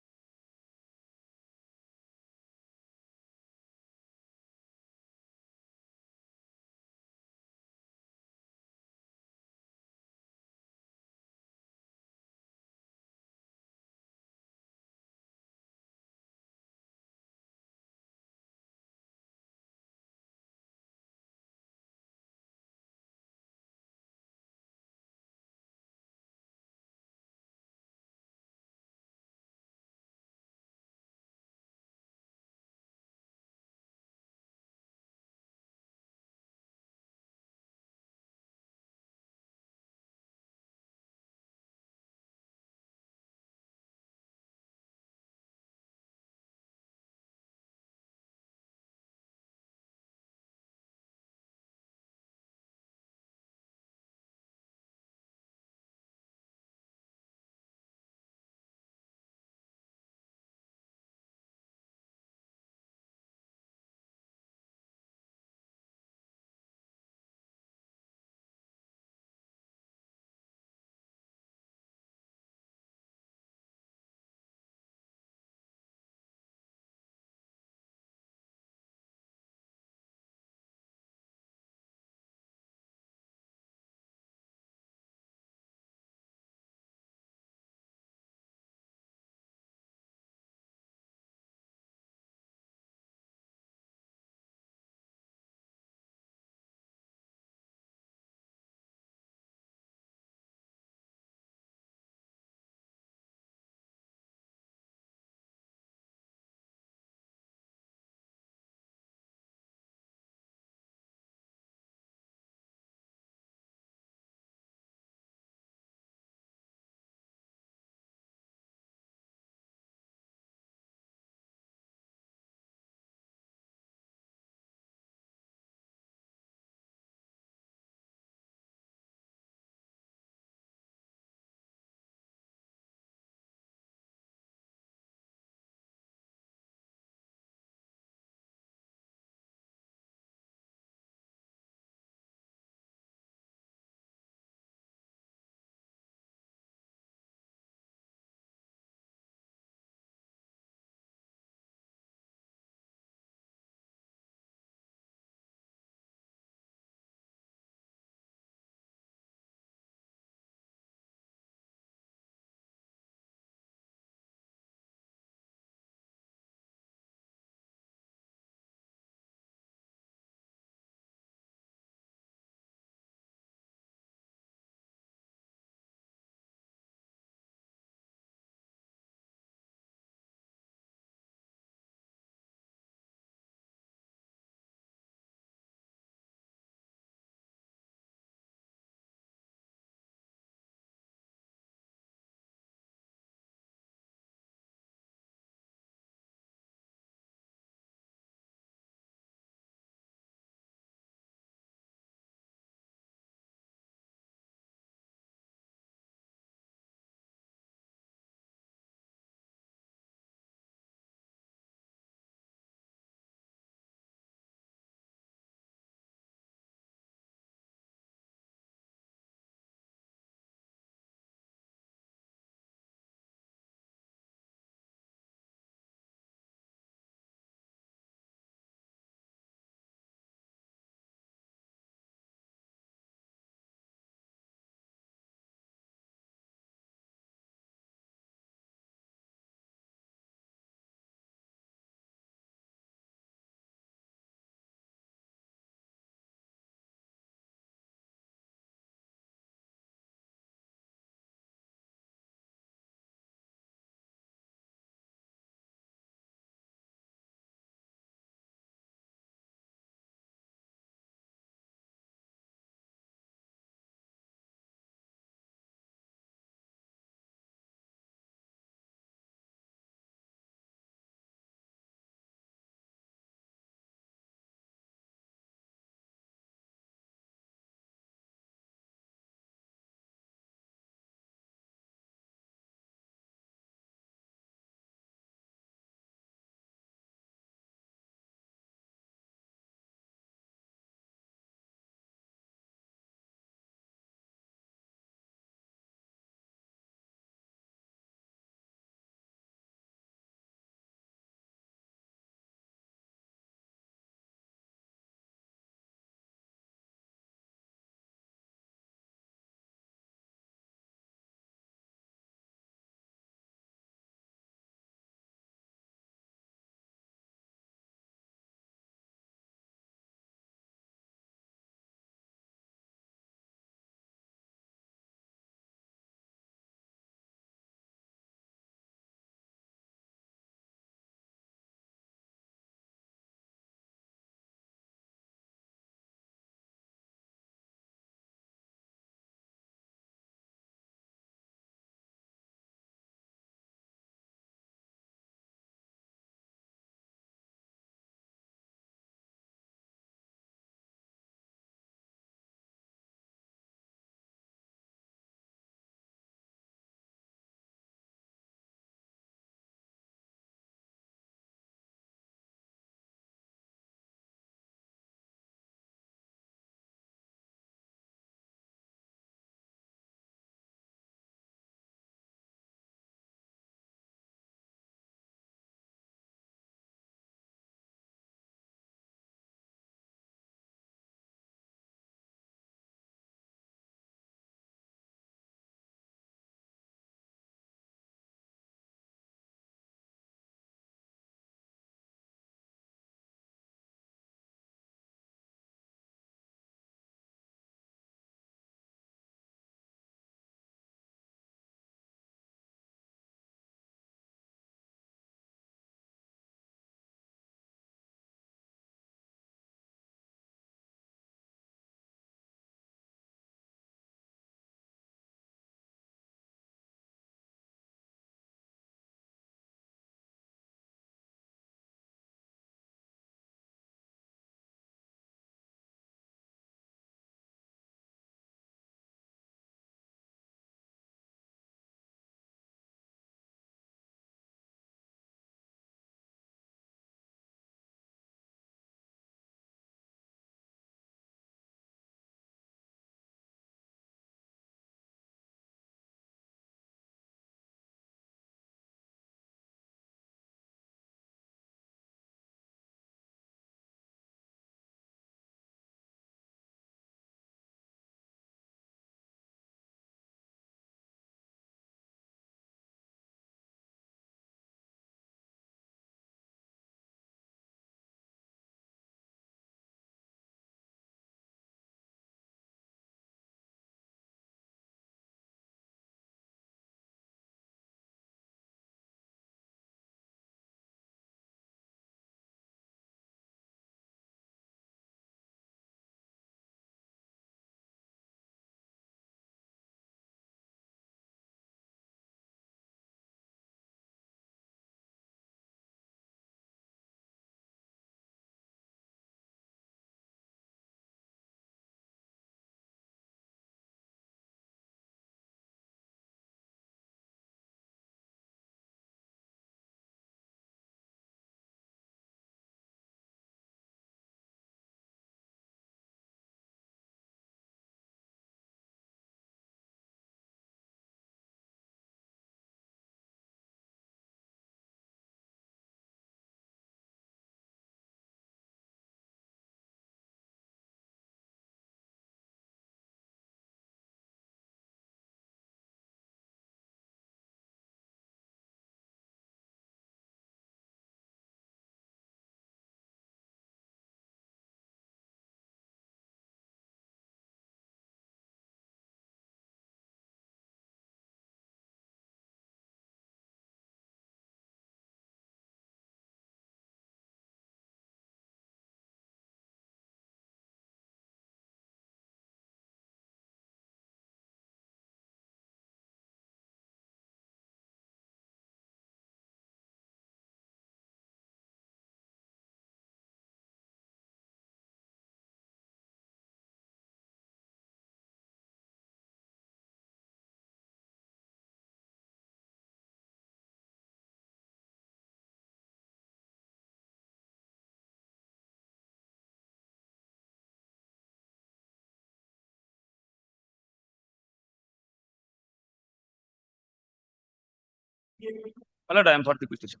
My lord, I am for the petition.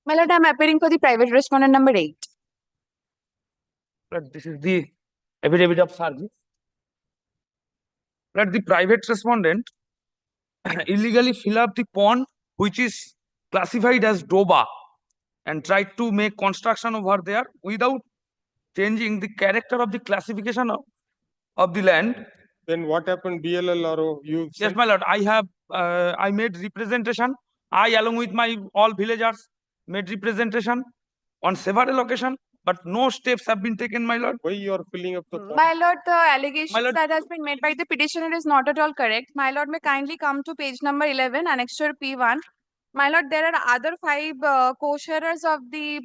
My lord, I'm appearing for the private respondent number 8. Lord, this is the affidavit of service. Lord, the private respondent illegally fill up the pond which is classified as Doba and tried to make construction over there without changing the character of the classification of the land. Then what happened, BLLRO? Yes, my lord, I made representation. I, along with my all villagers, made representation on several occasions, but no steps have been taken, my lord. Why you are filling up the pond? My lord, the allegations lord- that has been made by the petitioner is not at all correct. My lord, may kindly come to page number 11, annexure P1. My lord, there are other 5 co-sharers of the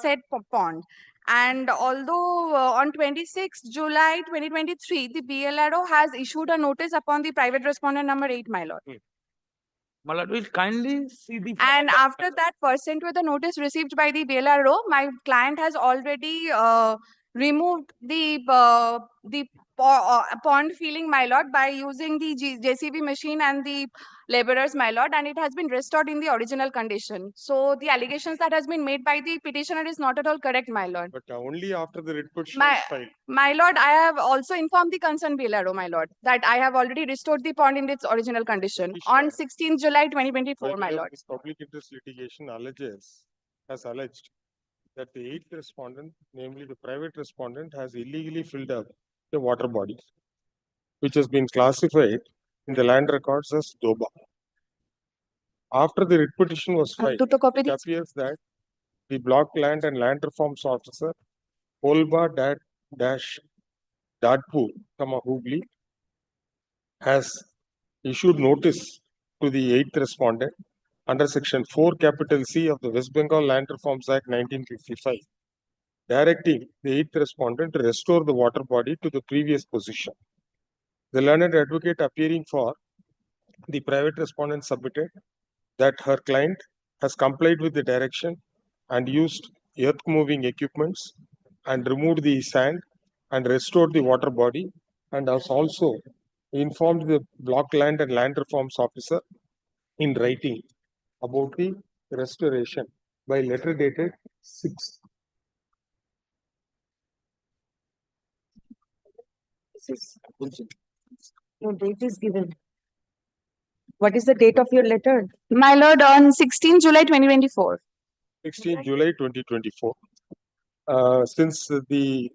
said pond. And although on 26 July 2023, the BLRO has issued a notice upon the private respondent number 8, my lord. My lord, will kindly see the And after that, pursuant with the notice received by the BLRO, my client has already removed the pond filling, my lord, by using the JCB machine and the laborers, my lord, and it has been restored in the original condition. So the allegations that has been made by the petitioner is not at all correct, my lord. But only after the writ petition is filed. My lord, I have also informed the concerned BLRO, my lord, that I have already restored the pond in its original condition on 16th July 2024, my lord. This public interest litigation has alleged that the 8th respondent, namely the private respondent, has illegally filled up the water body, which has been classified in the land records as Doba. After the writ petition was filed, it appears that the block land and land reforms officer, Holba Dadpur, HON'BLE, has issued notice to the 8th respondent under section 4 capital C of the West Bengal Land Reforms Act 1955, directing the 8th respondent to restore the water body to the previous position. The learned advocate appearing for the private respondent submitted that her client has complied with the direction and used earth moving equipments and removed the sand and restored the water body, and has also informed the block land and land reforms officer in writing about the restoration by letter dated 6. Your date is given. What is the date of your letter? My lord, on 16 July 2024. 16 July 2024. Since the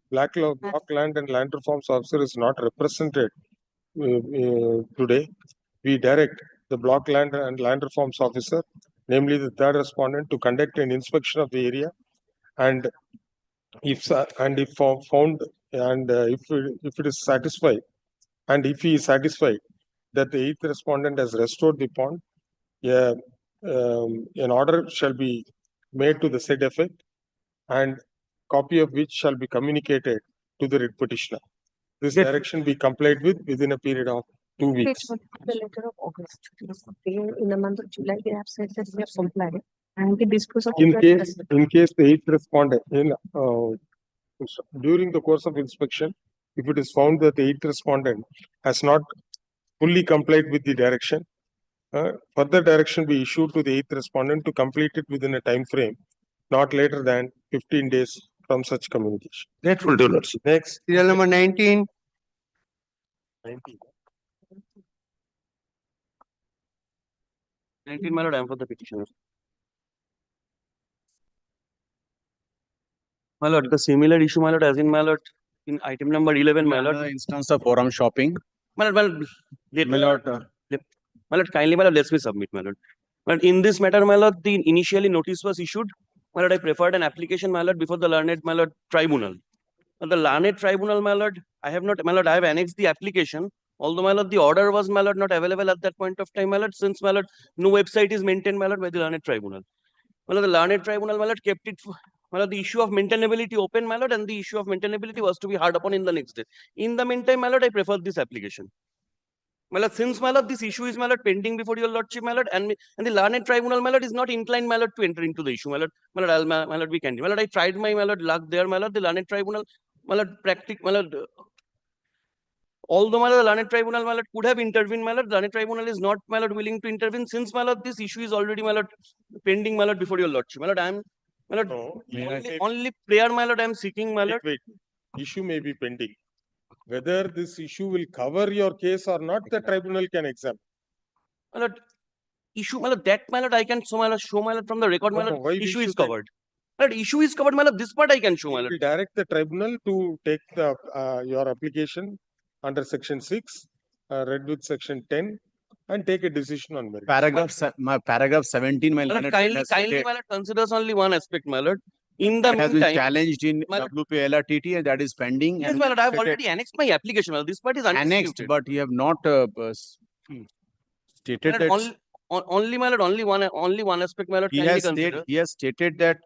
block land and land reforms officer is not represented today, we direct the block land and land reforms officer, namely the 3rd respondent, to conduct an inspection of the area, and if found and if it is satisfied, and if he is satisfied that the 8th respondent has restored the pond, an order shall be made to the said effect, and copy of which shall be communicated to the writ petitioner. This direction be complied with within a period of 2 weeks. The letter of August. In the month of July, they have said that we have complied. And the dispose of In case the 8th respondent, during the course of inspection, if it is found that the 8th respondent has not fully complied with the direction, further direction be issued to the 8th respondent to complete it within a time frame not later than 15 days from such communication. Grateful to Lordship. Next. Serial number 19. 19, my lord, I am for the petitioner. My lord, the similar issue, my lord, as in my lord, in item number 11, my lord. Instance of forum shopping. My lord, my lord, kindly, my lord, let me submit, my lord. But in this matter, my lord, the initially notice was issued. My lord, I preferred an application, my lord, before the learned, my lord, tribunal. But the learned tribunal, my lord, I have not, my lord, I have annexed the application. Although, my lord, the order was, my lord, not available at that point of time, my lord, since, my lord, no website is maintained, my lord, by the learned tribunal. My lord, the learned tribunal, my lord, kept it, my lord, the issue of maintainability open, my lord, and the issue of maintainability was to be hard upon in the next day. In the meantime, my lord, I preferred this application. My lord, since, my lord, this issue is, my lord, pending before your lordship, my lord, and the learned tribunal, my lord, is not inclined, my lord, to enter into the issue, my lord, my lord, we can do. My lord, I tried my lord, luck there, my lord, the learned tribunal, my lord, my lord, Although, my lord, the learned tribunal, my lord, could have intervened, my lord, the learned tribunal is not, my lord, willing to intervene since, my lord, this issue is already, my lord, pending, my lord, before your lordship. My lord, I am, my lord, No, only prayer, my lord, I am seeking, my lord. wait, issue may be pending. Whether this issue will cover your case or not, the tribunal can examine. My lord, issue, my lord, that, my lord, I can show, my lord, from the record, my No, lord, why the issue is issue then? covered. My lord, issue is covered, my lord, this part I can show, my lord. We direct the tribunal to take the your application under section 6, read with section 10, and take a decision on merit. Paragraph 17, my My lord, learned friend kindly, has kindly, stated my lord, considers only one aspect, my lord. In the that has been meantime, challenged in my lord, WPLRTT and that is pending. yes, And my lord, I have stated- already annexed my application, my lord. This part is annexed, undisputed. but you have not stated My that lord, only, my lord, only one aspect, my lord, kindly consider. he has stated that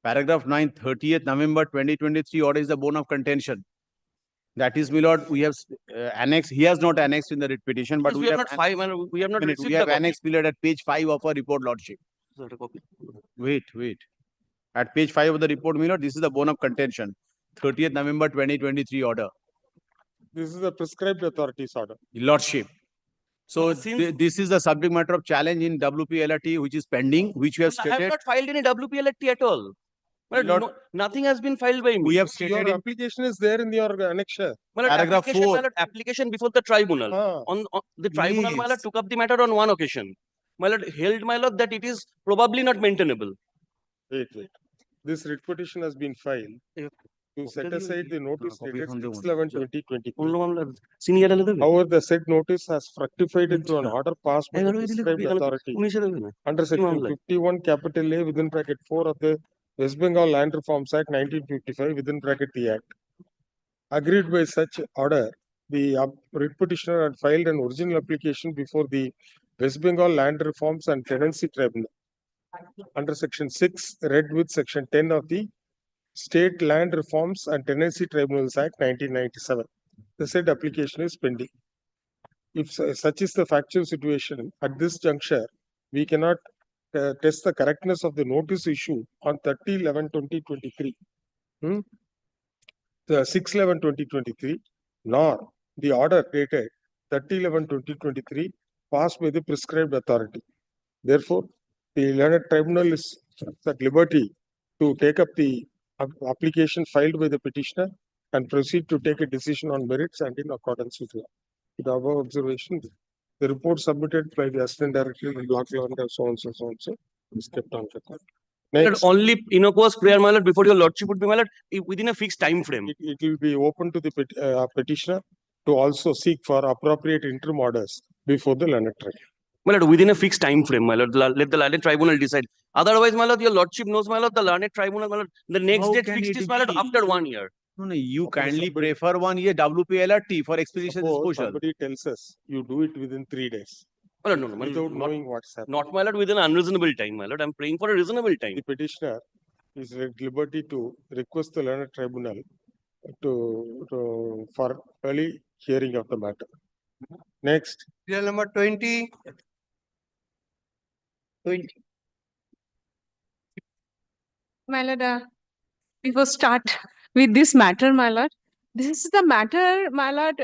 paragraph 9, 30th November 2023 order is the bone of contention. That is, my lord, we have annexed. He has not annexed in the writ petition, but Yes, we have not filed, my lord, we have not received we the have copy. annexed, my lord, at page 5 of our report, lordship. Sir, a copy. Wait. At page 5 of the report, my lord, this is the bone of contention. 30th November 2023 order. This is a prescribed authorities order. Lordship. So Since- this is the subject matter of challenge in WPLRT, which is pending, which we have I have stated. not filed any WPLT at all. My lord, Lord, nothing has been filed by me. we have Your stated in application is there in your annexure. My lord, paragraph application, 4. my lord, application before the tribunal. On the tribunal, my lord, took up the matter on one occasion. My lord, held, my lord, that it is probably not maintainable. Wait. This writ petition has been filed to set aside the notice dated 6/11/2023. However, the said notice has fructified into an order passed by the prescribed authority under section 51 capital A within bracket 4 of the West Bengal Land Reforms Act 1955 within bracket the Act. Agreed by such order, the writ petitioner had filed an original application before the West Bengal Land Reforms and Tenancy Tribunal under section 6, read with section 10 of the State Land Reforms and Tenancy Tribunals Act 1997. The said application is pending. If such is the factual situation, at this juncture, we cannot test the correctness of the notice issue on 30/11/2023. The 6/11/2023, nor the order dated 30/11/2023 passed by the prescribed authority. Therefore, the learned tribunal is at liberty to take up the application filed by the petitioner and proceed to take a decision on merits and in accordance with law. With the above observation, the report submitted by the Assistant Director and Block Law and so on is kept on record. My lord, Next, only innocuous prayer, my lord, before your lordship would be, my lord, within a fixed time frame. it will be open to the petitioner to also seek for appropriate interim orders before the learned tribunal. My lord, within a fixed time frame, my lord, let the learned tribunal decide. Otherwise, my lord, your lordship knows, my lord, the learned tribunal, my lord, the next How date can fixed it is, my lord, be? after 1 year. No, you kindly prefer 1 year WPLRT for expedition Suppose disposal. somebody tells us you do it within 3 days. My lord, no, my lord, Without knowing what's happening. not, my lord, within unreasonable time, my lord. I'm praying for a reasonable time. The petitioner is at liberty to request the learned tribunal for early hearing of the matter. Next. Serial number 20. My lord, before start with this matter, my lord, this is the matter, my lord,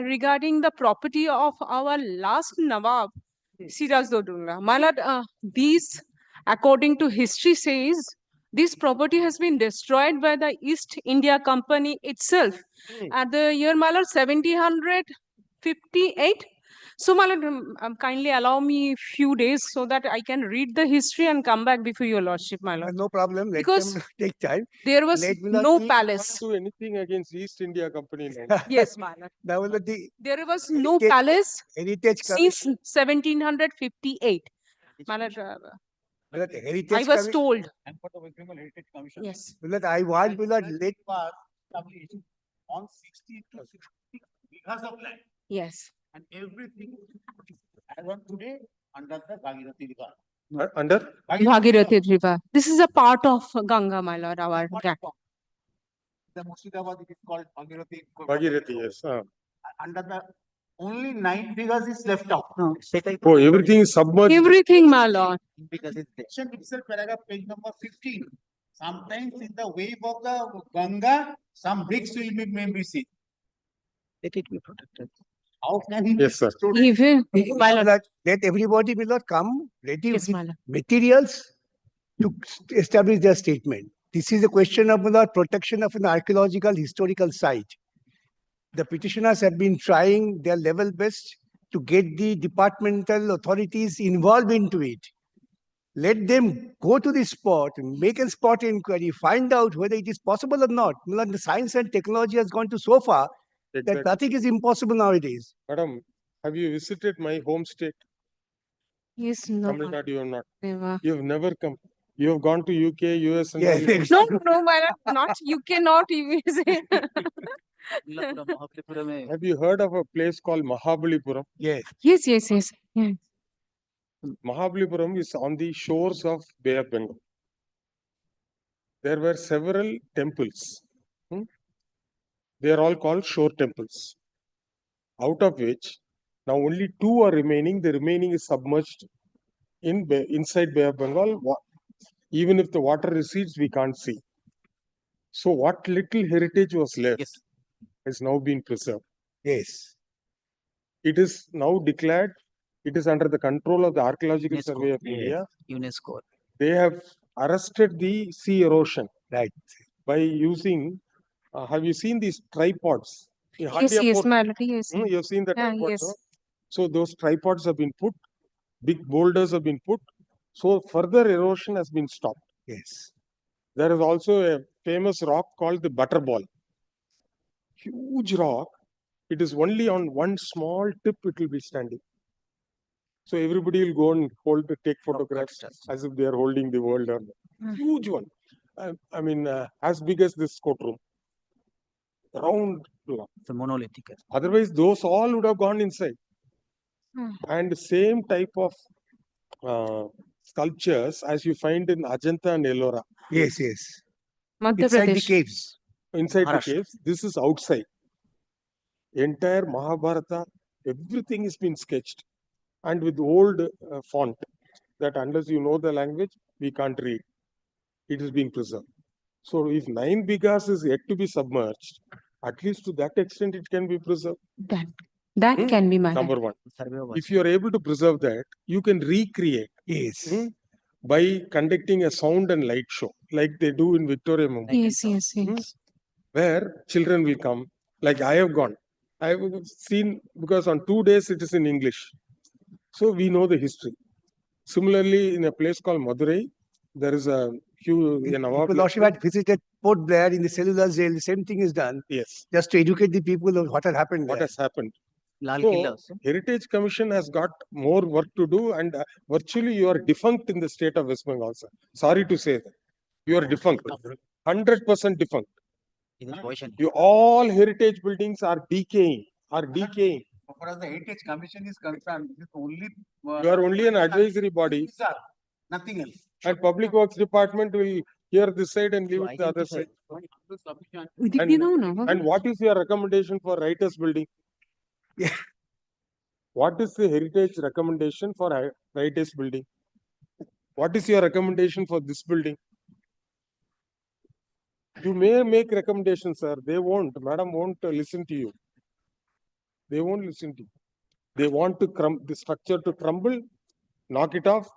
regarding the property of our last Nawab, Siraj Dodunga. My lord, these, according to history says, this property has been destroyed by the East India Company itself at the year, my lord, 1758. So, my lord, kindly allow me a few days so that I can read the history and come back before your lordship, my lord. No problem. Let Because them take time. there was Let me not no see- palace. Do anything against East India Company. Yes, my lord. That was the There was no palace Heritage since 1758. My lord, Heritage I was told. And for the West Bengal Heritage Commission. Yes. I want to let on 60 to 60 acres of land. Yes. And everything as on today under the Bhagirathi River. Under? Bhagirathi River. This is a part of Ganga, my lord, our tract. The Murshidabad it is called Bhagirathi. Bhagirathi, yes. Under the only 9 figures is left out. Oh, everything is submerged. Everything, my lord. Because it's section itself, paragraph page number 15. Sometimes in the wave of the Ganga, some bricks will be seen. Let it be protected. How can yes, sir. Even, my lord. Let everybody will not come ready Yes, with my lord. materials to establish their statement. This is a question of the protection of an archaeological historical site. The petitioners have been trying their level best to get the departmental authorities involved into it. Let them go to the spot, make a spot inquiry, find out whether it is possible or not. The science and technology has gone to so far that nothing is impossible nowadays. Madam, have you visited my home state? Yes, no. Tamil Nadu, you have not. Never. You have never come. You have gone to UK, US, and Yes, all. exactly. No, my lord, not UK, not USA. Have you heard of a place called Mahabalipuram? Yes. Yes, yes, yes. Yeah. Mahabalipuram is on the shores of Bay of Bengal. There were several temples. They are all called shore temples. Out of which, now only 2 are remaining. The remaining is submerged inside Bay of Bengal. Even if the water recedes, we can't see. So what little heritage was left has now been preserved. Yes. It is now declared, it is under the control of the Archaeological Survey of India. UNESCO. They have arrested the sea erosion. Right. By using, have you seen these tripods? In Yes, Hatia yes, Port, my lord, yes. you have seen the Yeah, tripods. yes. No? So those tripods have been put, big boulders have been put. So further erosion has been stopped. Yes. There is also a famous rock called the Butterball. Huge rock. It is only on one small tip it will be standing. So everybody will go and take photographs as if they are holding the world. Huge one. I mean, as big as this courtroom. Round. The monolithic. Otherwise, those all would have gone inside. And same type of sculptures as you find in Ajanta and Ellora. Yes, yes. Madhya Inside the Pradesh. caves. Inside the Maharashtra. caves. This is outside. Entire Mahabharata, everything has been sketched. And with old font that unless you know the language, we can't read. It is being preserved. So if 9 bighas is yet to be submerged, at least to that extent it can be preserved. That can be my lord. Number one. If you are able to preserve that, you can recreate. Yes. By conducting a sound and light show, like they do in Victoria Memorial. Yes, yes, yes. Where children will come, like I have gone. I have seen, because on 2 days it is in English. So we know the history. Similarly, in a place called Madurai, there is a People also had visited Port Blair in the cellular jail. The same thing is done. Yes. Just to educate the people of what had happened What there. has happened. Lal So, Killa also. Heritage Commission has got more work to do, and virtually you are defunct in the state of West Bengal, sir. Sorry to say that. You are defunct. 100% defunct. You all heritage buildings are decaying. As far as the Heritage Commission is concerned, this is only. You are only an advisory body. Nothing else. And Public Works Department will hear this side and leave it the other side. And what is your recommendation for writers building? What is the heritage recommendation for writers building? What is your recommendation for this building? You may make recommendations, sir. They won't. Madam won't listen to you. They won't listen to you. They want to the structure to crumble, knock it off,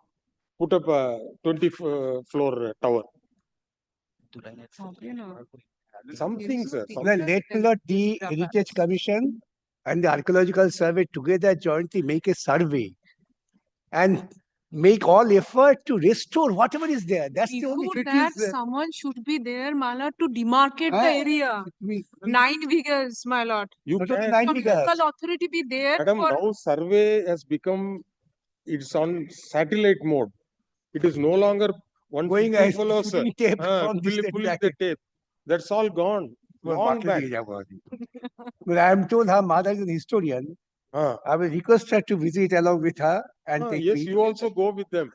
put up a 20-floor tower. Something, sir. Well, let the Heritage Commission and the Archaeological Survey together jointly make a survey and make all effort to restore whatever is there. That's the only. Before that, someone should be there, my lord, to demarcate the area. 9 bighas, my lord. You Not can. only 9 bighas. Local authority be there. Madam, for now survey has become, it's on satellite mode. It is no longer one Going full as follow, sir. pulling tape from this Pulling tape the tape. That's all gone. Long back. Well, I am told her mother is an historian. I will request her to visit along with her and take Yes, me. you also go with them.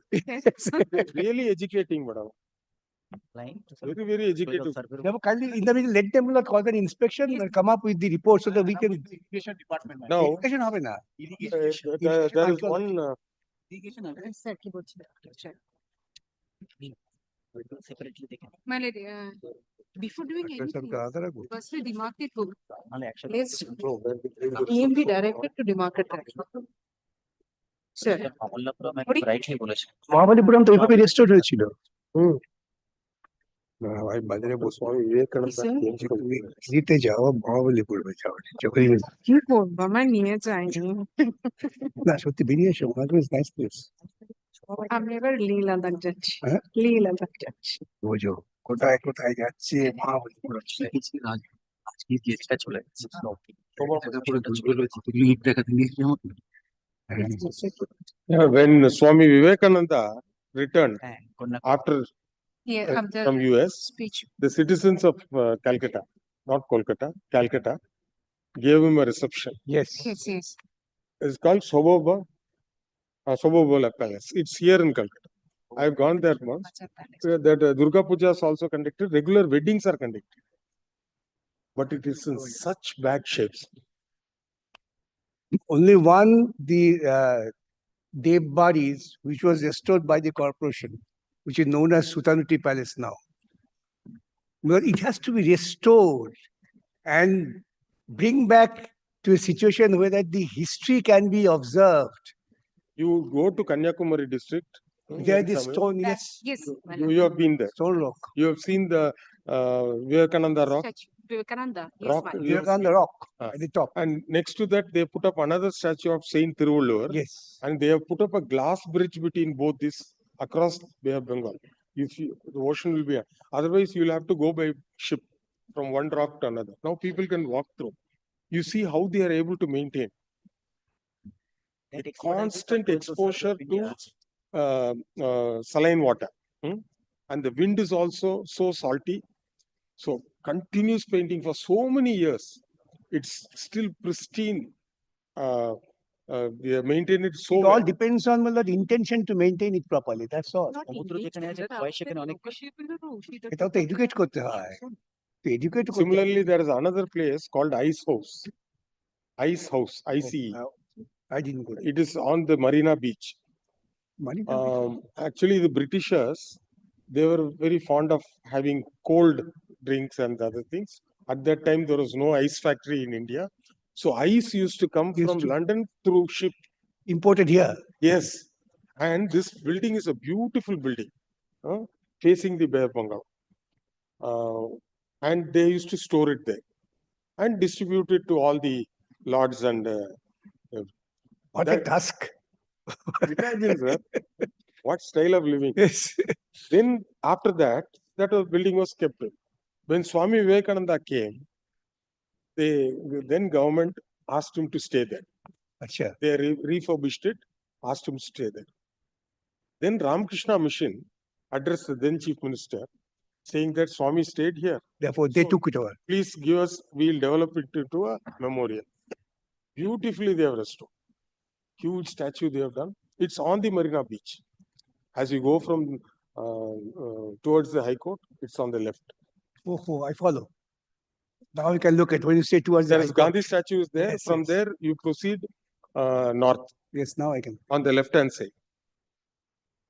Really educating, madam. Very, very educative. Now, kindly, in the middle, let them not call an inspection and come up with the report so that we can. Irrigation department. Now, Irrigation হবে না। there is one. My lord, before doing anything, firstly demarcate book. Let's EMD directed to demarcate track. Sir. Mahabalipuram তো ওইভাবে restore হয়েছিল স্বামী বিবেকানন্দ দিতে যাও মহাবলীপুরমে যাও কি করবো আমার নিয়ে যায়নি না সত্যি বেরিয়ে এসো নাইস প্লেস আমি এবার লি লাদাখ যাচ্ছি হ্যাঁ? লি লাদাখ যাচ্ছি বোঝো কোথায় কোথায় যাচ্ছে মহাবলীপুরম আজকে কেসটা চলে যাচ্ছে লিড দেখাতে নিয়েছিলাম When Swami Vivekananda returned after after from US, speech. the citizens of Calcutta, not Kolkata, Calcutta, gave him a reception. Yes. Yes. It's called Sobobola Palace. It's here in Calcutta. I've gone there once. That Durga Puja is also conducted. Regular weddings are conducted. But it is in such bad shapes. Only one, the Dev bodies, which was restored by the corporation, which is known as Sutanuti Palace now. But it has to be restored and bring back to a situation where that the history can be observed. You go to Kanyakumari district. There is stone, yes. Yes. You have been there. Stone rock. You have seen the Vivekananda rock. Vivekananda. Yes, Rock. ma'am. Vivekananda rock at the top. And next to that, they put up another statue of Saint Tiruvallur. Yes. And they have put up a glass bridge between both this across Bay of Bengal. If you, the ocean will be, otherwise you'll have to go by ship from one rock to another. Now people can walk through. You see how they are able to maintain a constant exposure to saline water. And the wind is also so salty. So continuous painting for so many years. It's still pristine. We have maintained it so It well. all depends on the intention to maintain it properly. That's all. এটাও তো educate করতে হয় তো educate Similarly, there is another place called Ice House. Ice House, ICE. I didn't go there. It is on the Marina Beach. Actually, the Britishers, they were very fond of having cold drinks and other things. At that time, there was no ice factory in India. So ice used to come from London through ship. Imported here. Yes. And this building is a beautiful building, facing the Bay of Bengal. And they used to store it there and distribute it to all the lords and what a task. Imagine, sir, what style of living. Yes. Then after that, building was kept. When Swami Vivekananda came, then government asked him to stay there. Achha. They refurbished it, asked him to stay there. Then Ramakrishna Mission addressed the then Chief Minister, saying that Swami stayed here. Therefore, they took it over. Please give us, we'll develop it into a memorial. Beautifully they have restored. Huge statue they have done. It's on the Marina Beach. As you go from towards the High Court, it's on the left. Oh, I follow. Now you can look at when you say towards There the is High Court. Gandhi statue is there. Yes, From yes. there, you proceed north. Yes, now I can. On the left-hand side.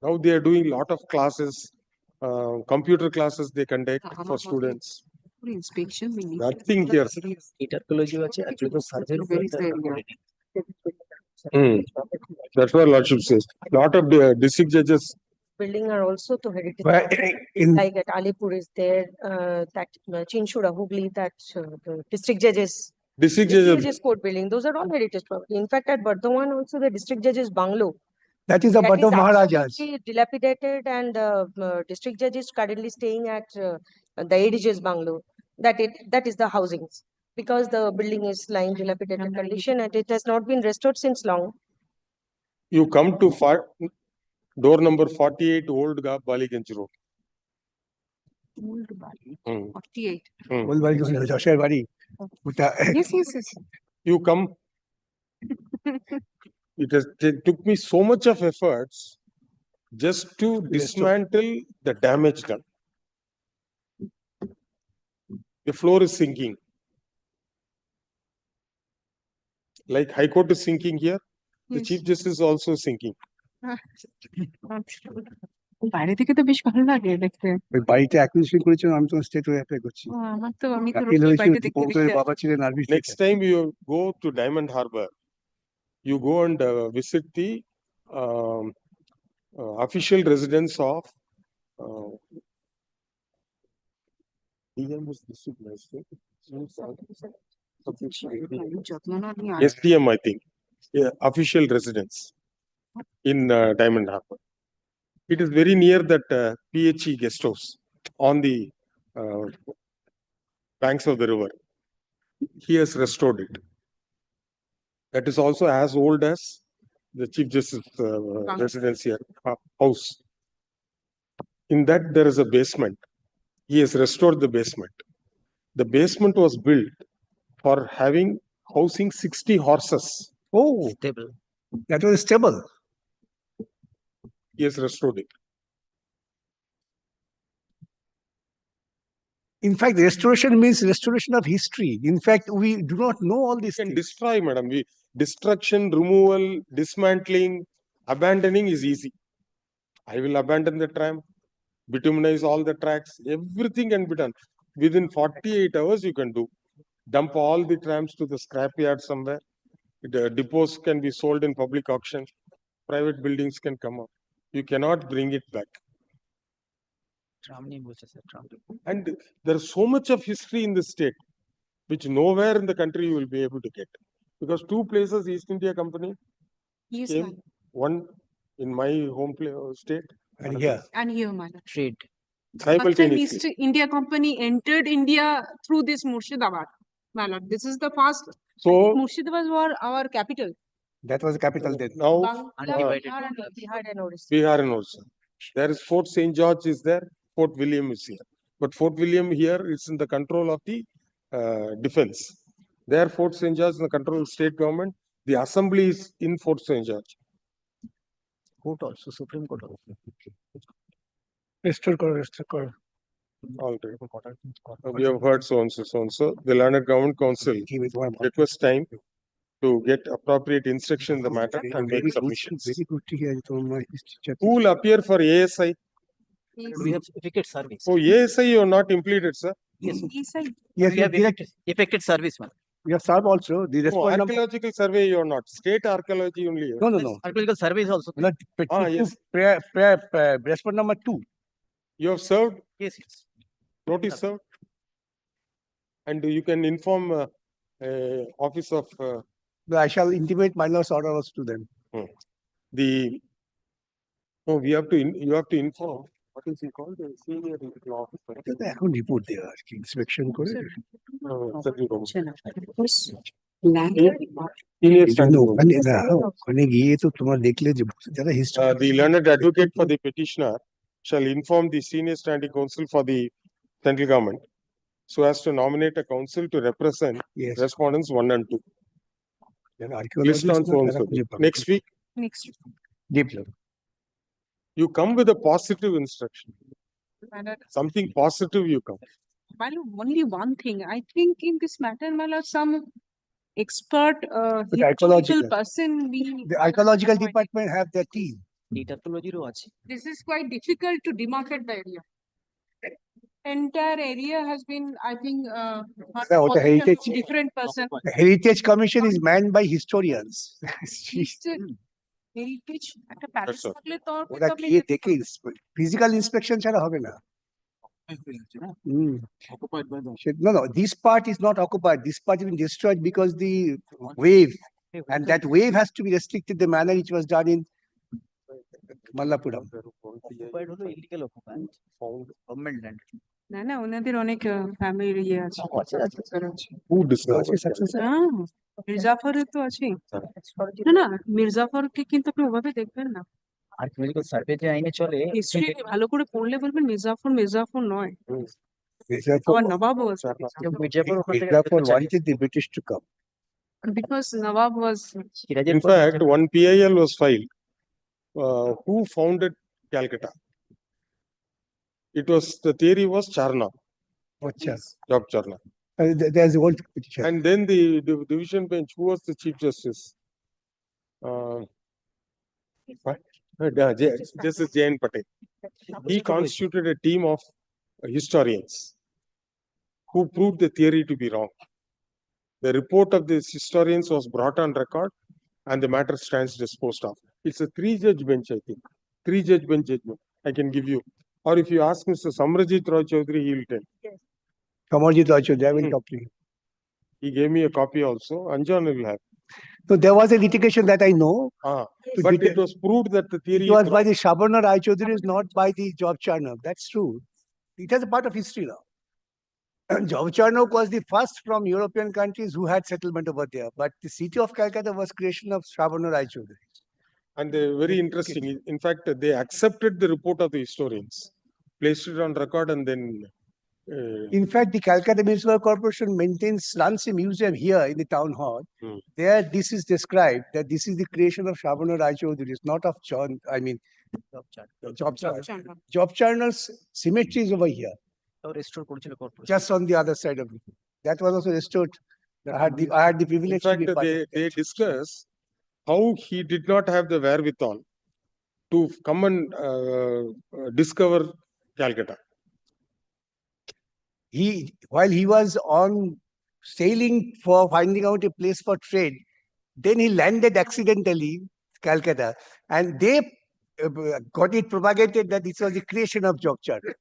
Now they are doing lot of classes, computer classes they conduct for students. For inspection, we need Nothing here. That's what Lordship says. Lot of district judges. Building are also to heritage. Where Like at Alipur is there, that Chinchura, Hubli, that the district judges. District judges. Court building, those are all heritage property. In fact, at Bardhaman also the district judges bungalow. That is the Bardhaman Maharajas. absolutely dilapidated, and district judge is currently staying at the ADJ's bungalow. That is the housings, because the building is lying dilapidated condition and it has not been restored since long. You come to door number 48, Old Baliganj Road. Old Bali. 48. Old Bali, Joshua Bali. Yes. You come. It took me so much of efforts just to dismantle the damage done. The floor is sinking. Like High Court is sinking here, the Yes. Chief Justice is also sinking. বাইরে থেকে তো বেশ ভালো লাগে দেখতে। ওই বাড়িটা acquisition করেছিল, আমি তো স্টেট হয়ে অ্যাপ্লাই করছি। ও, আমি তো আপিল রোজ হয়েছিল, বাড়িতে দেখতে দীপঙ্করের দেখতে বাবা আসি। ছিলেন আরবি Next time you go to Diamond Harbor, you go and visit the um, official residence of DM was district magistrate. SDM, I think, yeah, official residence in Diamond Harbor. It is very near that PHE guest house on the banks of the river. He has restored it. That is also as old as the Chief Justice residence here, house. In that there is a basement. He has restored the basement. The basement was built for having housing 60 horses. Oh, Stable. that was stable. He has restored it. In fact, restoration means restoration of history. In fact, we do not know all these You can things. destroy, madam. Destruction, removal, dismantling, abandoning is easy. I will abandon the tram, bituminize all the tracks, everything can be done. Within 48 hours, you can do. Dump all the trams to the scrapyard somewhere. The depots can be sold in public auction. Private buildings can come up. You cannot bring it back. And there is so much of history in the state, which nowhere in the country you will be able to get. Because two places, East India Company Yes, came, ma'am. one in my home state, And here, And here, madam. Trade. First time simultaneously. East India Company entered India through this Murshidabad. My lord, this is the first. So Murshidabad was our capital. that was the capital then. now Undivided. Bihar and Odisha. Bihar and Odisha. There is Fort St. George is there, Fort William is here. But Fort William here is in the control of the defense. There, Fort St. George is in the control of state government. The assembly is in Fort St. George. Court also, Supreme Court also. Restore, restore. All right. We have heard so and so, so and so. The Learned Government Council request time to get appropriate instruction in the matter and make submissions. Very good to hear it on my history chapter. Who will appear for ASI? We have effected service. Oh, ASI you are not impleted, sir. Yes, Yes, we you have direct. effected service, man. We have served also. The No, response number. archaeological survey you are not. State archaeology only. you are. No, no, no. Archaeological survey is also. Not Yes. response number 2. You have served, Yes, yes. notice served. And you can inform office of I shall intimate my lord's order also to them. the. No, we have to. You have to inform. What is he called? The senior law officer. এখন report দেওয়া আর কি inspection করে Senior এই জন্য standing ওখানে না ওখানে গিয়ে তো তোমার দেখলে যে যারা history the learned advocate for the petitioner shall inform the senior standing counsel for the central government so as to nominate a counsel to represent Yes. respondents 1 and 2. যারা List archaeologists on না, so and তারা so. খুঁজে পাবে। Next week, Next. Develop. you come with a positive instruction. My lord, Something positive you come. my lord, only one thing. I think in this matter, my lord, some expert But historical archaeological. person we. The archaeological department have their team. This is quite difficult to demarcate the area. Entire area has been, I think, Yeah, what the heritage- different person. The Heritage Commission is manned by historians. Heritage, একটা Paris sir. থাকলে তো ওরা গিয়ে দেখে physical inspection ছাড়া হবে না। No, no, this part is not occupied. This part has been destroyed because the wave, and that wave has to be restricted the manner it was done in Mallapuram. Occupied হলো illegal occupant. Government land. না না ওনাদের অনেক family ইয়ে আছে Who discovered? হ্যাঁ, মির্জাফরের তো আছে না না মির্জাফরকে কিন্তু আপনি ওভাবে দেখবেন না Archaeological survey যে আইনে চলে হিস্ট্রি ভালো করে পড়লে বলবেন মির্জাফর নয় Therefore, আমার নবাবও আছে মির্জাপুর ওখান থেকে therefore wanted the British to come. Because Nawab was In fact, one PIL was filed. Who founded Calcutta? It was, the theory was Charna, Acha. Job Charna. There's the old petition. And then the division bench, who was the Chief Justice? This is Jain Patel. He constituted a team of historians who proved the theory to be wrong. The report of these historians was brought on record and the matter stands disposed of. It's a 3-judge bench, I think. 3-judge bench judgment. I can give you. Or if you ask Mr. Samrajit Roy Chaudhary, he will tell. Kamalji Chaudhary, I will talk to you. He gave me a copy also. Anjan will have. So there was a litigation that I know. But it was proved that the theory It was is by wrong. the Shabana Rai Chaudhary, not by the Job Charnock. That's true. It is a part of history now. Job Charnock was the first from European countries who had settlement over there. But the city of Calcutta was creation of Shabana Rai Chaudhary. And they're very interesting. In fact, they accepted the report of the historians, placed it on record, and then. In fact, the Calcutta Municipal Corporation runs a museum here in the town hall. There, this is described that this is the creation of Shabana Rai Chaudhary. It's not of John. I mean, Job Charnock. Job Charnock's cemetery is over here, just on the other side of it. That was also restored. I had the privilege. In fact, they discuss how he did not have the wherewithal to come and discover Calcutta. While he was on sailing for finding out a place for trade, then he landed accidentally Calcutta, and they got it propagated that this was the creation of Job Charnock.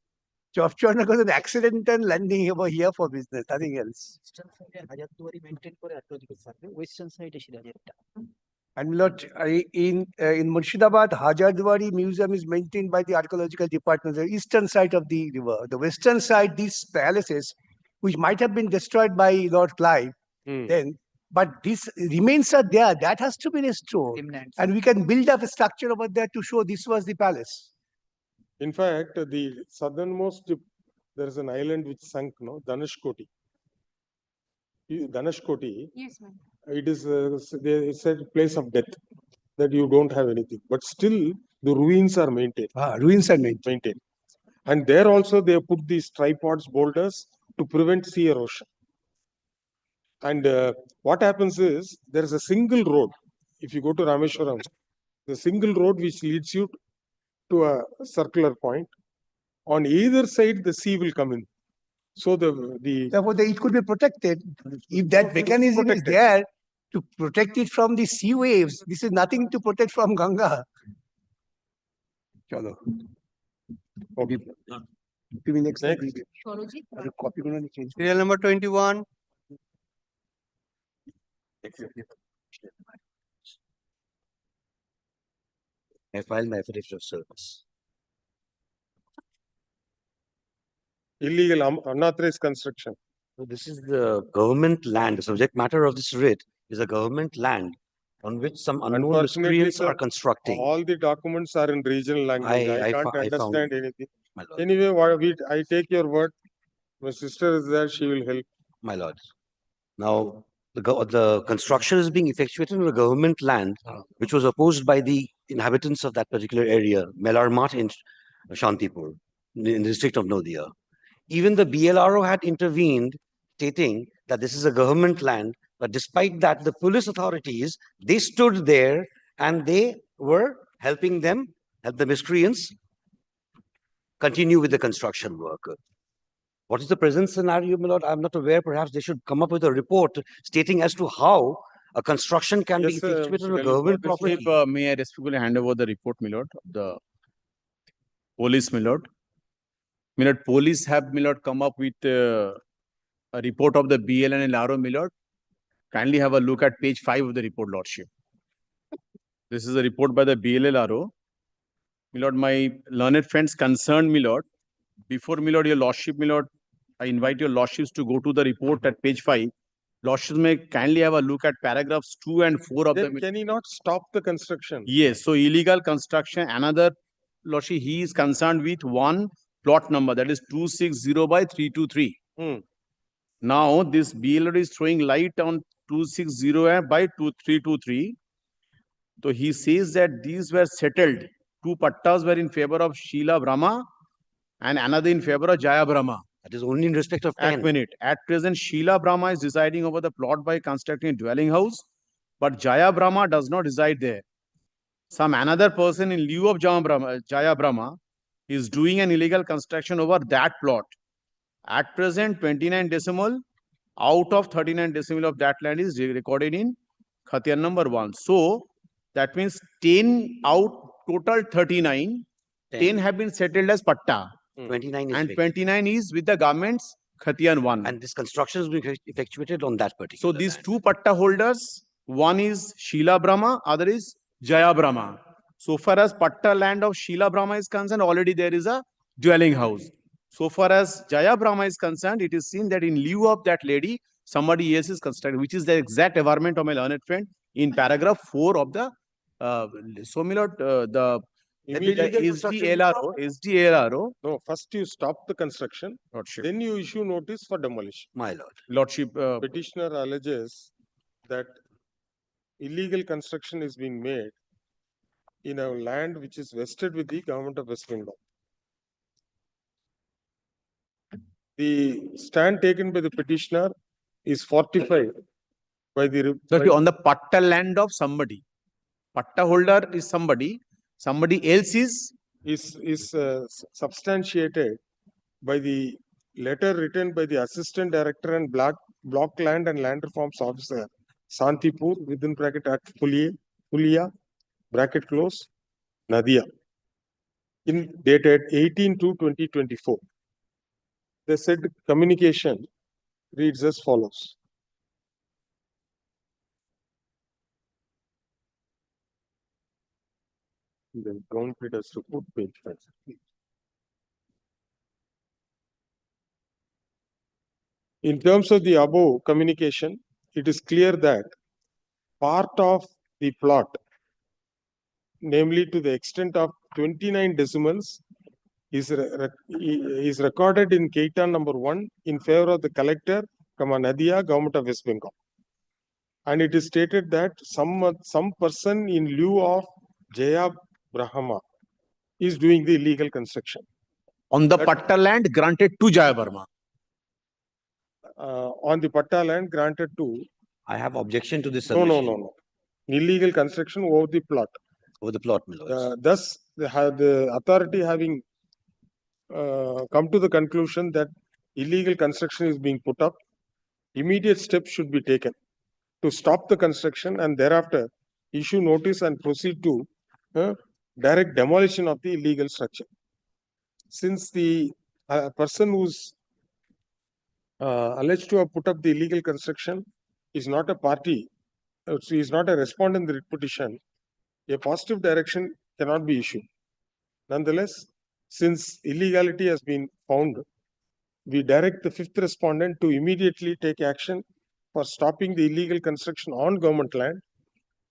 Job Charnock was an accidental landing over here for business, nothing else. And Lord, in Murshidabad, Hajardwari Museum is maintained by the archaeological department, the eastern side of the river. The western side, these palaces, which might have been destroyed by Lord Clive then, but these remains are there. That has to be restored. And we can build up a structure over there to show this was the palace. In fact, the southernmost, there is an island which sunk, no? Dhanashkoti. Dhanashkoti. Yes, ma'am. It is they said place of death, that you don't have anything, but still the ruins are maintained. Ruins are maintained. And there also they put these tripods, boulders to prevent sea erosion. And what happens is there is a single road. If you go to Rameshwaram, the single road which leads you to a circular point. On either side, the sea will come in. So therefore, it could be protected. If that mechanism is there to protect it from the sea waves, this is nothing to protect from Ganga. Chalo. Okay. Give me next. Copy serial number 21. I filed my affidavit of service. Illegal unauthorized construction. So this is the government land. The subject matter of this writ is a government land on which some unknown miscreants are constructing. All the documents are in regional language. I can't understand anything. Anyway, I take your word. My sister is there. She will help. My lord. Now, the construction is being effectuated on a government land, which was opposed by the inhabitants of that particular area, Melarmat in Shantipur, in the district of Nodia. Even the BLRO had intervened, stating that this is a government land, but despite that, the police authorities, they stood there and they were helping them, help the miscreants continue with the construction work. What is the present scenario, my lord? I'm not aware. Perhaps they should come up with a report stating as to how a construction can be effectuated on a government property. May I respectfully hand over the report, my lord, of the police, my lord. My lord, police have, my lord, come up with a report of the BL and LRO, my lord. Kindly have a look at page 5 of the report, lordship. This is a report by the BLLRO. My lord, my learned friends concerned, my lord. Before, my lord, your lordship, my lord, I invite your lordships to go to the report at page 5. Lordships may kindly have a look at paragraphs 2 and 4 of Then can he not stop the construction? Yes, so illegal construction, another lordship, he is concerned with one plot number, that is 260 by 323. Now, this BLR is throwing light on 260 by 323. So he says that these were settled. Two pattas were in favor of Sheila Brahma and another in favor of Jaya Brahma. That is only in respect of 10. At present, Sheila Brahma is deciding over the plot by constructing a dwelling house, but Jaya Brahma does not reside there. some another person in lieu of Jaya Brahma is doing an illegal construction over that plot. At present, 29 decimal out of 39 decimal of that land is recorded in Khatiyan number 1. So that means 10 out total 39, 10 have been settled as patta. 29 is And vacant. 29 is with the government's Khatiyan 1. And this construction is being effectuated on that particular. So these two patta holders, one is Sheila Brahma, other is Jaya Brahma. So far as patta land of Sheila Brahma is concerned, already there is a dwelling house. So far as Jaya Brahma is concerned, it is seen that in lieu of that lady, somebody else is constructed, which is the exact environment of my learned friend in paragraph 4 of the so my lord, the SDLRO. No, first you stop the construction, Lordship. then you issue notice for demolition. My lord. Lordship. Petitioner alleges that illegal construction is being made in a land which is vested with the government of West Bengal. The stand taken by the petitioner is fortified by the On the patta land of somebody. Patta holder is somebody. Somebody else is substantiated by the letter written by the assistant director and block land and land reforms officer Santipur within bracket at Pulia bracket close Nadia in dated 18/2/2024. The said communication reads as follows. Then count it as to put page 5. In terms of the above communication, it is clear that part of the plot, namely to the extent of 29 decimals, is recorded in Keita number 1 in favor of the collector, Nadia, government of West Bengal. And it is stated that some person in lieu of Jaya Brahma is doing the illegal construction. On the patta land granted to Jaya Brahma. On the patta land granted to. I have objection to this. No. Illegal construction over the plot. Over the plot, my lords. Thus, the authority having come to the conclusion that illegal construction is being put up, immediate steps should be taken to stop the construction and thereafter issue notice and proceed to direct demolition of the illegal structure. Since the person who's alleged to have put up the illegal construction is not a party, is not a respondent in the petition, a positive direction cannot be issued. Nonetheless, since illegality has been found, we direct the fifth respondent to immediately take action for stopping the illegal construction on government land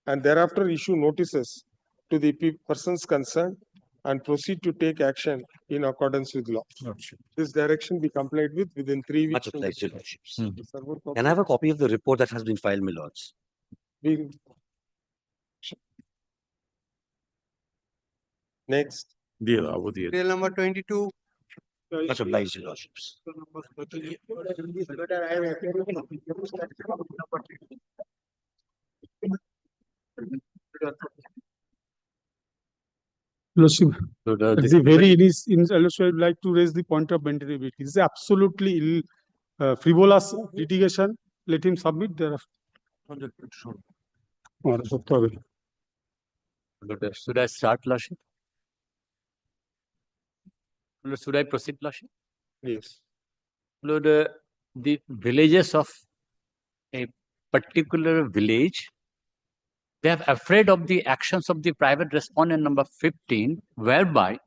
and thereafter issue notices to the persons concerned and proceed to take action in accordance with law. This direction be complied with within 3 weeks. Much obliged, your lordships. Can I have a copy of the report that has been filed, my lords? Next. Bill number 22. Much obliged, your lordships. Lordship, at the very least, I would like to raise the point of maintainability. It is absolutely frivolous litigation. Let him submit thereafter. Should I start, Lordship? Should I proceed, Lordship? Yes. Lord, the villages of a particular village, they are afraid of the actions of the private respondent number 15, whereby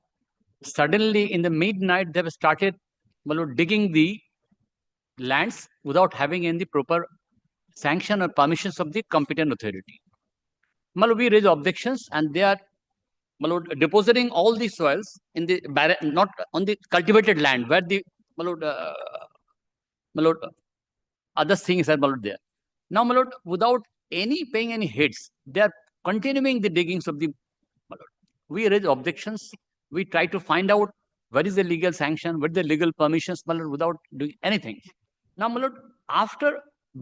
suddenly in the midnight they have started digging the lands without having any proper sanction or permissions of the competent authority. We raise objections and they are depositing all the soils in the not on the cultivated land where the other things are there. Now, without paying any hits, they are continuing the diggings of the. We raise objections. We try to find out what is the legal sanction, what is the legal permissions, without doing anything. Now,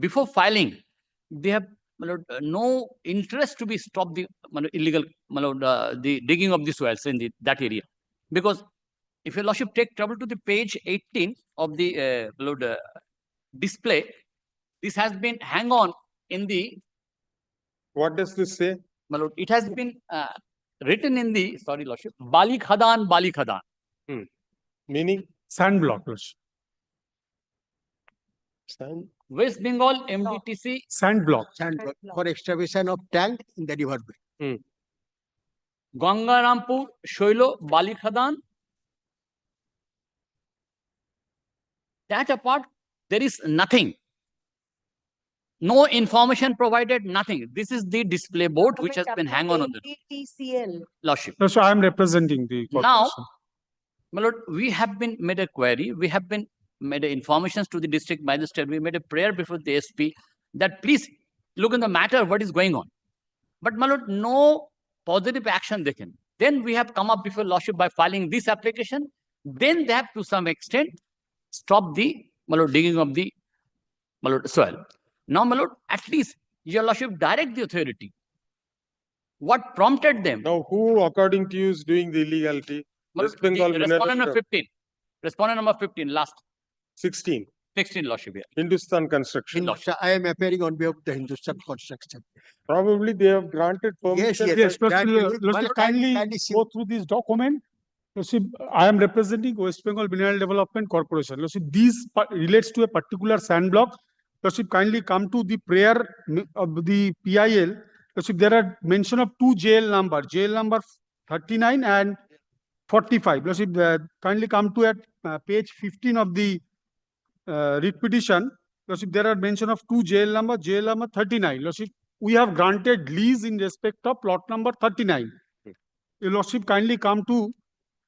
before filing, they have my lord, no interest to be stop the my lord, illegal my lord, the digging of the soils in that area. Because if your lordship take trouble to the page 18 of the my lord, display, this has been hang on in the. What does this say? My lord, it has been written in the, sorry, lordship, Bali Khadan, Bali Khadan. Meaning? Sand block, lordship. Sand? West Bengal MDTC. Sand block. Sand block for excavation of tank in the river bed. Gangarampur, Shoilo, Bali Khadan. That apart, there is nothing. No information provided, nothing. This is the display board which has been hang on the NDTCL. lordship. So I am representing the Now, corporation. my lord, we have been made a query. We have been made informations to the district magistrate. We made a prayer before the SP that please look in the matter what is going on. But my lord, no positive action taken. Then we have come up before lordship by filing this application. Then they have to some extent stop the my lord, digging of the my lord, soil. Now, my lord, at least your lordship direct the authority. What prompted them? Now, who, according to you, is doing the illegality? West Bengal Respondent number 15. Respondent number 15, last. 16. 16, lordship. Hindustan Construction. I am appearing on behalf of the Hindustan Construction. Probably they have granted permission. Yes, that lordship, will- kindly kindly see. go through this document. Lordship, I am representing West Bengal Mineral Development Corporation. Lordship, this relates to a particular sand block. Lordship, kindly come to the prayer of the PIL. Lordship, there are mention of two JL number 39 and 45. Lordship, kindly come to at page 15 of the writ petition. Lordship, there are mention of two JL number 39. Lordship, we have granted lease in respect of plot number 39. Your Lordship, kindly come to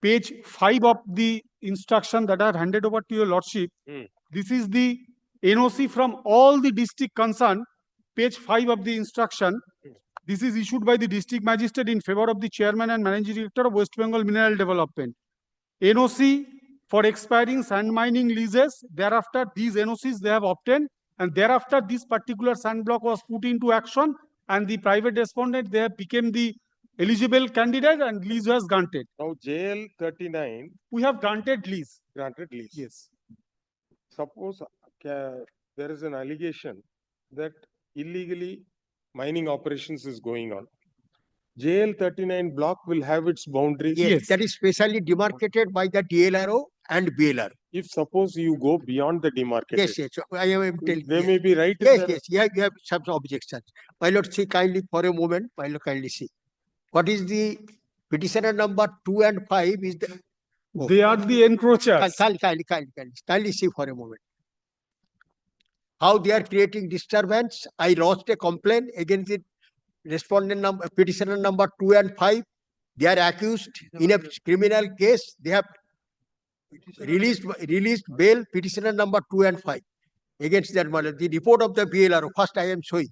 page 5 of the instruction that I have handed over to your Lordship. This is the NOC from all the district concerned, page 5 of the instruction. This is issued by the district magistrate in favor of the chairman and managing director of West Bengal Mineral Development. NOC for expiring sand mining leases. Thereafter, these NOCs they have obtained, and thereafter this particular sand block was put into action, and the private respondent they have became the eligible candidate, and lease was granted. Now, JL 39. We have granted lease. Granted lease. Yes. Suppose there is an allegation that illegally mining operations is going on. JL 39 block will have its boundaries. Yes, that is specially demarcated by the DLRO and BLR. If suppose you go beyond the demarcated. Yes, I am telling. They may be right. Yes, you have some objections. My lord, see kindly for a moment. My lord, kindly see. What is the petitioner number 2 and 5 is the. They are the encroachers. Kindly see for a moment. How they are creating disturbance. I lodged a complaint against the respondent number, petitioner number 2 and 5. They are accused in a criminal case. They have released bail petitioner number 2 and 5 against that matter. The report of the BLRO. First, I am showing.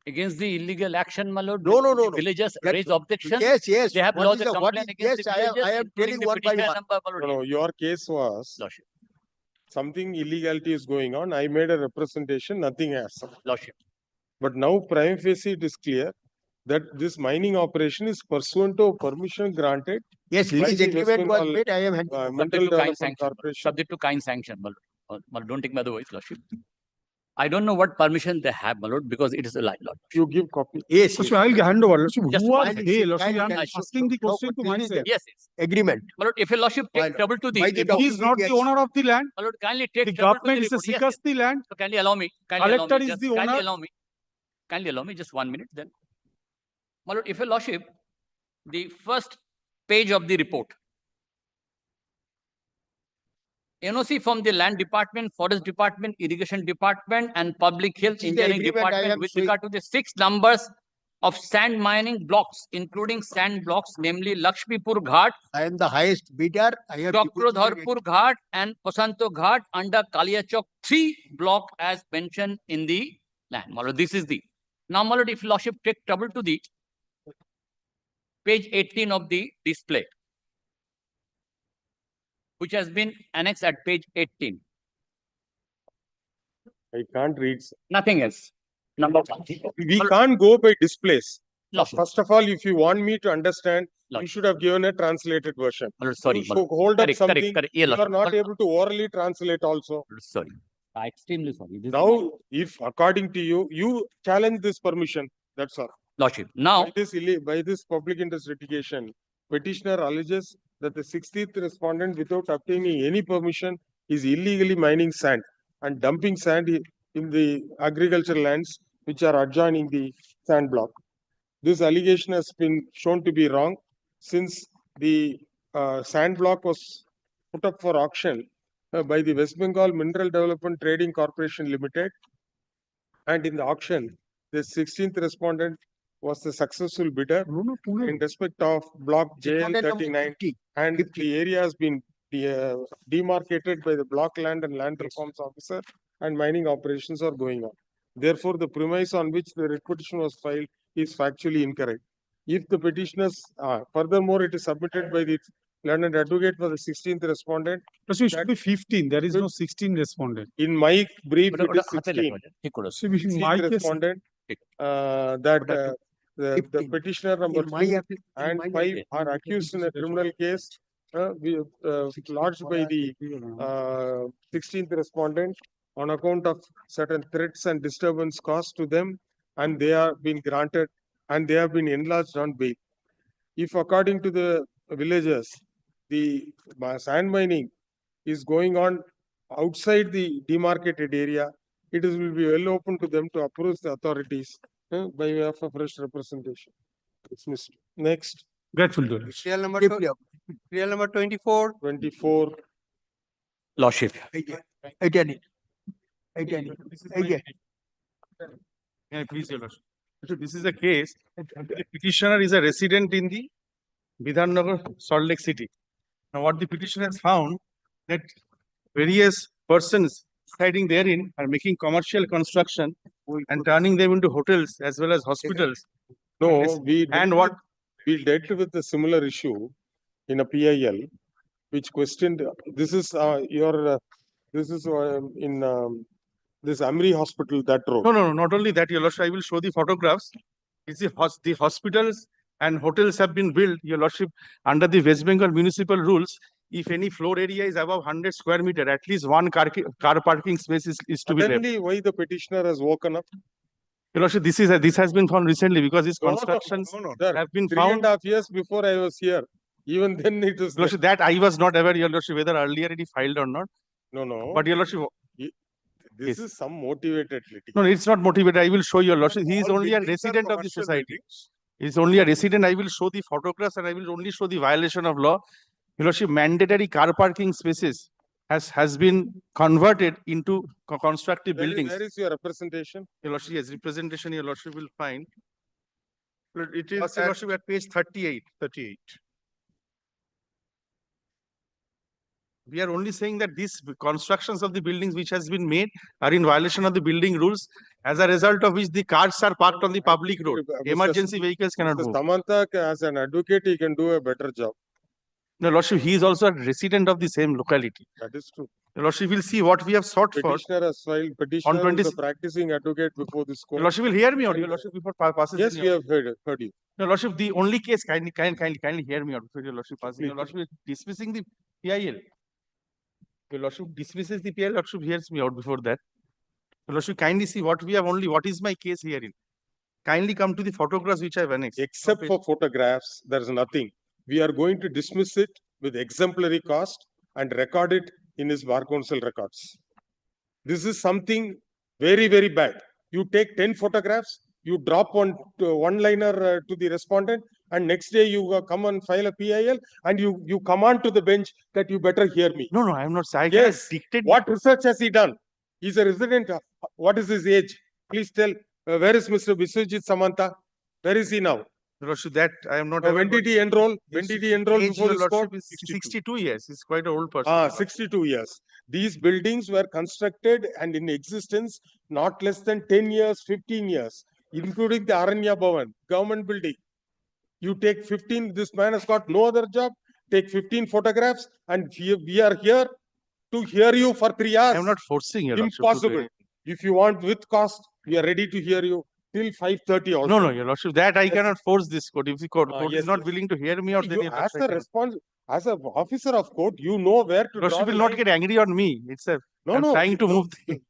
Against the illegal action, my lord. No. Villagers That- raise objection. Yes. They have What lodged is a the- what complaint is- against yes, the I am villagers, telling including the one by petition one. number, my lord. No, your case was Lordship. something illegality is going on. I made a representation, nothing has. Lordship. But now prima facie it is clear that this mining operation is pursuant to permission granted. Yes, by lease the West agreement was Bengal, made. I am Mineral Subject to kind Development sanction. Corporation. Subject to kind sanction, my lord. My lord, don't take me otherwise, lordship. I don't know what permission they have, my lord, because it is a lie, lord. You give copy. Yes. So I'll hand over. Lordship, Just who one are second. they? Lordship, Kindly, I am kindly asking the question to myself. Yes. Agreement. My lord, if a lordship By take the- trouble to the by the report, He is not the Yes. owner of the land. my lord, kindly take The trouble to government the is the report. Yes, seekers the land. So kindly allow me. Kindly allow Collector me. is Just the kindly owner. allow me. Kindly allow me just 1 minute then. My lord, if a lordship, the first page of the report. NOC from the Land Department, Forest Department, Irrigation Department, and Public Health This is the Engineering agreement I Department am with showing. regard to the 6 numbers of sand mining blocks, including sand blocks, namely Lakshmipur Ghat, I am the highest bidder. I have Chakrodharpur Ghat, and Pasanto Ghat under Kaliachok 3 block as mentioned in the land. My lord, this is the. Now, my lord, if lordship take trouble to the page 18 of the display, which has been annexed at page 18. I can't read. Nothing else. Number one. We can't go by displays. Lordship. First of all, if you want me to understand, you Lordship. should have given a translated version. Sorry. You should hold up Correct, something, correct. you Yeah, are not Lordship. able to orally translate also. Sorry. Extremely sorry. This Now, if according to you, you challenge this permission, that's all. Lordship. Now, By this public interest litigation, petitioner alleges that the 60th respondent, without obtaining any permission, is illegally mining sand and dumping sand in the agricultural lands which are adjoining the sand block. This allegation has been shown to be wrong since the sand block was put up for auction by the West Bengal Mineral Development Trading Corporation Limited, and in the auction, the 16th respondent was the successful bidder in respect of block JL39, and the area has been demarcated by the block land and land reforms officer, and mining operations are going on. Therefore, the premise on which the writ petition was filed is factually incorrect. If the petitioners, furthermore, it is submitted by the learned advocate for the 16th respondent. So it should be 15. There is no 16 respondent. In my brief, it is 16. So in my case, Respondent, the petitioner number 2 and 5 are accused in a criminal case lodged by the 16th respondent on account of certain threats and disturbance caused to them, and they are being granted and they have been enlarged on bail. If according to the villagers, the sand mining is going on outside the demarcated area, it will be well open to them to approach the authorities by way of a fresh representation. Dismissed. Next. grateful to you. Serial number 24. 24. Lordship. Again. Yeah, please, Your Lordship. So this is a case, the petitioner is a resident in the Bidhannagar, Salt Lake City. Now what the petitioner has found that various persons residing therein are making commercial construction and turning them into hotels as well as hospitals. No, we dealt with a similar issue in a PIL, which questioned. This is in this Amri hospital, that road. No, not only that, Your Lordship, I will show the photographs. It's the hospitals and hotels have been built, Your Lordship, under the West Bengal municipal rules. If any floor area is above 100 square meter, at least one car parking space is to be there. Suddenly, why the petitioner has woken up? Your Lordship, this has been found recently because these constructions have been found. 3.5 years before I was here. Even then it was. Your Lordship, that I was not aware, Your Lordship, whether earlier it filed or not. No. But Your Lordship, this is some motivated litigation. no, it's not motivated. I will show Your Lordship. He is only a resident of the society. He is only a resident. I will show the photographs and I will only show the violation of law. Your Lordship, mandatory car parking spaces has been converted into constructive buildings. Where is your representation? Your Lordship, yes, representation Your Lordship will find. It is Your Lordship at page 38. We are only saying that these constructions of the buildings which has been made are in violation of the building rules, as a result of which the cars are parked on the public road. Emergency vehicles cannot move. Samantha, as an advocate, he can do a better job. No, Lordship, he is also a resident of the same locality. That is true. Your Lordship will see what we have sought for. Petitioner has filed petition On is a practicing advocate before this court. Your Lordship will hear me out. Your Lordship, before passes. Yes, we have heard you. Your Lordship, the only case, kindly hear me out before Your Lordship passes. Your Lordship is dismissing the PIL. Your Lordship dismisses the PIL. Your Lordship hears me out before that. Your Lordship, kindly see what we have only. What is my case herein? Kindly come to the photographs which I have annexed. Except for photographs, there is nothing. We are going to dismiss it with exemplary cost and record it in his bar council records. This is something very, very bad. You take 10 photographs, you drop one-liner to the respondent, and next day you come and file a PIL, and you command to the bench that you better hear me. No, I am not saying. Yes. What research has he done? He's a resident. What is his age? Please tell. Where is Mr. Biswajit Samanta? Where is he now? That I am not. When did he enroll? When did he enroll before this court? 62 years. He's quite an old person. 62 years. These buildings were constructed and in existence not less than 10 years, 15 years, including the Aranya Bhavan, government building. You take 15, this man has got no other job, take 15 photographs, and we are here to hear you for 3 hours. I am not forcing you. Impossible. If you want with cost, we are ready to hear you till 5:30 also. No, no, your lordship, that I Yes. cannot force this court. If the court is Yes, not yes. willing to hear me or then You, your as lordship, I a cannot. as an officer of court, you know where to draw Lordship the will not line. get angry on me itself. No, I'm no. trying to move the.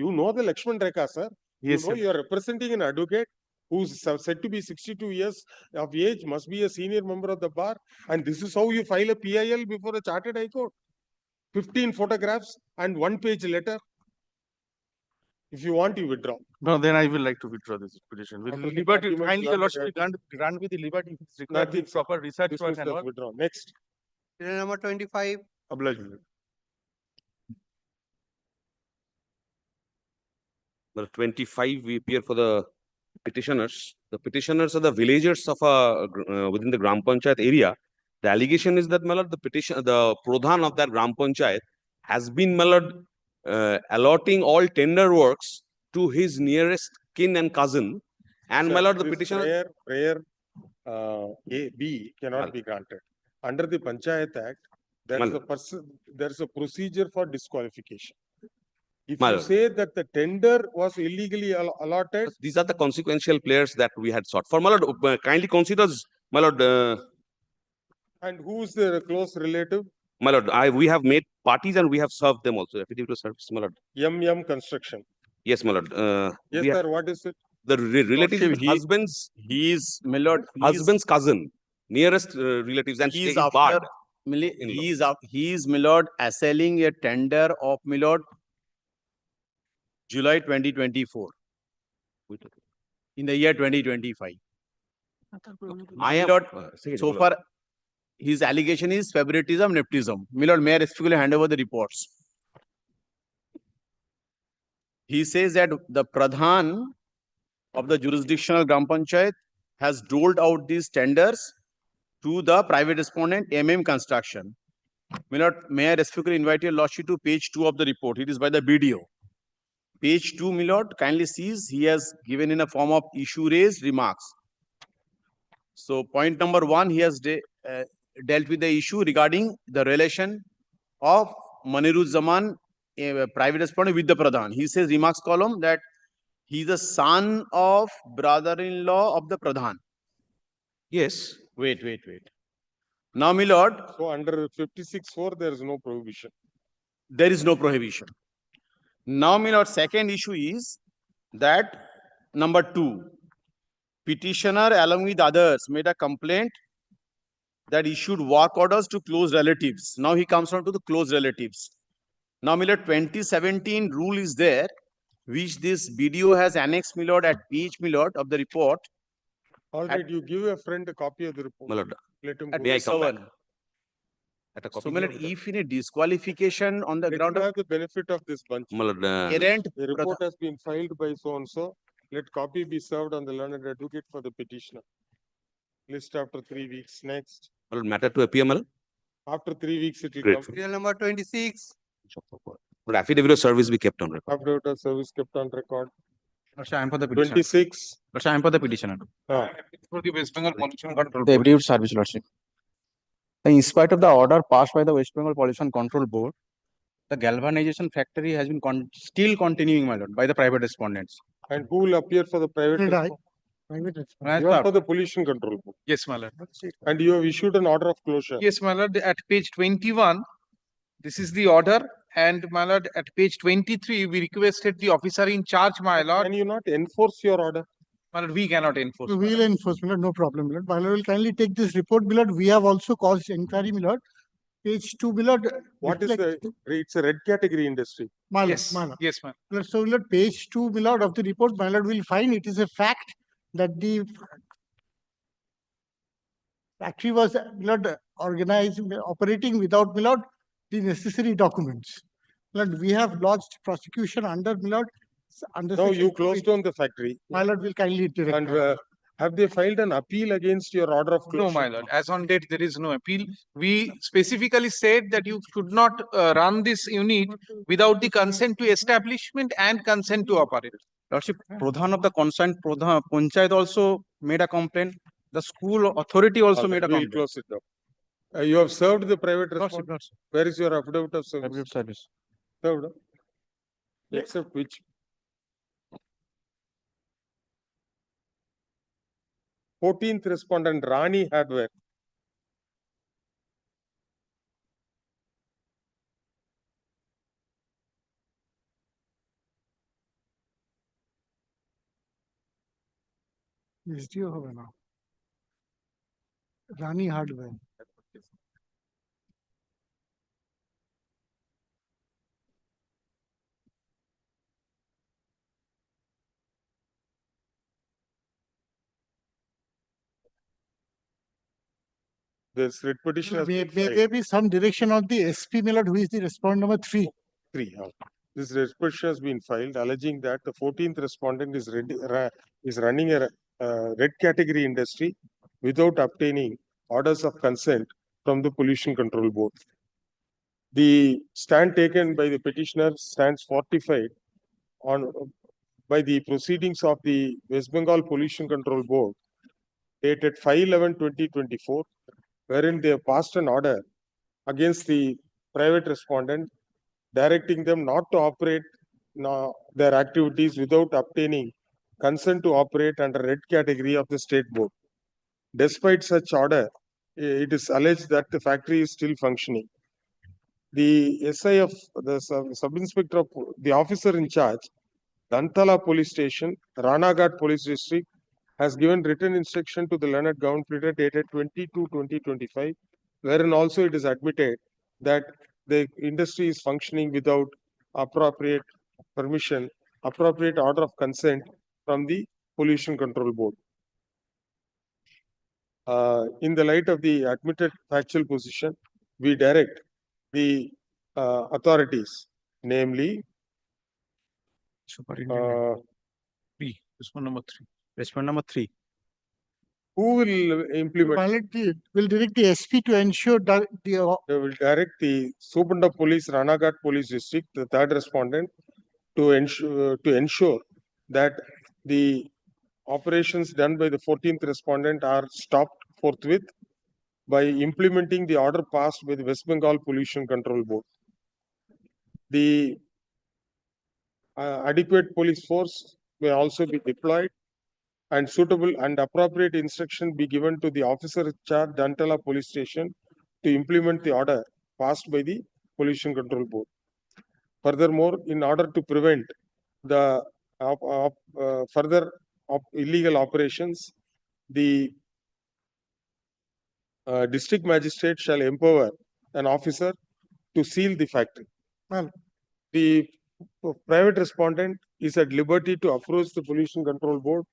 You know the Lakshman Rekha, sir. Yes, You know sir. you are representing an advocate who's said to be 62 years of age, must be a senior member of the bar. And this is how you file a PIL before a chartered high court. 15 photographs and 1-page letter. If you want, you withdraw. No, then I will like to withdraw this petition. With After the liberty, documents kindly, not your lordship, required. grant me the liberty if it's required Nothing, with proper research This work is and all. withdraw. Next. Serial number 25. Obliged. Number 25, we appear for the petitioners. The petitioners are the villagers of within the Gram Panchayat area. The allegation is that the Pradhan of that Gram Panchayat has been allotting all tender works to his nearest kin and cousin. And Sir, the this petitioner. prayer A, B cannot be granted. Under the Panchayat Act, there's a procedure for disqualification. If you say that the tender was illegally allotted, These are the consequential players that we had sought for. Kindly considers, and who is the close relative? We have made parties and we have served them also. Affidavit of service, M Construction. Yes, Yes, sir. What is it? The relatives, Lordship, husband's, he is, my lord, husband's cousin, nearest relatives, and he is he is barred. he is, my lord, assailing a tender of, my lord, July 2024, in the year 2025. I am, Lord, so far, his allegation is favoritism, nepotism. My lord, may I respectfully hand over the reports. He says that the Pradhan of the jurisdictional Gram Panchayat has doled out these tenders to the private respondent Construction. My lord, may I respectfully invite your lordship to page 2 of the report. It is by the BDO. Page 2, my lord, kindly sees he has given in a form of issue raised remarks. So point number 1, he has dealt with the issue regarding the relation of Maniruzzaman, a private respondent, with the Pradhan. He says, remarks column, that he is the son of brother-in-law of the Pradhan. Yes. Wait. Now, my lord. So under 56(4), there is no prohibition. There is no prohibition. Now, my lord, second issue is that number 2, petitioner along with others made a complaint that issued work orders to close relatives. Now he comes on to the close relatives. Now, my lord, 2017 rule is there, which this BDO has annexed, my lord, at page, my lord, of the report. All right, you give a friend a copy of the report. Let him go. May I come back? So, my lord, if in a disqualification on the Let ground him of have the benefit of this bunch. errant, The report has been filed by so and so. Let copy be served on the learned advocate for the petitioner. List after 3 weeks. Next. Matter to appear, After 3 weeks, it will Great. come. Serial number 26. But affidavit of service be kept on record. Affidavit of service kept on record. I am for the petitioner. 26. I am for the petitioner. For the West Bengal Pollution Control The Board. affidavit service, Lordship. In spite of the order passed by the West Bengal Pollution Control Board, the galvanization factory has been still continuing, my lord, by the private respondents. And who will appear for the private respondent? You are for the pollution control board. Yes, my lord. And you have issued an order of closure. Yes, my lord. At page 21, this is the order. And my lord, at page 23, we requested the officer in charge, my lord. Can you not enforce your order? My lord, we cannot enforce. We will enforce, my lord, no problem, my lord. My lord will kindly take this report, my lord. We have also caused inquiry, my lord. Page 2, my lord. What is it's a red category industry. My lord, Yes, my lord. yes, ma'am. My lord, so, my lord, page 2, my lord, of the report, my lord will find it is a fact that the factory was, my lord, organized, operating without, my lord, the necessary documents. My lord, we have lodged prosecution under, my lord, under. No, section you closed down the factory. My lord will kindly direct. And have they filed an appeal against your order of closure? No, my lord. As on date, there is no appeal. We specifically said that you should not run this unit without the consent to establishment and consent to operate. Lordship, Pradhan of the concerned Panchayat also made a complaint. The school authority also made a We'll complaint. close it down. You have served the private respondent. Where is your affidavit of service? Affidavit service. Served. Except which? 14th respondent Rani Hardware. SDO হবে না রানী hardware This writ petition has may been filed. there be some direction of the SP Millard, who is the respondent number 3? 3. This writ petition has been filed alleging that the 14th respondent is running a red category industry without obtaining orders of consent from the Pollution Control Board. The stand taken by the petitioner stands fortified on by the proceedings of the West Bengal Pollution Control Board dated 5/11/2024, wherein they have passed an order against the private respondent, directing them not to operate their activities without obtaining consent to operate under red category of the state board. Despite such order, it is alleged that the factory is still functioning. The SI of the sub-inspector of the officer in charge, Dantala Police Station, Ranaghat Police District, has given written instruction to the learned government pleader dated 22/2025, wherein also it is admitted that the industry is functioning without appropriate permission, appropriate order of consent from the Pollution Control Board. In the light of the admitted factual position, we direct the authorities, namely Superintendent. 3. Respondent number 3. Respondent number 3. who will implement? Will direct the SP to ensure that They will direct the Superintendent of Police, Ranaghat Police District, the third respondent, to ensure that the operations done by the 14th respondent are stopped forthwith by implementing the order passed by the West Bengal Pollution Control Board. The adequate police force may also be deployed and suitable and appropriate instruction be given to the officer in charge, Dantala Police Station, to implement the order passed by the Pollution Control Board. Furthermore, in order to prevent the further illegal operations, the district magistrate shall empower an officer to seal the factory. Well, the private respondent is at liberty to approach the Pollution Control Board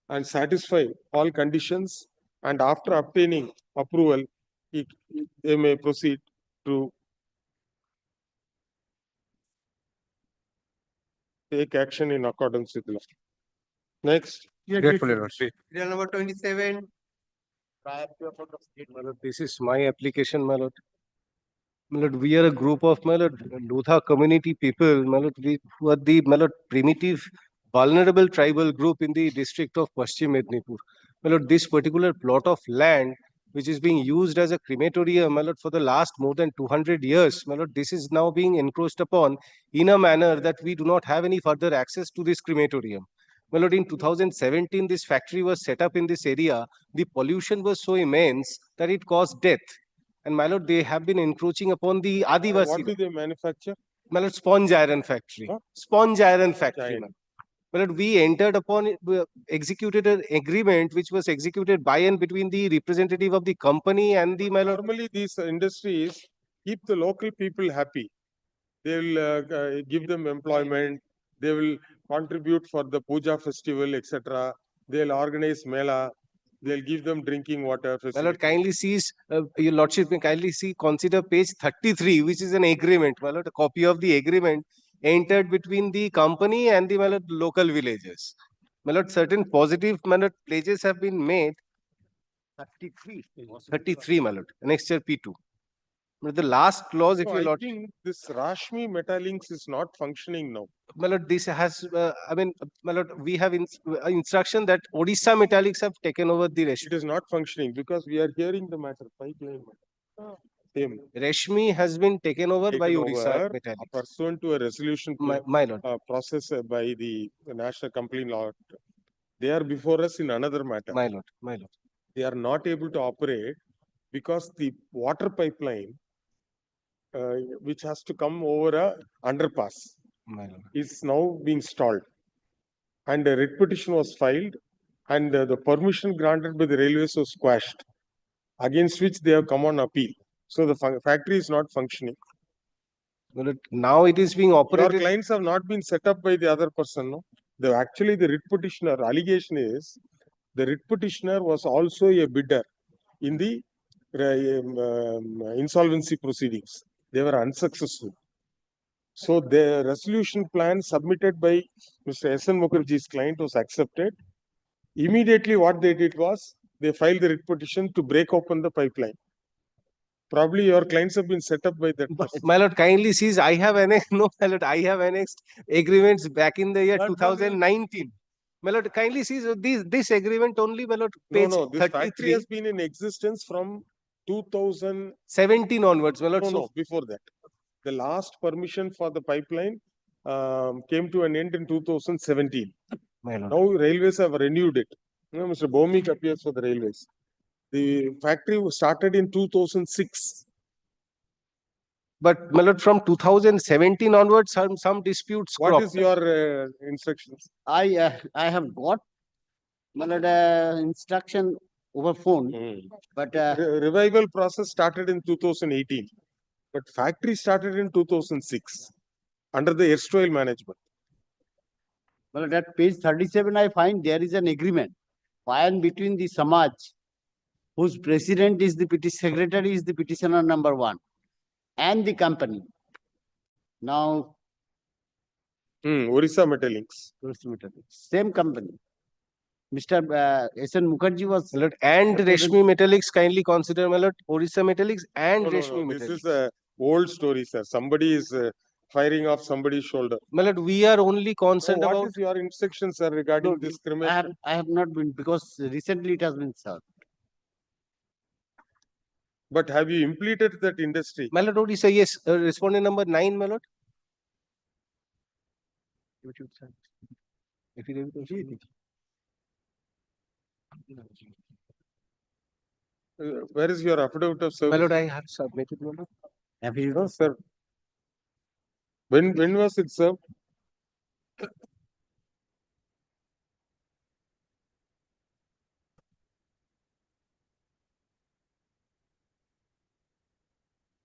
and satisfy all conditions, and after obtaining approval, they may proceed to take action in accordance with law. Next. Grateful, Your Worship. Serial number 27. This is my application, my lord. My lord, we are a group of, my lord, Lodha community people, my lord, who are the, my lord, primitive, vulnerable tribal group in the district of Paschim Mednipur. My lord, this particular plot of land, which is being used as a crematorium, my lord, for the last more than 200 years, my lord, this is now being encroached upon in a manner that we do not have any further access to this crematorium. My lord, in 2017, this factory was set up in this area. The pollution was so immense that it caused death. And my lord, they have been encroaching upon the Adivasi. What do they manufacture? My lord, sponge iron factory. Huh? Sponge iron factory. Giant. My lord. My lord, we entered upon it, executed an agreement which was executed by and between the representative of the company and the, my lord. Normally, these industries keep the local people happy. They will give them employment. They will contribute for the puja festival, etc. They'll organize mela. They'll give them drinking water. My lord, kindly sees, your lordship may kindly see, consider page 33, which is an agreement. My lord, a copy of the agreement entered between the company and the, my lord, local villagers. My lord, certain positive, my lord, pledges have been made. 33, my lord, annexure P2. But the last clause, if So you I lord, think this Rashmi Metalinks is not functioning now. my lord, this has, I mean, my lord, we have instruction that Odisha Metallics have taken over the rest. It is not functioning because we are hearing the matter. Pipeline matter. Same. Reshmi has been taken over by Taken Odisha over Metallics. pursuant to a resolution My lord. process by the National Complaint Law They are before us in another matter. My lord, my lord. They are not able to operate because the water pipeline, which has to come over a underpass, My lord. is now being stalled. And a writ petition was filed, and the permission granted by the railways was quashed, against which they have come on appeal. So the factory is not functioning. Well, now it is being Your operated. clients have not been set up by the other person, no? Actually, the writ petitioner allegation is the writ petitioner was also a bidder in the insolvency proceedings. They were unsuccessful. So the resolution plan submitted by Mr. S.N. Mukherjee's client was accepted. Immediately what they did was they filed the writ petition to break open the pipeline. Probably your clients have been set up by that person. My lord, kindly sees I have annexed, no, my lord, I have annexed agreements back in the year 2019. My lord, kindly sees this agreement only, my lord, page No, this factory 33, has been in existence from 2017 17 onwards, my lord. No, before that. The last permission for the pipeline came to an end in 2017. My lord. Now railways have renewed it. You know, Mr. Bhomik appears for the railways. The factory was started in 2006. But my lord, from 2017 onwards, some disputes What cropped is your instructions? I have got instruction over phone, but Revival process started in 2018, but factory started in 2006 under the erstwhile management. well, at page 37, I find there is an agreement by and between the Samaj, whose president is the secretary is the petitioner number 1, and the company. Now, Orissa Metallinks. Same company. Mr. S.N. Mukherjee was. My lord, and Reshmi Metallics, kindly consider, my lord, Orissa Metallics and Reshmi This Metallics. is a old story, sir. Somebody is firing off somebody's shoulder. My lord, we are only concerned What about. is your instruction, sir, regarding this cremation? I have not been, because recently it has been served. But have you implemented that industry? My lord, Odisha, yes. Respondent number 9, my lord. Where is your affidavit of service? My lord, I have submitted, my lord. Affidavit? Sir. When was it served?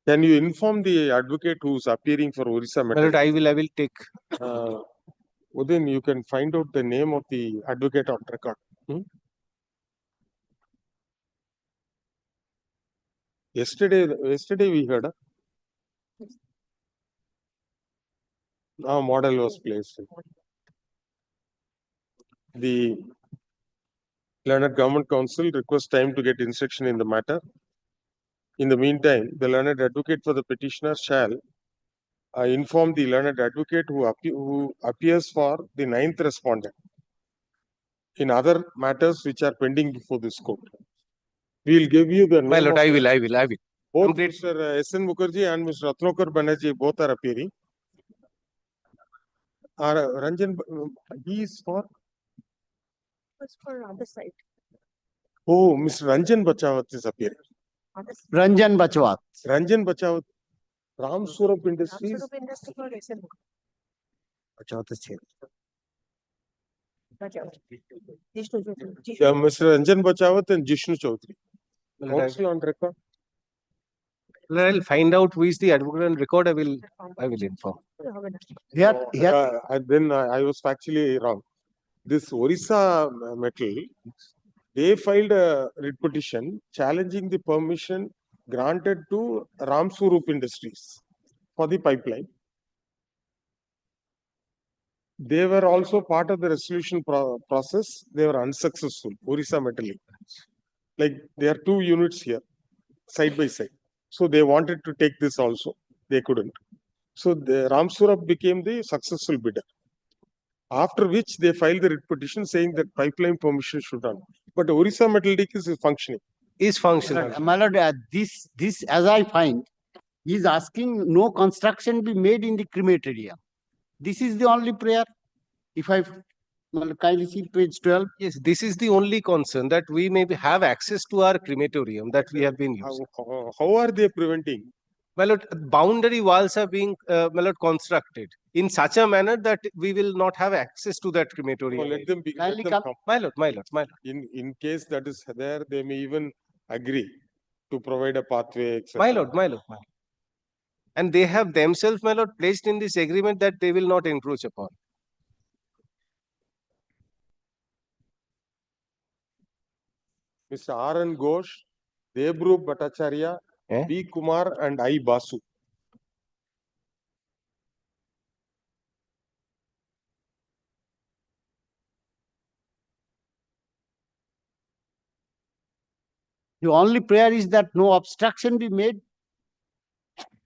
Can you inform the advocate who is appearing for Orissa My lord, Metallics? I will take. Then you can find out the name of the advocate on record. Yesterday we heard a model was placed. The learned government counsel requests time to get instruction in the matter. In the meantime, the learned advocate for the petitioner shall inform the learned advocate who appears for the 9th respondent in other matters which are pending before this court. We will give you the name. My lord, of I will. Both Mr. S.N. Mukherjee and Mr. Ratnokar Banerjee both are appearing. Ranjan, he is for? For other side. Oh, Mr. Ranjan Bachawat is appearing. Ranjan Bachawat. Ranjan Bachawat. Ram Surup Industries. Bachawat is here. Yeah, Mr. Ranjan Bachawat and Jishnu Chaudhary. Counsel on record. I'll find out who is the advocate on record. I will inform. Then I was factually wrong. This Orissa Metal, they filed a writ petition challenging the permission granted to Ram Surup Industries for the pipeline. They were also part of the resolution process. They were unsuccessful. Orissa Metal. Like there are 2 units here, side by side. So they wanted to take this also. They couldn't. So the Ram Surup became the successful bidder. After which they filed the writ petition saying that pipeline permission should run. But Orissa Metallic is functioning. My lord, this as I find, is asking no construction be made in the crematorium. This is the only prayer. If I Kindly see page 12. Yes, this is the only concern, that we may have access to our crematorium that we have been using. How are they preventing? My lord, boundary walls are being my lord, constructed in such a manner that we will not have access to that crematorium. No, let them be. Let Kindly them come. come. My lord, my lord, my lord. In case that is there, they may even agree to provide a pathway, etc. My lord, my lord, my lord. And they have themselves, my lord, placed in this agreement that they will not encroach upon. Mr. R.N. Ghosh, Debru Bhattacharya, Eh? B. Kumar, and I. Basu. The only prayer is that no obstruction be made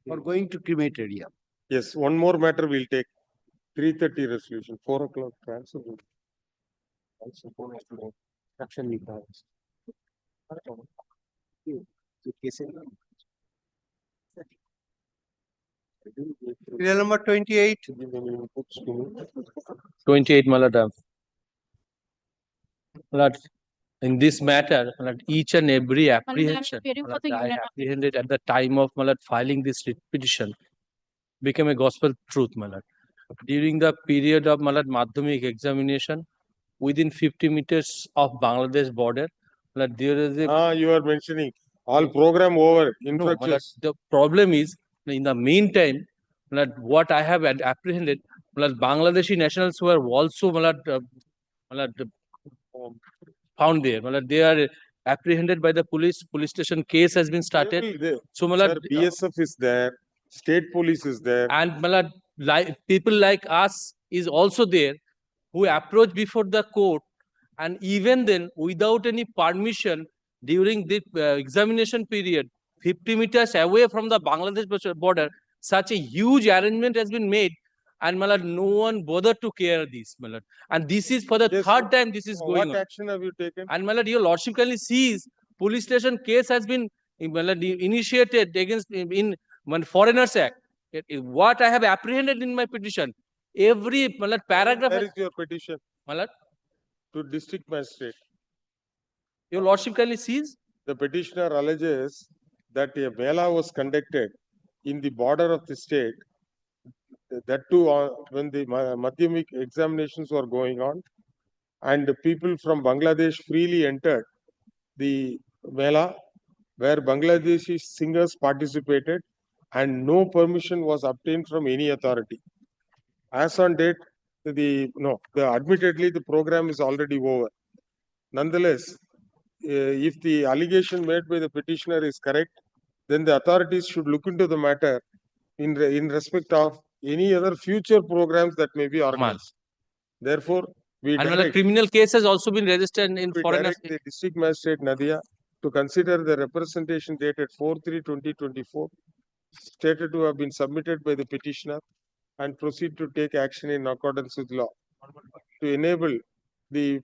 for going to crematoria. Yes, one more matter we'll take. 3:30 resolution, 4 o'clock transfer. Serial number 28. 28, my lord. Lord, in this matter, my lord, each and every apprehension my lord, I apprehended at the time of my lord, filing this writ petition became a gospel truth, my lord. During the period of my lord, Madhyamik examination, within 50 meters of Bangladesh border, my lord, there is a You are mentioning all program over. no, my lord, Infractions. the problem is, in the meantime, my lord, what I have apprehended, my lord, Bangladeshi nationals were also my lord, found there. My lord, they are apprehended by the police. Police station case has been started. So, my Sir, lord, BSF is there, state police is there. and my lord, people like us is also there who approach before the court, and even then, without any permission, during the examination period, 50 meters away from the Bangladesh border, such a huge arrangement has been made, and my lord, no one bothered to care this, my lord. And this is for the third time this is going What on. action have you taken? And my lord, your lordship kindly sees, police station case has been my lord, initiated against in Foreigners Act. What I have apprehended in my petition, every my lord, paragraph. Where is your petition? My lord, to district magistrate. your lordship kindly sees. The petitioner alleges that a mela was conducted in the border of the state. That too, when the Madhyamik examinations were going on, and the people from Bangladesh freely entered the mela, where Bangladeshi singers participated, and no permission was obtained from any authority. As on date, admittedly the program is already over. Nonetheless, if the allegation made by the petitioner is correct, then the authorities should look into the matter in respect of any other future programs that may be organized. Therefore, we And direct, a criminal case has also been registered in we Foreigners direct the district magistrate Nadia to consider the representation dated 4/3/2024 stated to have been submitted by the petitioner and proceed to take action in accordance with law to enable the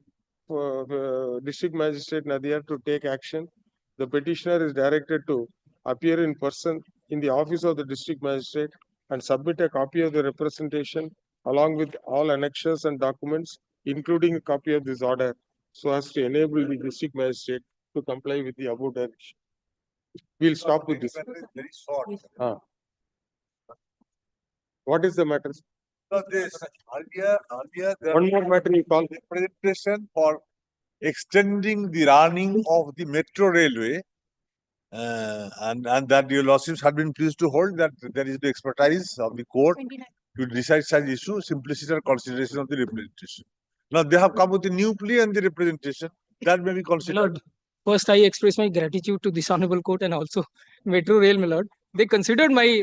district magistrate Nadia to take action. The petitioner is directed to appear in person in the office of the district magistrate and submit a copy of the representation along with all annexures and documents, including a copy of this order, so as to enable the district magistrate to comply with the above direction. We'll stop with this. Very short. What is the matter? So this earlier there One more matter you call. Representation for extending the running of the metro railway, and that your lordships have been pleased to hold that there is the expertise of the court to decide such issue, simplicity and consideration of the representation. Now they have come with a new plea and the representation that may be considered. Lord, first I express my gratitude to this honorable court and also Metro Rail, my lord. They considered my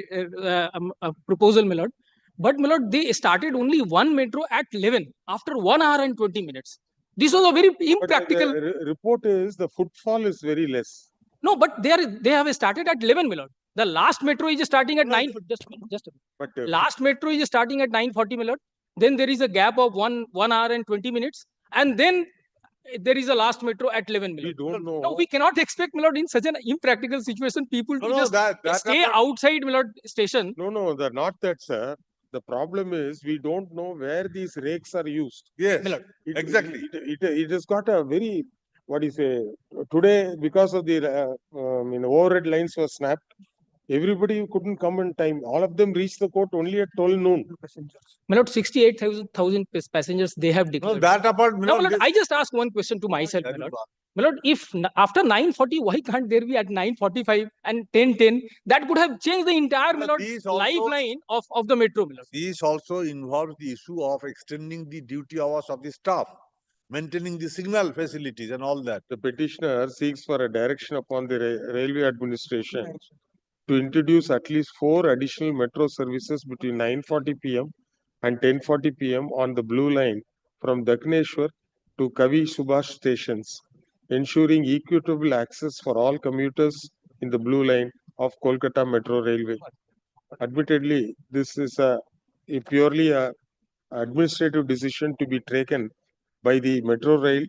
proposal, my lord. But my lord, they started only one metro at 11 after 1 hour and 20 minutes. This was a very impractical. But the report is the footfall is very less. No, but they have started at 11, my lord. The last metro is starting at 9. Just a minute. But last metro is starting at 9:40, my lord. Then there is a gap of 1 hour and 20 minutes. And then there is a last metro at 11. We don't know. No, we cannot expect, my lord, in such an impractical situation, people to just that stay outside, my lord, station. No, not that, sir. The problem is we don't know where these rakes are used. Yes, exactly. It has got a very, what do you say, today because of the overhead lines were snapped, everybody couldn't come in time. All of them reached the court only at 12 noon. My lord, 68,000 passengers they have declared. No, that apart, No, my lord, I just asked one question to myself, my lord. My lord, if after 9:40, why can't there be at 9:45 and 10:10? That could have changed the entire, my lord, lifeline of the metro, my lord. These also involves the issue of extending the duty hours of the staff, maintaining the signal facilities and all that. The petitioner seeks for a direction upon the railway administration to introduce at least 4 additional metro services between 9:40 p.m. and 10:40 p.m. on the Blue Line from Dakneshwar to Kavi Subhash stations, ensuring equitable access for all commuters in the Blue Line of Kolkata Metro Railway. Admittedly, this is a purely administrative decision to be taken by the Metro Rail,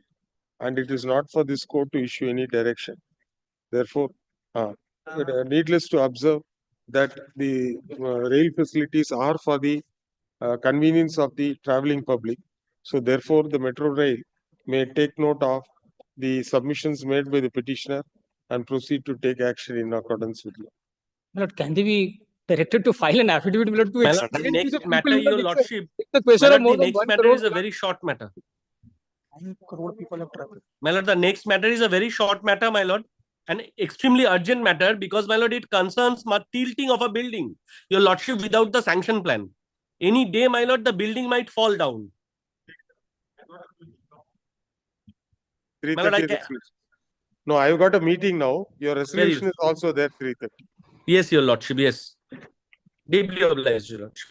and it is not for this court to issue any direction. Therefore, needless to observe that the rail facilities are for the convenience of the traveling public. So therefore, the Metro Rail may take note of the submissions made by the petitioner and proceed to take action in accordance with law. My lord, can they be directed to file an affidavit, my lord, to My lord, explain the to next the people, matter, my your lord, lordship. it's a question My of lord, more the than next 1 matter crore is a plus. very short matter. 9 crore people have traveled. My lord, the next matter is a very short matter, my lord. An extremely urgent matter because, my lord, it concerns tilting of a building. Your lordship, without the sanction plan. Any day, my lord, the building might fall down. My lord, 3:30. No, I've got a meeting now. Your resolution is also there, 3:30. Yes, your lordship, yes. Deeply obliged, your lordship.